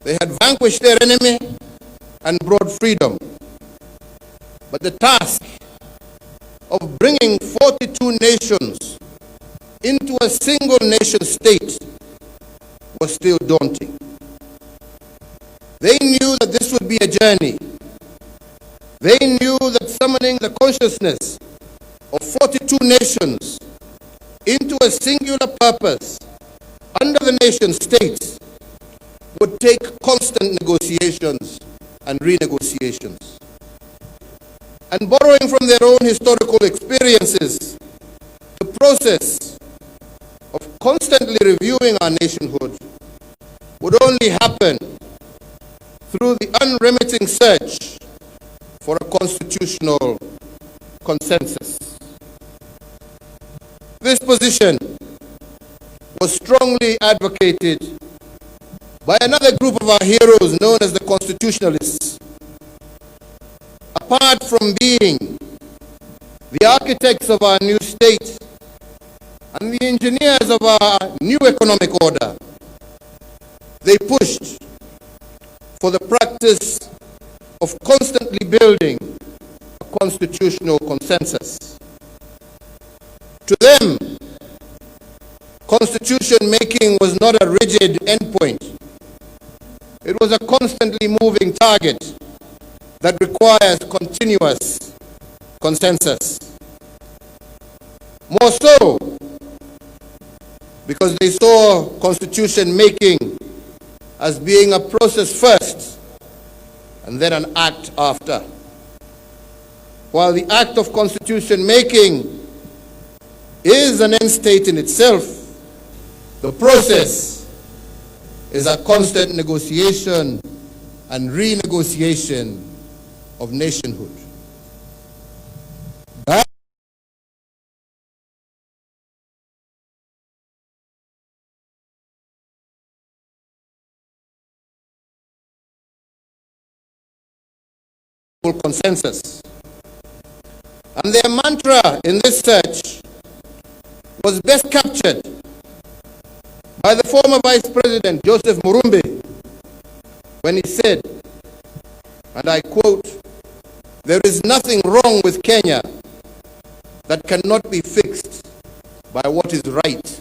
They had vanquished their enemy and brought freedom. But the task of bringing 42 nations into a single nation state was still daunting. They knew that this would be a journey. They knew that summoning the consciousness of 42 nations into a singular purpose under the nation state would take constant negotiations and renegotiations. And borrowing from their own historical experiences, the process of constantly reviewing our nationhood would only happen through the unremitting search for a constitutional consensus. This position was strongly advocated by another group of our heroes known as the Constitutionalists. Apart from being the architects of our new state and the engineers of our new economic order, they pushed for the practice of constantly building a constitutional consensus. To them, constitution making was not a rigid endpoint. It was a constantly moving target that requires continuous consensus. More so, because they saw constitution making as being a process first and then an act after. While the act of constitution making is an end state in itself, the process is a constant negotiation and renegotiation of nationhood. That consensus. And their mantra in this search was best captured by the former Vice President Joseph Murumbi when he said, and I quote, "There is nothing wrong with Kenya that cannot be fixed by what is right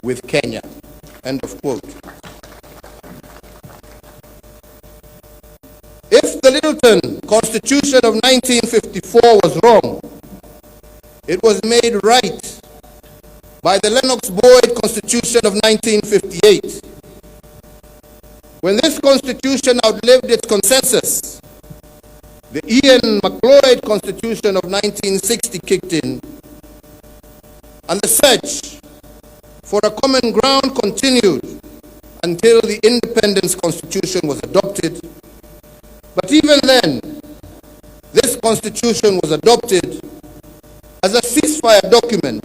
with Kenya." End of quote. If the Littleton Constitution of 1954 was wrong, it was made right by the Lennox-Boyd Constitution of 1958. When this constitution outlived its consensus, the Ian MacLeod Constitution of 1960 kicked in, and the search for a common ground continued until the Independence Constitution was adopted. But even then, this constitution was adopted as a ceasefire document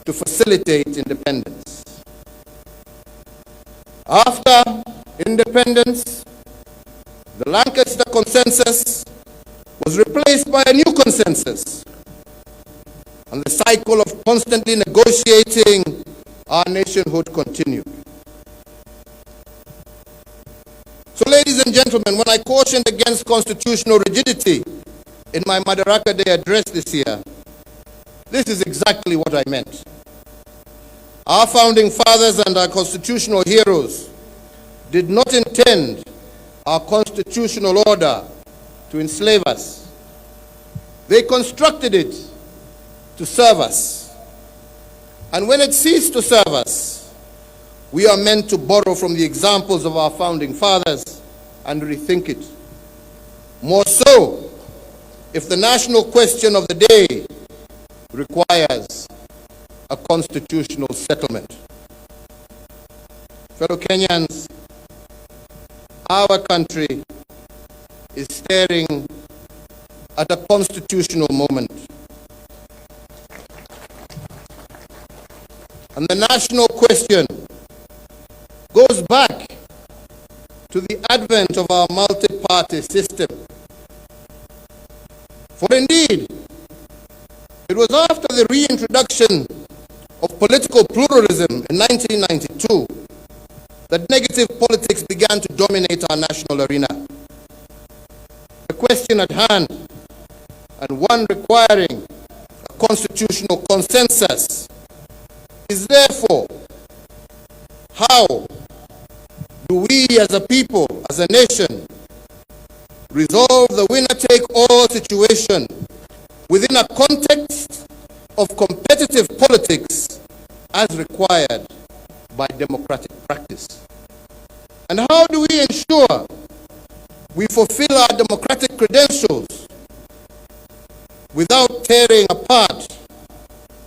to facilitate independence. After independence, the Lancaster Consensus was replaced by a new consensus, and the cycle of constantly negotiating our nationhood continued. So, ladies and gentlemen, when I cautioned against constitutional rigidity in my Madaraka Day address this year, this is exactly what I meant. Our founding fathers and our constitutional heroes did not intend our constitutional order to enslave us. They constructed it to serve us. And when it ceased to serve us, we are meant to borrow from the examples of our founding fathers and rethink it. More so, if the national question of the day requires a constitutional settlement. Fellow Kenyans, our country is staring at a constitutional moment. And the national question goes back to the advent of our multi-party system. For indeed, it was after the reintroduction of political pluralism in 1992 that negative politics began to dominate our national arena. The question at hand, and one requiring a constitutional consensus, is therefore, how do we as a people, as a nation, resolve the winner-take-all situation within a context of competitive politics as required by democratic practice? And how do we ensure we fulfill our democratic credentials without tearing apart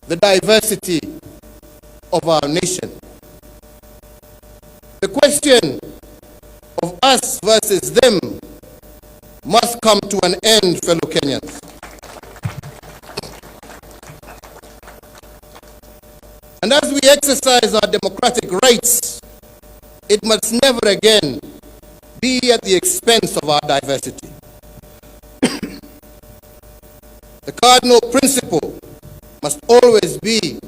the diversity of our nation? The question of us versus them must come to an end, fellow Kenyans. And as we exercise our democratic rights, it must never again be at the expense of our diversity. The cardinal principle must always be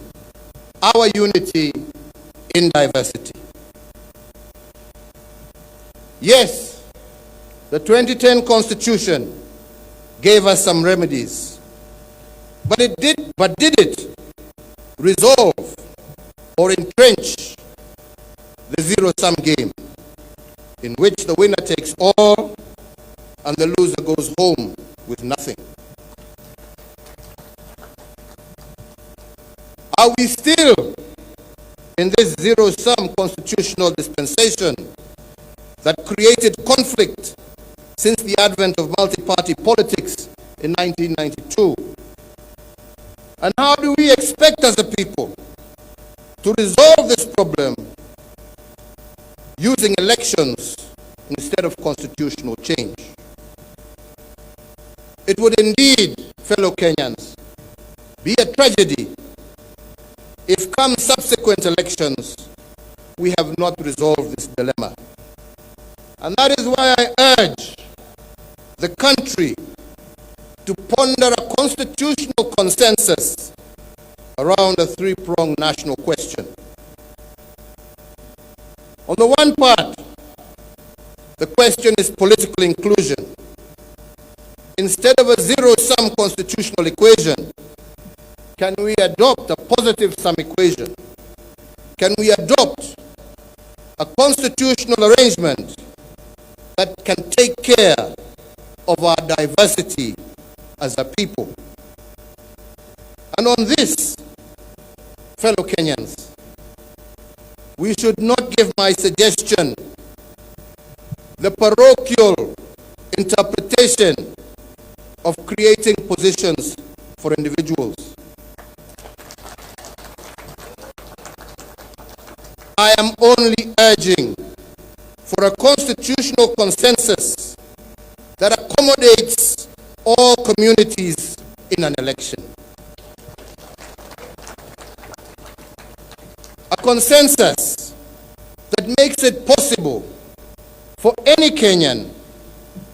our unity in diversity. Yes, the 2010 Constitution gave us some remedies, but did it resolve or entrench the zero-sum game, in which the winner takes all and the loser goes home with nothing? Are we still in this zero-sum constitutional dispensation that created conflict since the advent of multi-party politics in 1992? And how do we expect as a people to resolve this problem using elections instead of constitutional change? It would indeed, fellow Kenyans, be a tragedy if come subsequent elections we have not resolved this dilemma. And that is why I urge the country to ponder a constitutional consensus around a three-pronged national question. On the one part, the question is political inclusion. Instead of a zero-sum constitutional equation, can we adopt a positive-sum equation? Can we adopt a constitutional arrangement that can take care of our diversity as a people? And on this, fellow Kenyans, we should not give my suggestion the parochial interpretation of creating positions for individuals. I am only urging for a constitutional consensus that accommodates all communities in an election. A consensus that makes it possible for any Kenyan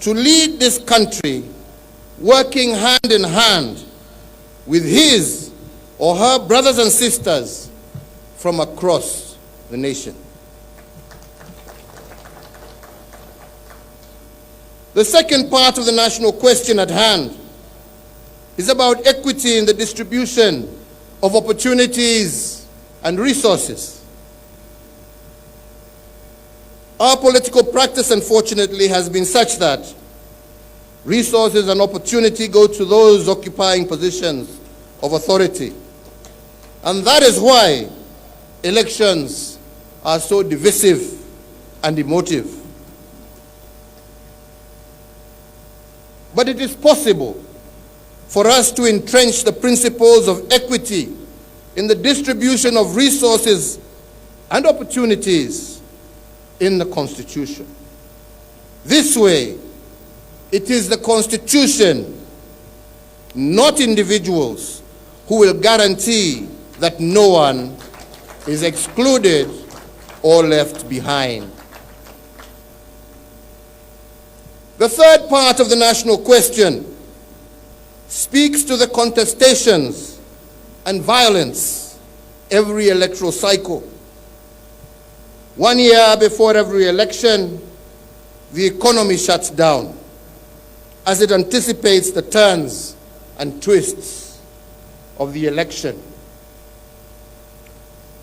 to lead this country working hand in hand with his or her brothers and sisters from across the nation. The second part of the national question at hand is about equity in the distribution of opportunities and resources. Our political practice, unfortunately, has been such that resources and opportunity go to those occupying positions of authority. And that is why elections are so divisive and emotive. But it is possible for us to entrench the principles of equity in the distribution of resources and opportunities in the Constitution. This way, it is the Constitution, not individuals, who will guarantee that no one is excluded or left behind. The third part of the national question speaks to the contestations and violence every electoral cycle. 1 year before every election, the economy shuts down as it anticipates the turns and twists of the election.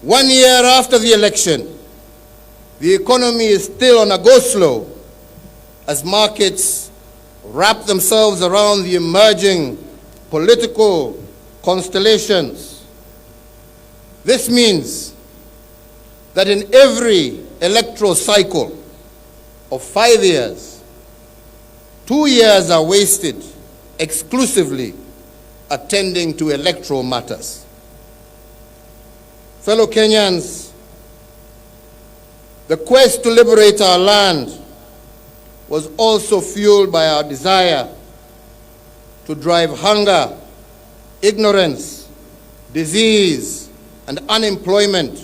1 year after the election, the economy is still on a go-slow as markets wrap themselves around the emerging political constellations. This means that in every electoral cycle of 5 years, 2 years are wasted exclusively attending to electoral matters. Fellow Kenyans, the quest to liberate our land was also fueled by our desire to drive hunger, ignorance, disease, and unemployment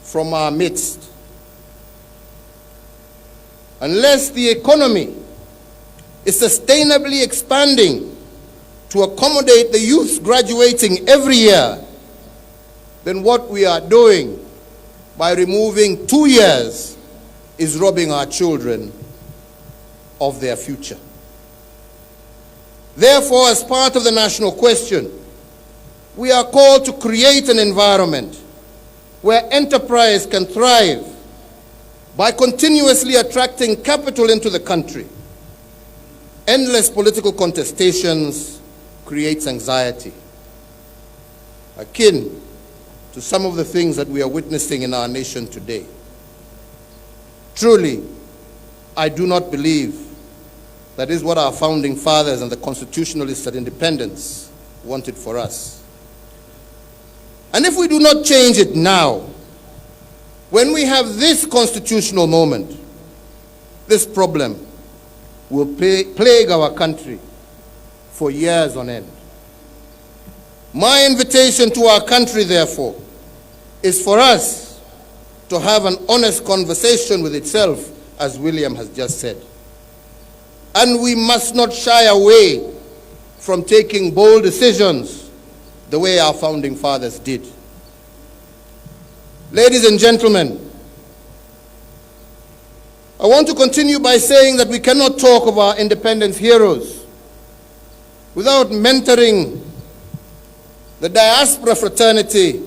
from our midst. Unless the economy is sustainably expanding to accommodate the youth graduating every year, then what we are doing by removing 2 years is robbing our children of their future. Therefore, as part of the national question, we are called to create an environment where enterprise can thrive by continuously attracting capital into the country. Endless political contestations creates anxiety, akin to some of the things that we are witnessing in our nation today. Truly, I do not believe that is what our founding fathers and the constitutionalists at independence wanted for us. And if we do not change it now, when we have this constitutional moment, this problem will plague our country for years on end. My invitation to our country, therefore, is for us to have an honest conversation with itself, as William has just said. And we must not shy away from taking bold decisions the way our founding fathers did. Ladies and gentlemen, I want to continue by saying that we cannot talk of our independence heroes without mentoring the diaspora fraternity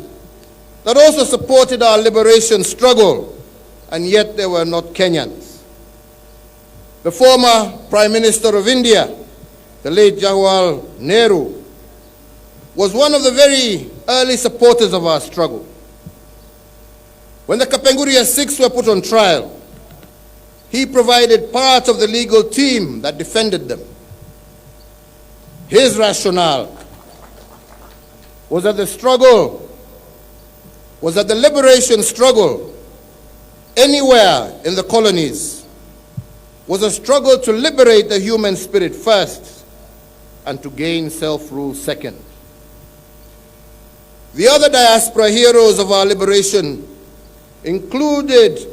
that also supported our liberation struggle, and yet they were not Kenyans. The former Prime Minister of India, the late Jawaharlal Nehru, was one of the very early supporters of our struggle. When the Kapenguria Six were put on trial, he provided part of the legal team that defended them. His rationale was that the liberation struggle anywhere in the colonies was a struggle to liberate the human spirit first and to gain self-rule second. The other diaspora heroes of our liberation included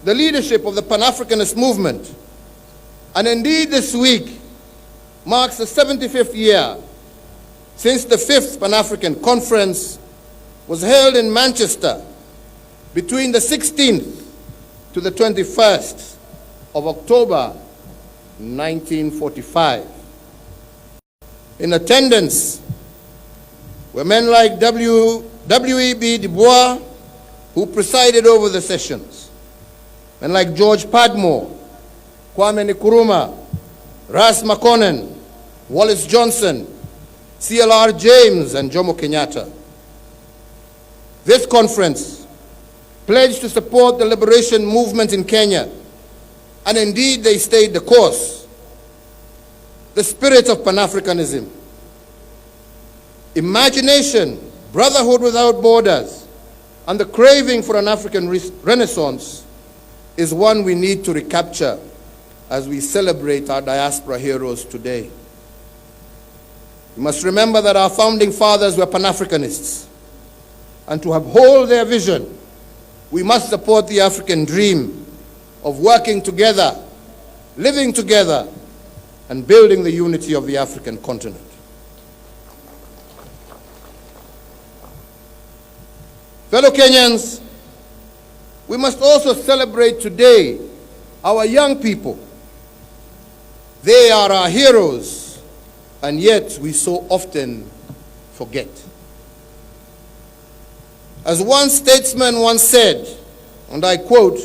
the leadership of the Pan-Africanist movement. And indeed this week marks the 75th year since the 5th Pan-African Conference was held in Manchester between the 16th to the 21st of October 1945. In attendance were men like W.E.B. Du Bois, who presided over the sessions, men like George Padmore, Kwame Nkrumah, Ras Makonnen, Wallace Johnson, C.L.R. James, and Jomo Kenyatta. This conference pledged to support the liberation movement in Kenya, and indeed they stayed the course. The spirit of Pan-Africanism, imagination, brotherhood without borders, and the craving for an African renaissance is one we need to recapture as we celebrate our diaspora heroes today. We must remember that our founding fathers were Pan-Africanists, and to uphold their vision we must support the African dream of working together, living together, and building the unity of the African continent. Fellow Kenyans, we must also celebrate today our young people. They are our heroes, and yet we so often forget. As one statesman once said, and I quote,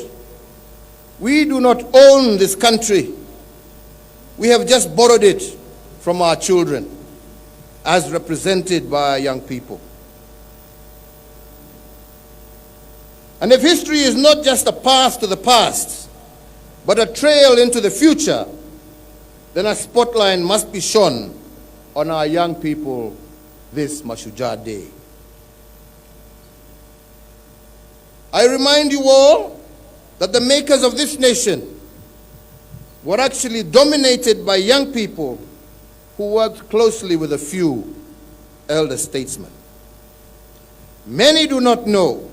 "We do not own this country. We have just borrowed it from our children, as represented by our young people." And if history is not just a path to the past, but a trail into the future, then a spotlight must be shone on our young people this Mashujaa Day. I remind you all that the makers of this nation were actually dominated by young people who worked closely with a few elder statesmen. Many do not know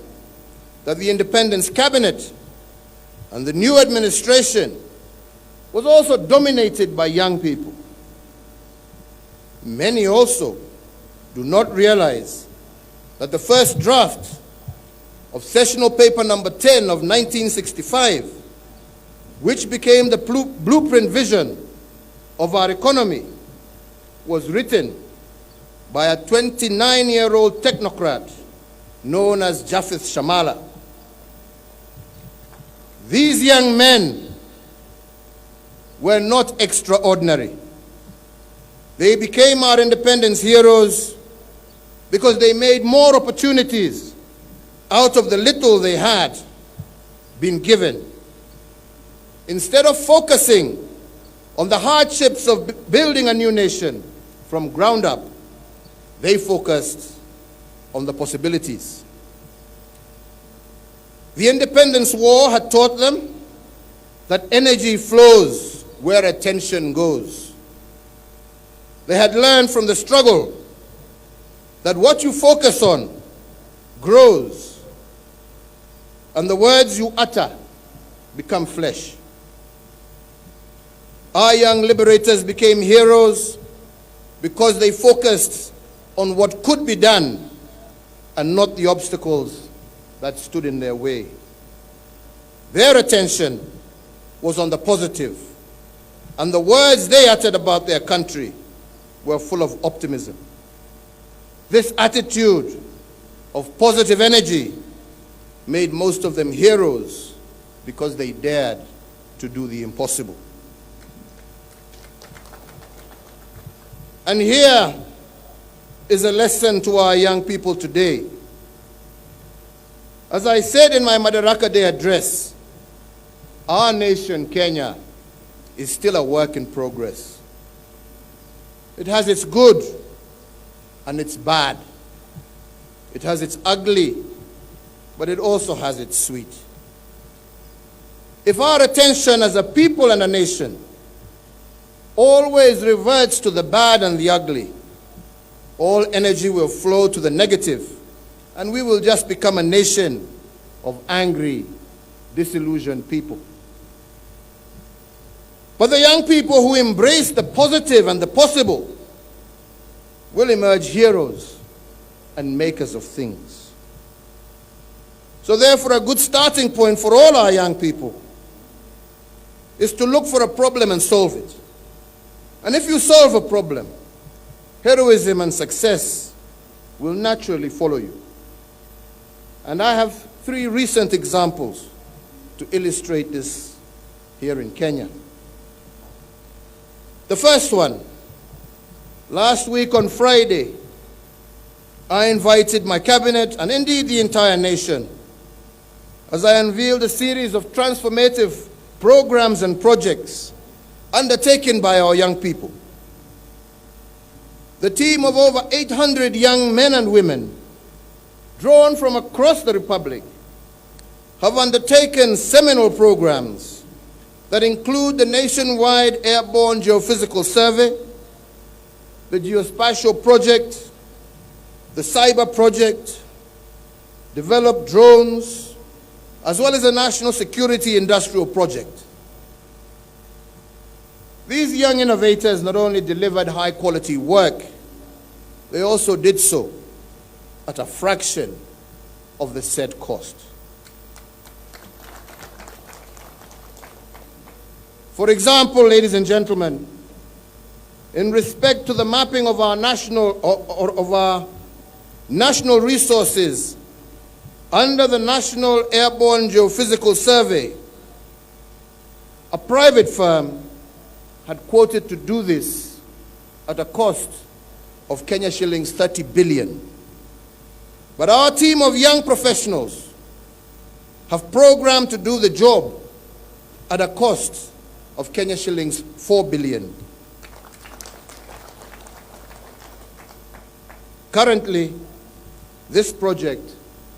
that the Independence Cabinet and the new administration was also dominated by young people. Many also do not realize that the first draft of sessional paper number 10 of 1965, which became the blueprint vision of our economy, was written by a 29-year-old technocrat known as Japheth Shamala. These young men were not extraordinary. They became our independence heroes because they made more opportunities out of the little they had been given. Instead of focusing on the hardships of building a new nation from ground up, they focused on the possibilities. The Independence War had taught them that energy flows where attention goes. They had learned from the struggle that what you focus on grows, and the words you utter become flesh. Our young liberators became heroes because they focused on what could be done and not the obstacles that stood in their way. Their attention was on the positive, and the words they uttered about their country were full of optimism. This attitude of positive energy made most of them heroes because they dared to do the impossible. And here is a lesson to our young people today. As I said in my Madaraka Day address, our nation, Kenya, is still a work in progress. It has its good and its bad. It has its ugly, but it also has its sweet. If our attention as a people and a nation always reverts to the bad and the ugly, all energy will flow to the negative, and we will just become a nation of angry, disillusioned people. But the young people who embrace the positive and the possible will emerge heroes and makers of things. So therefore, a good starting point for all our young people is to look for a problem and solve it. And if you solve a problem, heroism and success will naturally follow you. And I have 3 recent examples to illustrate this here in Kenya. The first one, last week on Friday, I invited my cabinet and indeed the entire nation as I unveiled a series of transformative programs and projects undertaken by our young people. The team of over 800 young men and women drawn from across the Republic have undertaken seminal programs that include the nationwide airborne geophysical survey, the geospatial project, the cyber project, developed drones, as well as a national security industrial project. These young innovators not only delivered high-quality work, they also did so at a fraction of the said cost. For example, ladies and gentlemen, in respect to the mapping of our national resources under the National Airborne Geophysical Survey, a private firm had quoted to do this at a cost of Kenya shillings 30 billion. But our team of young professionals have programmed to do the job at a cost of Kenya shillings 4 billion. Currently, this project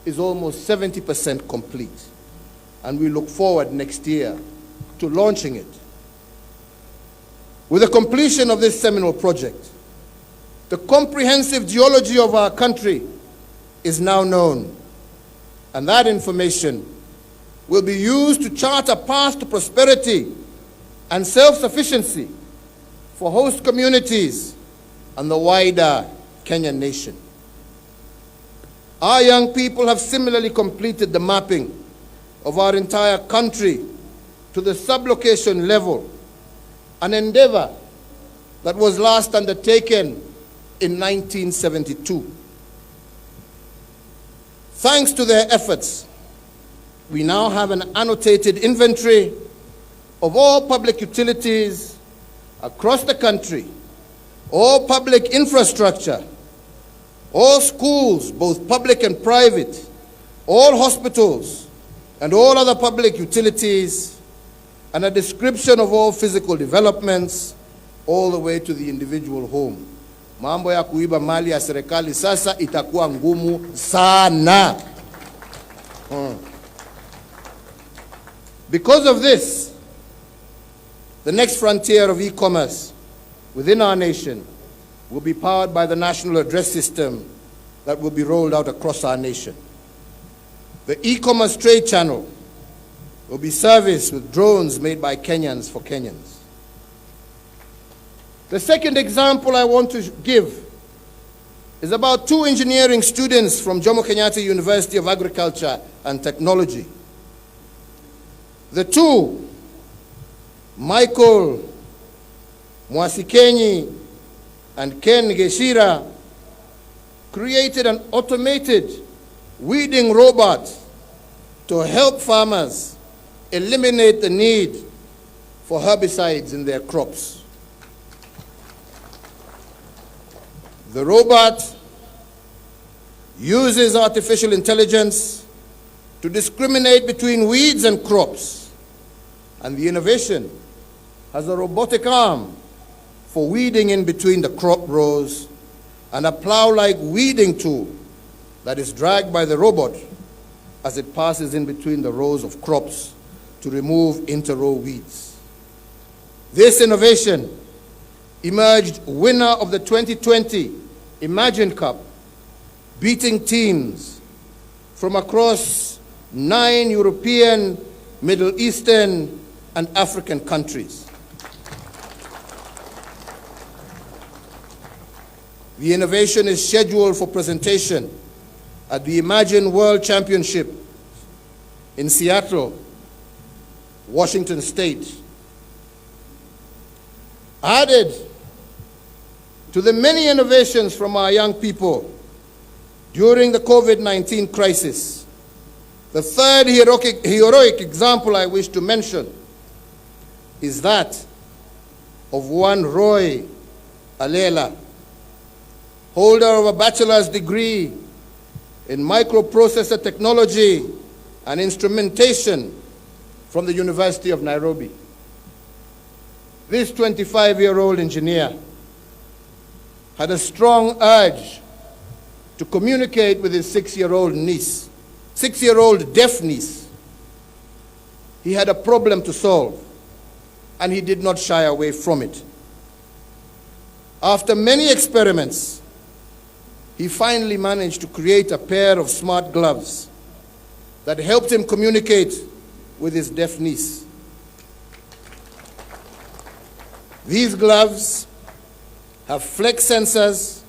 is almost 70% complete, and we look forward next year to launching it. With the completion of this seminal project, the comprehensive geology of our country is now known, and that information will be used to chart a path to prosperity and self-sufficiency for host communities and the wider Kenyan nation. Our young people have similarly completed the mapping of our entire country to the sublocation level, an endeavor that was last undertaken in 1972. Thanks to their efforts, we now have an annotated inventory of all public utilities across the country, all public infrastructure, all schools, both public and private, all hospitals, and all other public utilities, and a description of all physical developments, all the way to the individual home. Mambo ya kuiba mali ya serikali sasa itakuwa ngumu sana. Because of this, the next frontier of e-commerce within our nation will be powered by the national address system that will be rolled out across our nation. The e-commerce trade channel will be serviced with drones made by Kenyans for Kenyans. The second example I want to give is about two engineering students from Jomo Kenyatta University of Agriculture and Technology. The two, Michael Mwasikenyi and Ken Geshira, created an automated weeding robot to help farmers eliminate the need for herbicides in their crops. The robot uses artificial intelligence to discriminate between weeds and crops, and the innovation has a robotic arm for weeding in between the crop rows and a plow-like weeding tool that is dragged by the robot as it passes in between the rows of crops to remove inter-row weeds. This innovation emerged winner of the 2020 Imagine Cup, beating teams from across 9 European, Middle Eastern, and African countries. The innovation is scheduled for presentation at the Imagine World Championship in Seattle, Washington State. Added to the many innovations from our young people during the COVID-19 crisis, the third heroic example I wish to mention is that of one Roy Alela, holder of a bachelor's degree in microprocessor technology and instrumentation from the University of Nairobi. This 25-year-old engineer had a strong urge to communicate with his 6-year-old niece, 6-year-old deaf niece. He had a problem to solve, and he did not shy away from it. After many experiments, he finally managed to create a pair of smart gloves that helped him communicate with his deaf niece. These gloves have flex sensors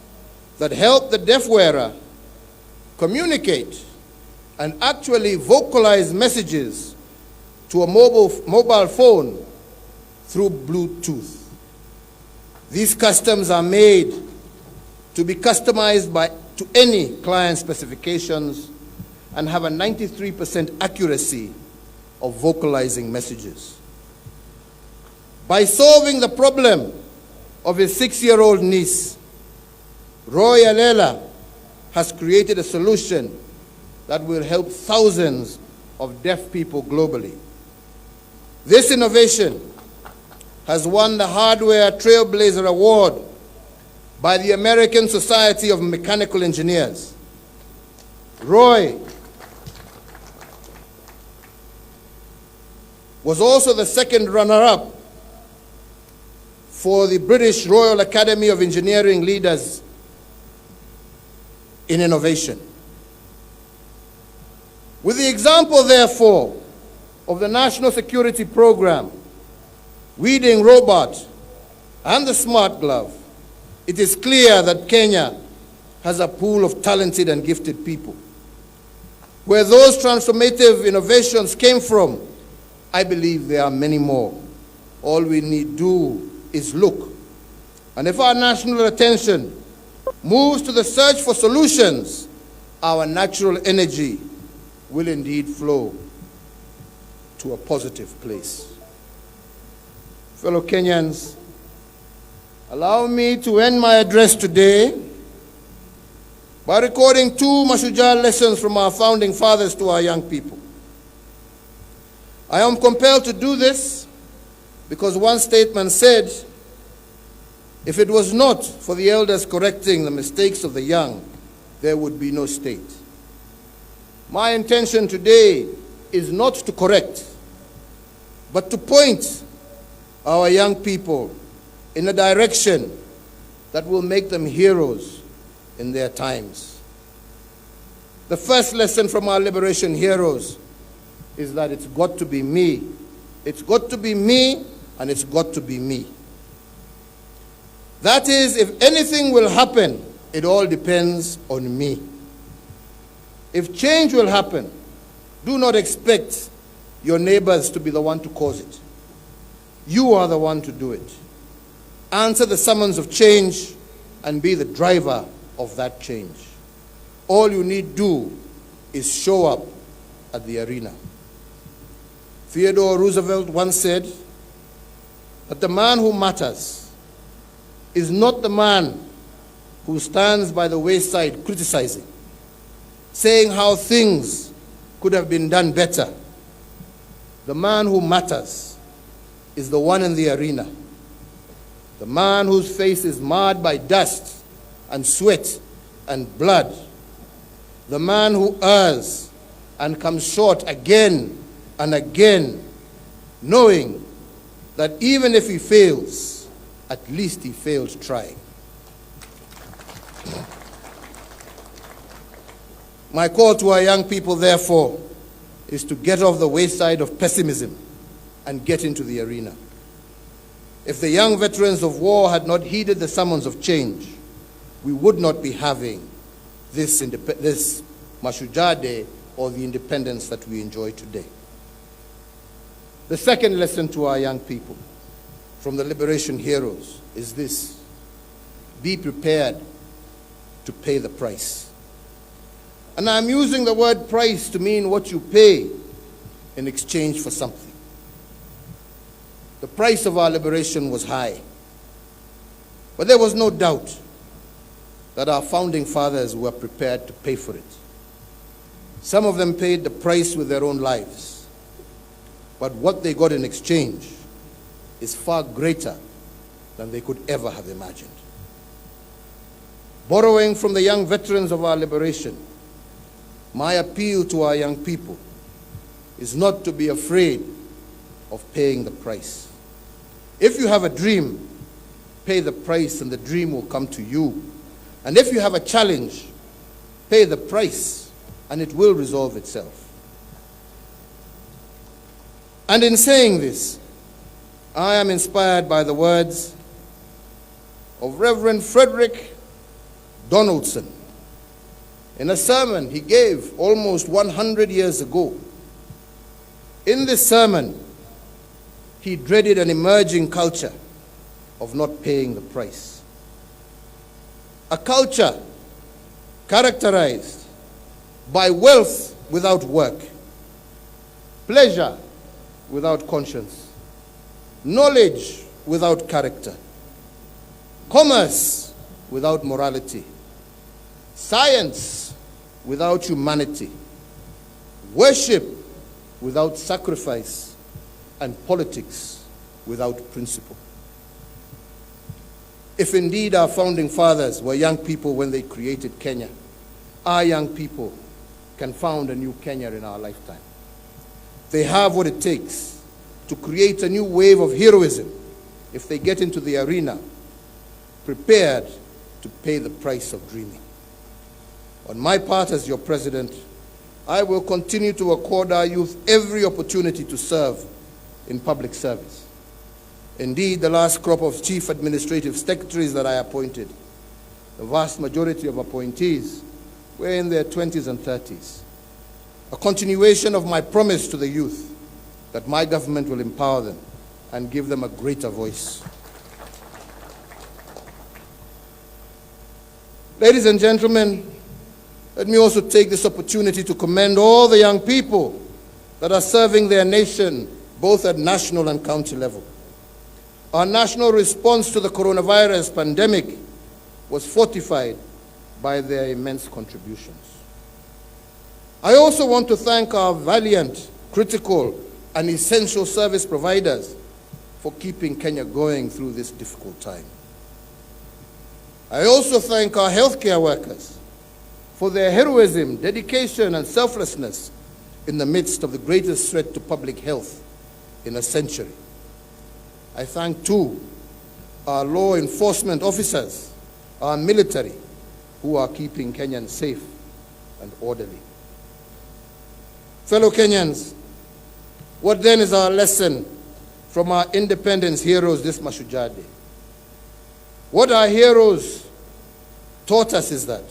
that help the deaf wearer communicate and actually vocalize messages to a mobile phone through Bluetooth. These customs are made to be customized to any client specifications and have a 93% accuracy of vocalizing messages. By solving the problem of his 6-year-old niece, Roy Alela has created a solution that will help thousands of deaf people globally. This innovation has won the Hardware Trailblazer Award by the American Society of Mechanical Engineers. Roy was also the second runner-up for the British Royal Academy of Engineering Leaders in Innovation. With the example, therefore, of the National Security Program, Weeding Robot, and the Smart Glove, it is clear that Kenya has a pool of talented and gifted people. Where those transformative innovations came from, I believe there are many more. All we need do is look. And if our national attention moves to the search for solutions, our natural energy will indeed flow to a positive place. Fellow Kenyans, allow me to end my address today by recording 2 Mashujaa lessons from our founding fathers to our young people. I am compelled to do this because one statement said, if it was not for the elders correcting the mistakes of the young, there would be no state. My intention today is not to correct, but to point our young people in a direction that will make them heroes in their times. The first lesson from our liberation heroes is that it's got to be me. It's got to be me, and it's got to be me. That is, if anything will happen, it all depends on me. If change will happen, do not expect your neighbors to be the one to cause it. You are the one to do it. Answer the summons of change and be the driver of that change. All you need do is show up at the arena. Theodore Roosevelt once said that the man who matters is not the man who stands by the wayside criticizing, saying how things could have been done better. The man who matters is the one in the arena, the man whose face is marred by dust and sweat and blood, the man who errs and comes short again and again, knowing that even if he fails, at least he failed trying. My call to our young people, therefore, is to get off the wayside of pessimism and get into the arena. If the young veterans of war had not heeded the summons of change, we would not be having this Mashujaa Day or the independence that we enjoy today. The second lesson to our young people from the liberation heroes is this: be prepared to pay the price. And I'm using the word price to mean what you pay in exchange for something. The price of our liberation was high, but there was no doubt that our founding fathers were prepared to pay for it. Some of them paid the price with their own lives, but what they got in exchange is far greater than they could ever have imagined. Borrowing from the young veterans of our liberation, my appeal to our young people is not to be afraid of paying the price. If you have a dream, pay the price and the dream will come to you. And if you have a challenge, pay the price and it will resolve itself. And in saying this, I am inspired by the words of Reverend Frederick Donaldson in a sermon he gave almost 100 years ago. In this sermon, he dreaded an emerging culture of not paying the price. A culture characterized by wealth without work, pleasure without conscience, knowledge without character, commerce without morality, science without humanity, worship without sacrifice, and politics without principle. If indeed our founding fathers were young people when they created Kenya, our young people can found a new Kenya in our lifetime. They have what it takes to create a new wave of heroism if they get into the arena prepared to pay the price of dreaming. On my part as your president, I will continue to accord our youth every opportunity to serve in public service. Indeed, the last crop of chief administrative secretaries that I appointed, the vast majority of appointees were in their 20s and 30s. A continuation of my promise to the youth that my government will empower them and give them a greater voice. Ladies and gentlemen, let me also take this opportunity to commend all the young people that are serving their nation, both at national and county level. Our national response to the coronavirus pandemic was fortified by their immense contributions. I also want to thank our valiant, critical, and essential service providers for keeping Kenya going through this difficult time. I also thank our healthcare workers for their heroism, dedication, and selflessness in the midst of the greatest threat to public health in a century. I thank, too, our law enforcement officers, our military, who are keeping Kenyans safe and orderly. Fellow Kenyans, what then is our lesson from our independence heroes this Mashujaa Day? What our heroes taught us is that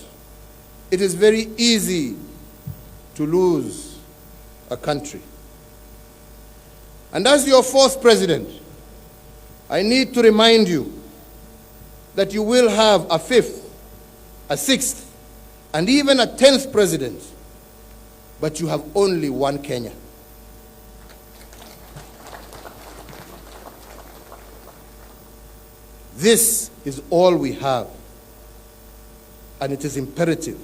it is very easy to lose a country. And as your fourth president, I need to remind you that you will have a fifth, a sixth, and even a 10th president, but you have only one Kenya. This is all we have, and it is imperative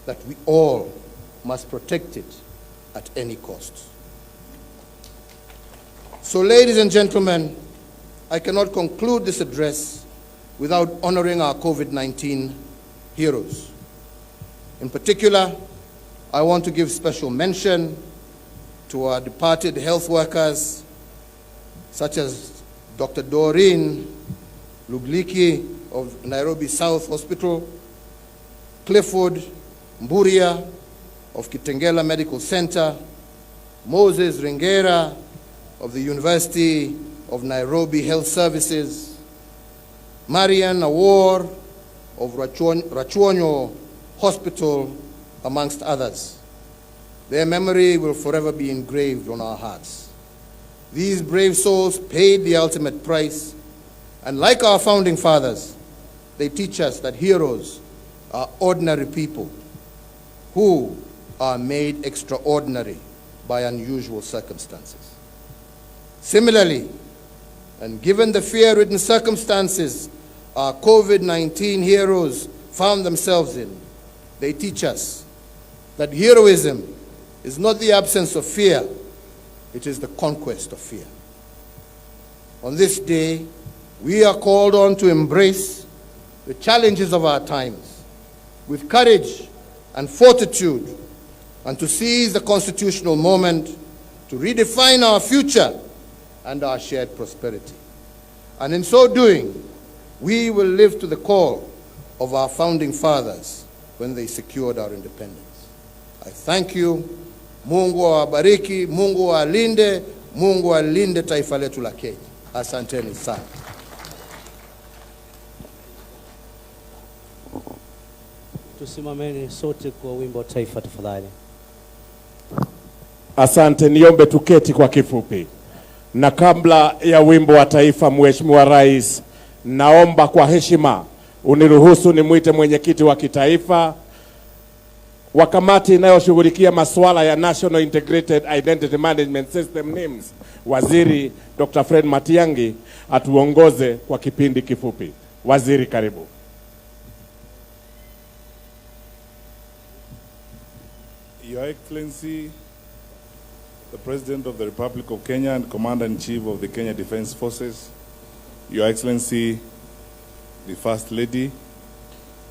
that we all must protect it at any cost. So, ladies and gentlemen, I cannot conclude this address without honoring our COVID-19 heroes. In particular, I want to give special mention to our departed health workers, such as Dr. Doreen Lugliki of Nairobi South Hospital, Clifford Mburia of Kitengela Medical Center, Moses Ringera of the University of Nairobi Health Services, Marian Awor of Rachuonyo Hospital, amongst others. Their memory will forever be engraved on our hearts. These brave souls paid the ultimate price, and like our founding fathers, they teach us that heroes are ordinary people who are made extraordinary by unusual circumstances. Similarly, and given the fear-ridden circumstances our COVID-19 heroes found themselves in, they teach us that heroism is not the absence of fear, it is the conquest of fear. On this day, we are called on to embrace the challenges of our times with courage and fortitude, and to seize the constitutional moment to redefine our future and our shared prosperity. And in so doing, we will live to the call of our founding fathers when they secured our independence. I thank you. Mungu awabariki, Mungu awalinde, Mungu alinde taifa letu la Kenya. Asanteni sana. Tusimameni sote kwa wimbo wa taifa tafadhali. Asante, niombe tuketi kwa kifupi. Na kabla ya wimbo wa taifa, Mheshimiwa Rais, naomba kwa heshima uniruhusu nimwite mwenyekiti wa kitaifa wa kamati inayoshughulikia masuala ya National Integrated Identity Management System NIMS, Waziri Dr. Fred Matiang'i atuongoze kwa kipindi kifupi. Waziri, karibu. Your Excellency, the President of the Republic of Kenya and Commander-in-Chief of the Kenya Defense Forces, Your Excellency, the First Lady,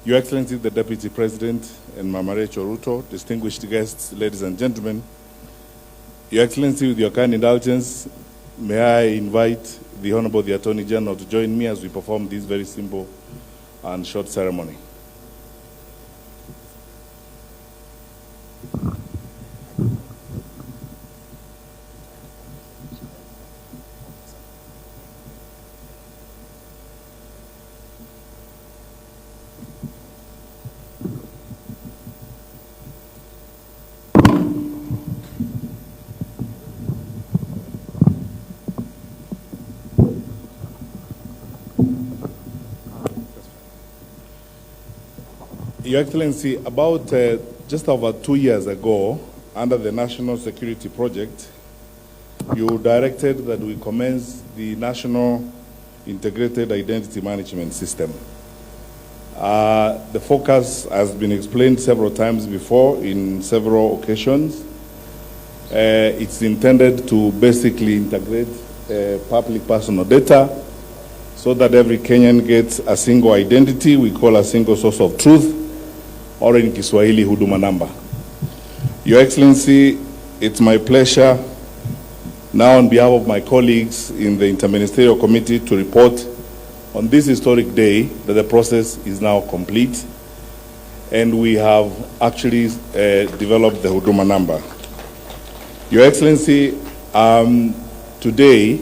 Your Excellency, the Deputy President, and Mama Rachel Ruto, distinguished guests, ladies and gentlemen, Your Excellency, with your kind indulgence, may I invite the Honorable the Attorney General to join me as we perform this very simple and short ceremony. Your Excellency, about just over 2 years ago, under the National Security Project, you directed that we commence the National Integrated Identity Management System. The focus has been explained several times before in several occasions. It's intended to basically integrate public personal data so that every Kenyan gets a single identity we call a single source of truth, or in Kiswahili, huduma number. Your Excellency, it's my pleasure now on behalf of my colleagues in the Interministerial Committee to report on this historic day that the process is now complete and we have actually developed the huduma number. Your Excellency, today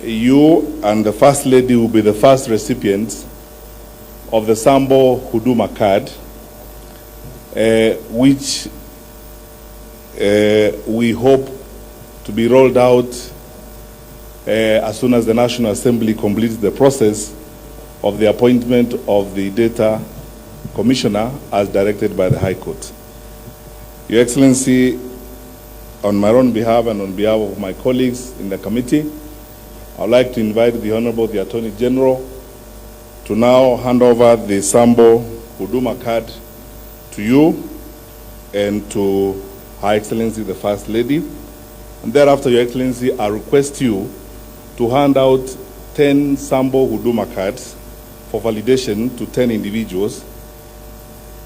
you and the First Lady will be the first recipients of the Sambo Huduma card, which we hope to be rolled out as soon as the National Assembly completes the process of the appointment of the Data Commissioner as directed by the High Court. Your Excellency, on my own behalf and on behalf of my colleagues in the committee, I would like to invite the Honorable the Attorney General to now hand over the Sambo Huduma card to you and to Her Excellency the First Lady. And thereafter, Your Excellency, I request you to hand out 10 Sambo Huduma cards for validation to 10 individuals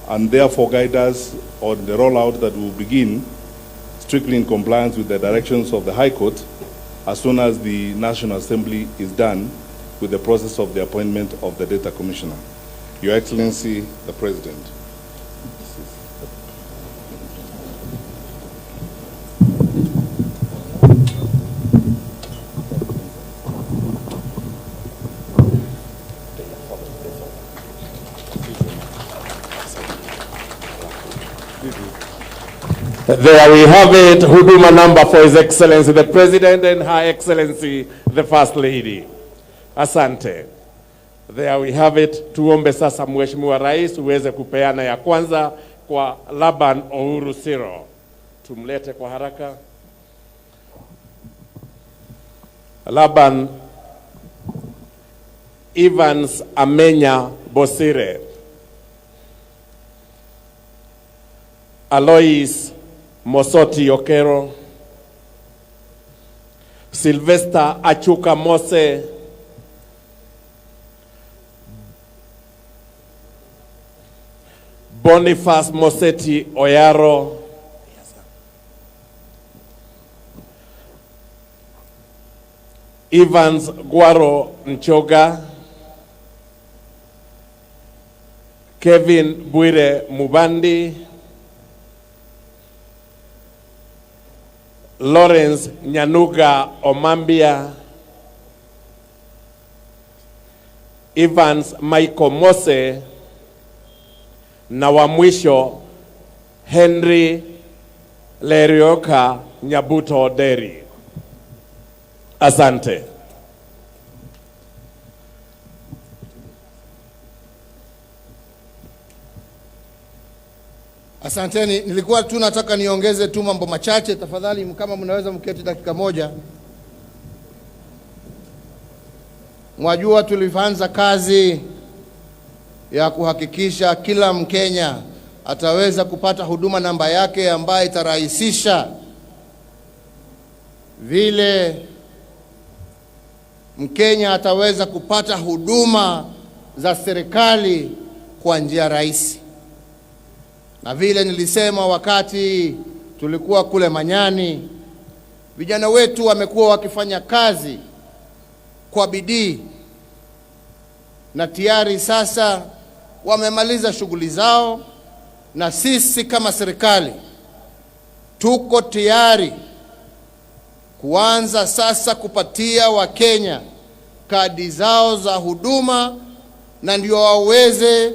and therefore guide us on the rollout that will begin strictly in compliance with the directions of the High Court as soon as the National Assembly is done with the process of the appointment of the Data Commissioner. Your Excellency, the President. There we have it, huduma number for His Excellency the President and Her Excellency the First Lady. Asante. There we have it. Tuombe sasa Mheshimiwa Rais uweze kupeana ya kwanza kwa Laban Ouru Siro. Tumlete kwa haraka. Laban Evans Amenya Bosire. Alois Mosoti Okero. Sylvester Achuka Mose. Boniface Moseti Oyaro. Evans Guaro Nchoga. Kevin Bwire Mubandi. Lawrence Nyanuga Omambia, Evans Michael Mose, na wa mwisho Henry Lerioka Nyabuto Deri. Asante. Asanteni, nilikuwa tu nataka niongeze tu mambo machache tafadhali, kama mnaweza mketi dakika moja. Mwajua tulianza kazi ya kuhakikisha kila Mkenya ataweza kupata huduma namba yake ambayo itarahisisha vile Mkenya ataweza kupata huduma za serikali kwa njia rahisi. Na vile nilisema wakati tulikuwa kule Manyani, vijana wetu wamekuwa wakifanya kazi kwa bidii na tayari sasa wamemaliza shughuli zao, na sisi kama serikali tuko tayari kuanza sasa kupatia Wakenya kadi zao za huduma, na ndio waweze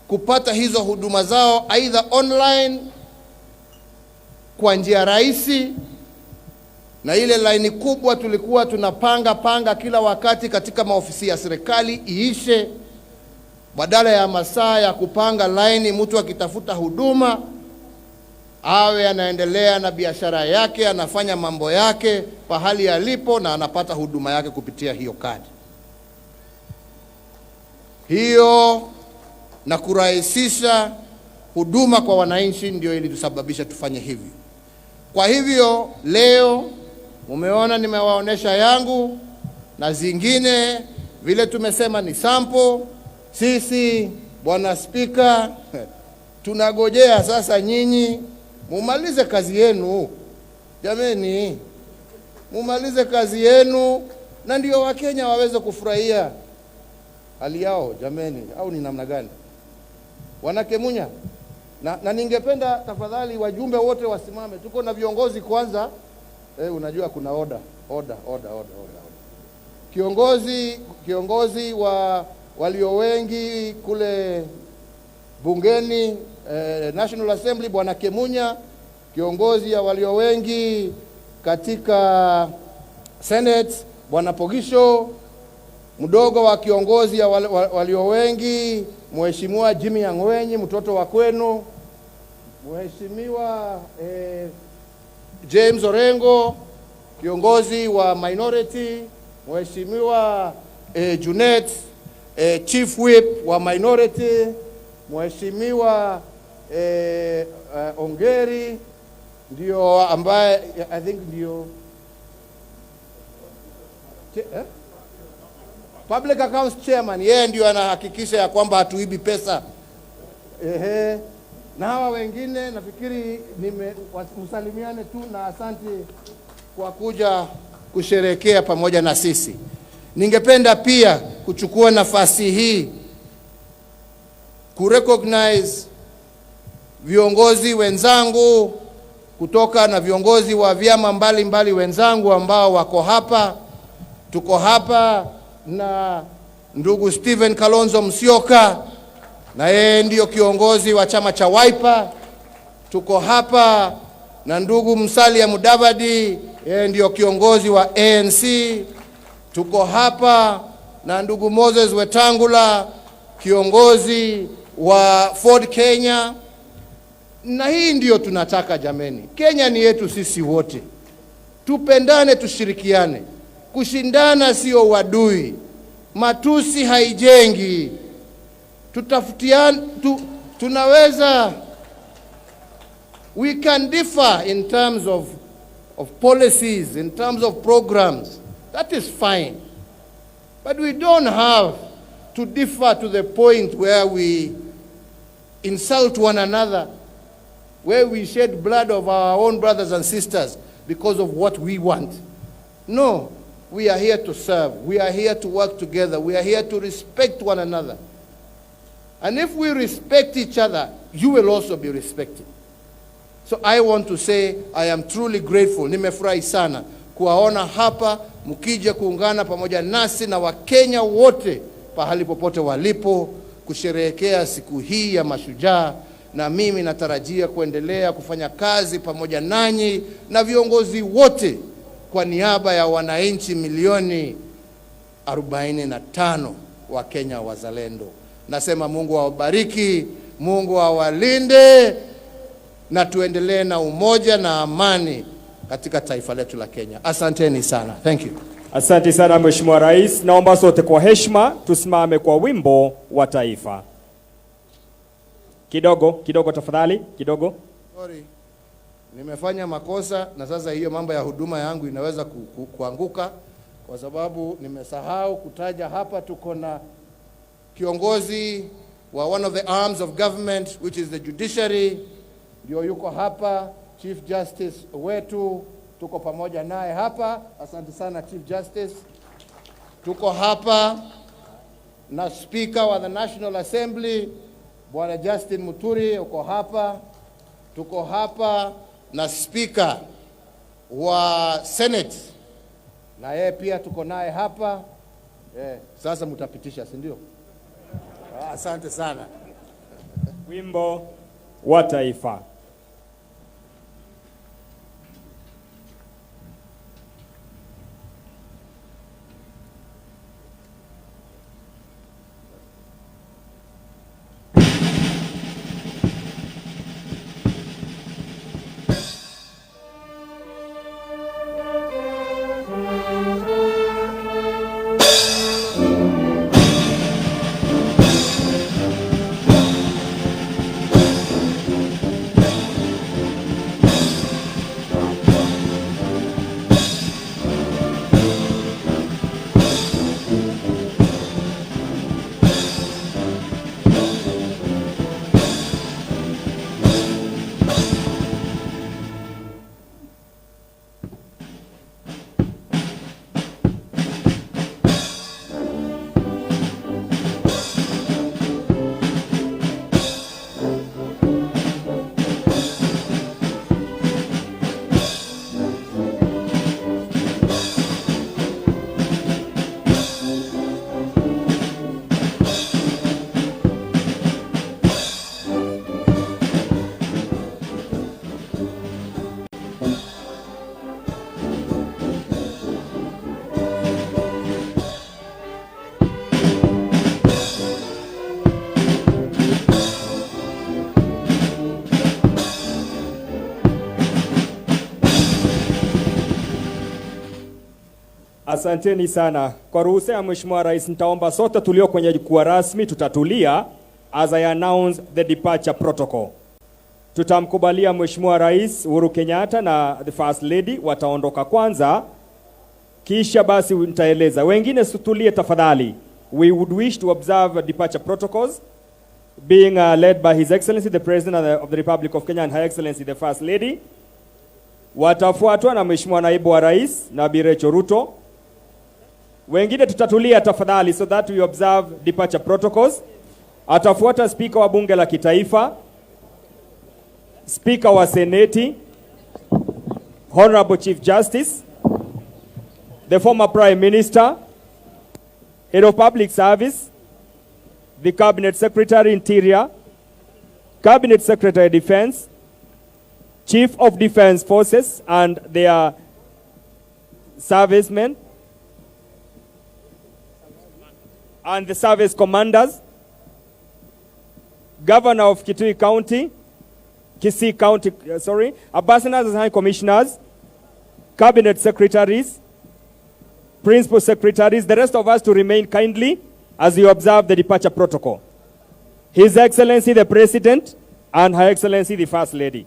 kupata hizo huduma zao aidha online kwa njia rahisi, na ile laini kubwa tulikuwa tunapanga kila wakati katika maofisi ya serikali iishe, badala ya masaa ya kupanga laini mtu akitafuta huduma awe anaendelea na biashara yake, anafanya mambo yake pahali alipo na anapata huduma yake kupitia hiyo kadi. Hiyo na kurahisisha huduma kwa wananchi ndio ilitusababisha tufanye hivi. Kwa hivyo leo mumeona nimewaonesha yangu, na zingine vile tumesema ni sample. Sisi Bwana Spika, tunagojea sasa nyinyi mumalize kazi yenu. Jameni, mumalize kazi yenu na ndio Wakenya waweze kufurahia hali yao. Jameni, au ni namna gani? Wanakemunya, na ningependa tafadhali wajumbe wote wasimame. Tuko na viongozi kwanza. Unajua kuna order. Kiongozi wa walio wengi kule bungeni, National Assembly, Bwana Kemunya. Kiongozi ya walio wengi katika Senate, Bwana Pogisho. Mdogo wa kiongozi ya walio wengi, Mheshimiwa Jimmy Angwenyi, mtoto wa kwenu. Mheshimiwa James Orengo, kiongozi wa minority. Mheshimiwa Junet, Chief Whip wa minority. Mheshimiwa Ongeri ndio ambaye I think ndio Public Accounts Chairman, yeye ndio anahakikisha ya kwamba hatuibi pesa. Na hawa wengine nafikiri msalimiane tu, na asante kwa kuja kusherehekea pamoja na sisi. Ningependa pia kuchukua nafasi hii kurecognize viongozi wenzangu kutoka na viongozi wa vyama mbalimbali wenzangu ambao wako hapa. Tuko hapa na ndugu Stephen Kalonzo Musyoka, na yeye ndio kiongozi wa chama cha Wiper. Tuko hapa na ndugu Musalia Mudavadi, yeye ndio kiongozi wa ANC. Tuko hapa na ndugu Moses Wetangula, kiongozi wa Ford Kenya. Na hii ndio tunataka jameni. Kenya ni yetu sisi wote. Tupendane, tushirikiane. Kushindana sio uadui. Matusi haijengi. Tutafutiane, tunaweza, we can differ in terms of policies, in terms of programs. That is fine. But we don't have to differ to the point where we insult one another, where we shed blood of our own brothers and sisters because of what we want. No, we are here to serve. We are here to work together. We are here to respect one another. And if we respect each other, you will also be respected. So I want to say I am truly grateful. Nimefurahi sana kuwaona hapa mkija kuungana pamoja nasi na Wakenya wote pahali popote walipo kusherehekea siku hii ya Mashujaa, na mimi natarajia kuendelea kufanya kazi pamoja nanyi na viongozi wote kwa niaba ya wananchi milioni 45 wa Kenya wazalendo. Nasema Mungu awabariki, Mungu awalinde, na tuendelee na umoja na amani katika taifa letu la Kenya. Asanteni sana. Thank you. Asante sana Mheshimiwa Rais. Naomba sote kwa heshima tusimame kwa wimbo wa taifa. Kidogo tafadhali, kidogo. Sorry. Nimefanya makosa na sasa hiyo mambo ya huduma yangu inaweza kuanguka kwa sababu nimesahau kutaja hapa tuko na kiongozi wa one of the arms of government which is the judiciary, ndio yuko hapa, Chief Justice wetu, tuko pamoja naye hapa. Asante sana Chief Justice. Tuko hapa na Speaker wa the National Assembly Bwana Justin Muturi, uko hapa. Tuko hapa na Speaker wa Senate, na yeye pia tuko naye hapa. Sasa mtapitisha, si ndio? Asante sana. Wimbo wa taifa. Asanteni sana. Kwa ruhusa ya Mheshimiwa Rais, nitaomba sote tulio kwenye jukwaa rasmi tutatulia as I announce the departure protocol. Tutamkubalia Mheshimiwa Rais Uhuru Kenyatta na the First Lady wataondoka kwanza, kisha basi nitaeleza. Wengine situlie tafadhali. We would wish to observe departure protocols being led by His Excellency the President of the Republic of Kenya and Her Excellency the First Lady. Watafuatwa na Mheshimiwa Naibu wa Rais na Bi Rachel Ruto. Wengine tutatulia tafadhali so that we observe departure protocols. Atafuata Speaker wa Bunge la Kitaifa, Speaker wa Seneti, Honorable Chief Justice, the former Prime Minister, Head of Public Service, the Cabinet Secretary Interior, Cabinet Secretary Defense, Chief of Defense Forces and their servicemen, and the service commanders, Governor of Kisii County, Ambassadors and High Commissioners, Cabinet Secretaries, Principal Secretaries, the rest of us to remain kindly as you observe the departure protocol. His Excellency the President and Her Excellency the First Lady.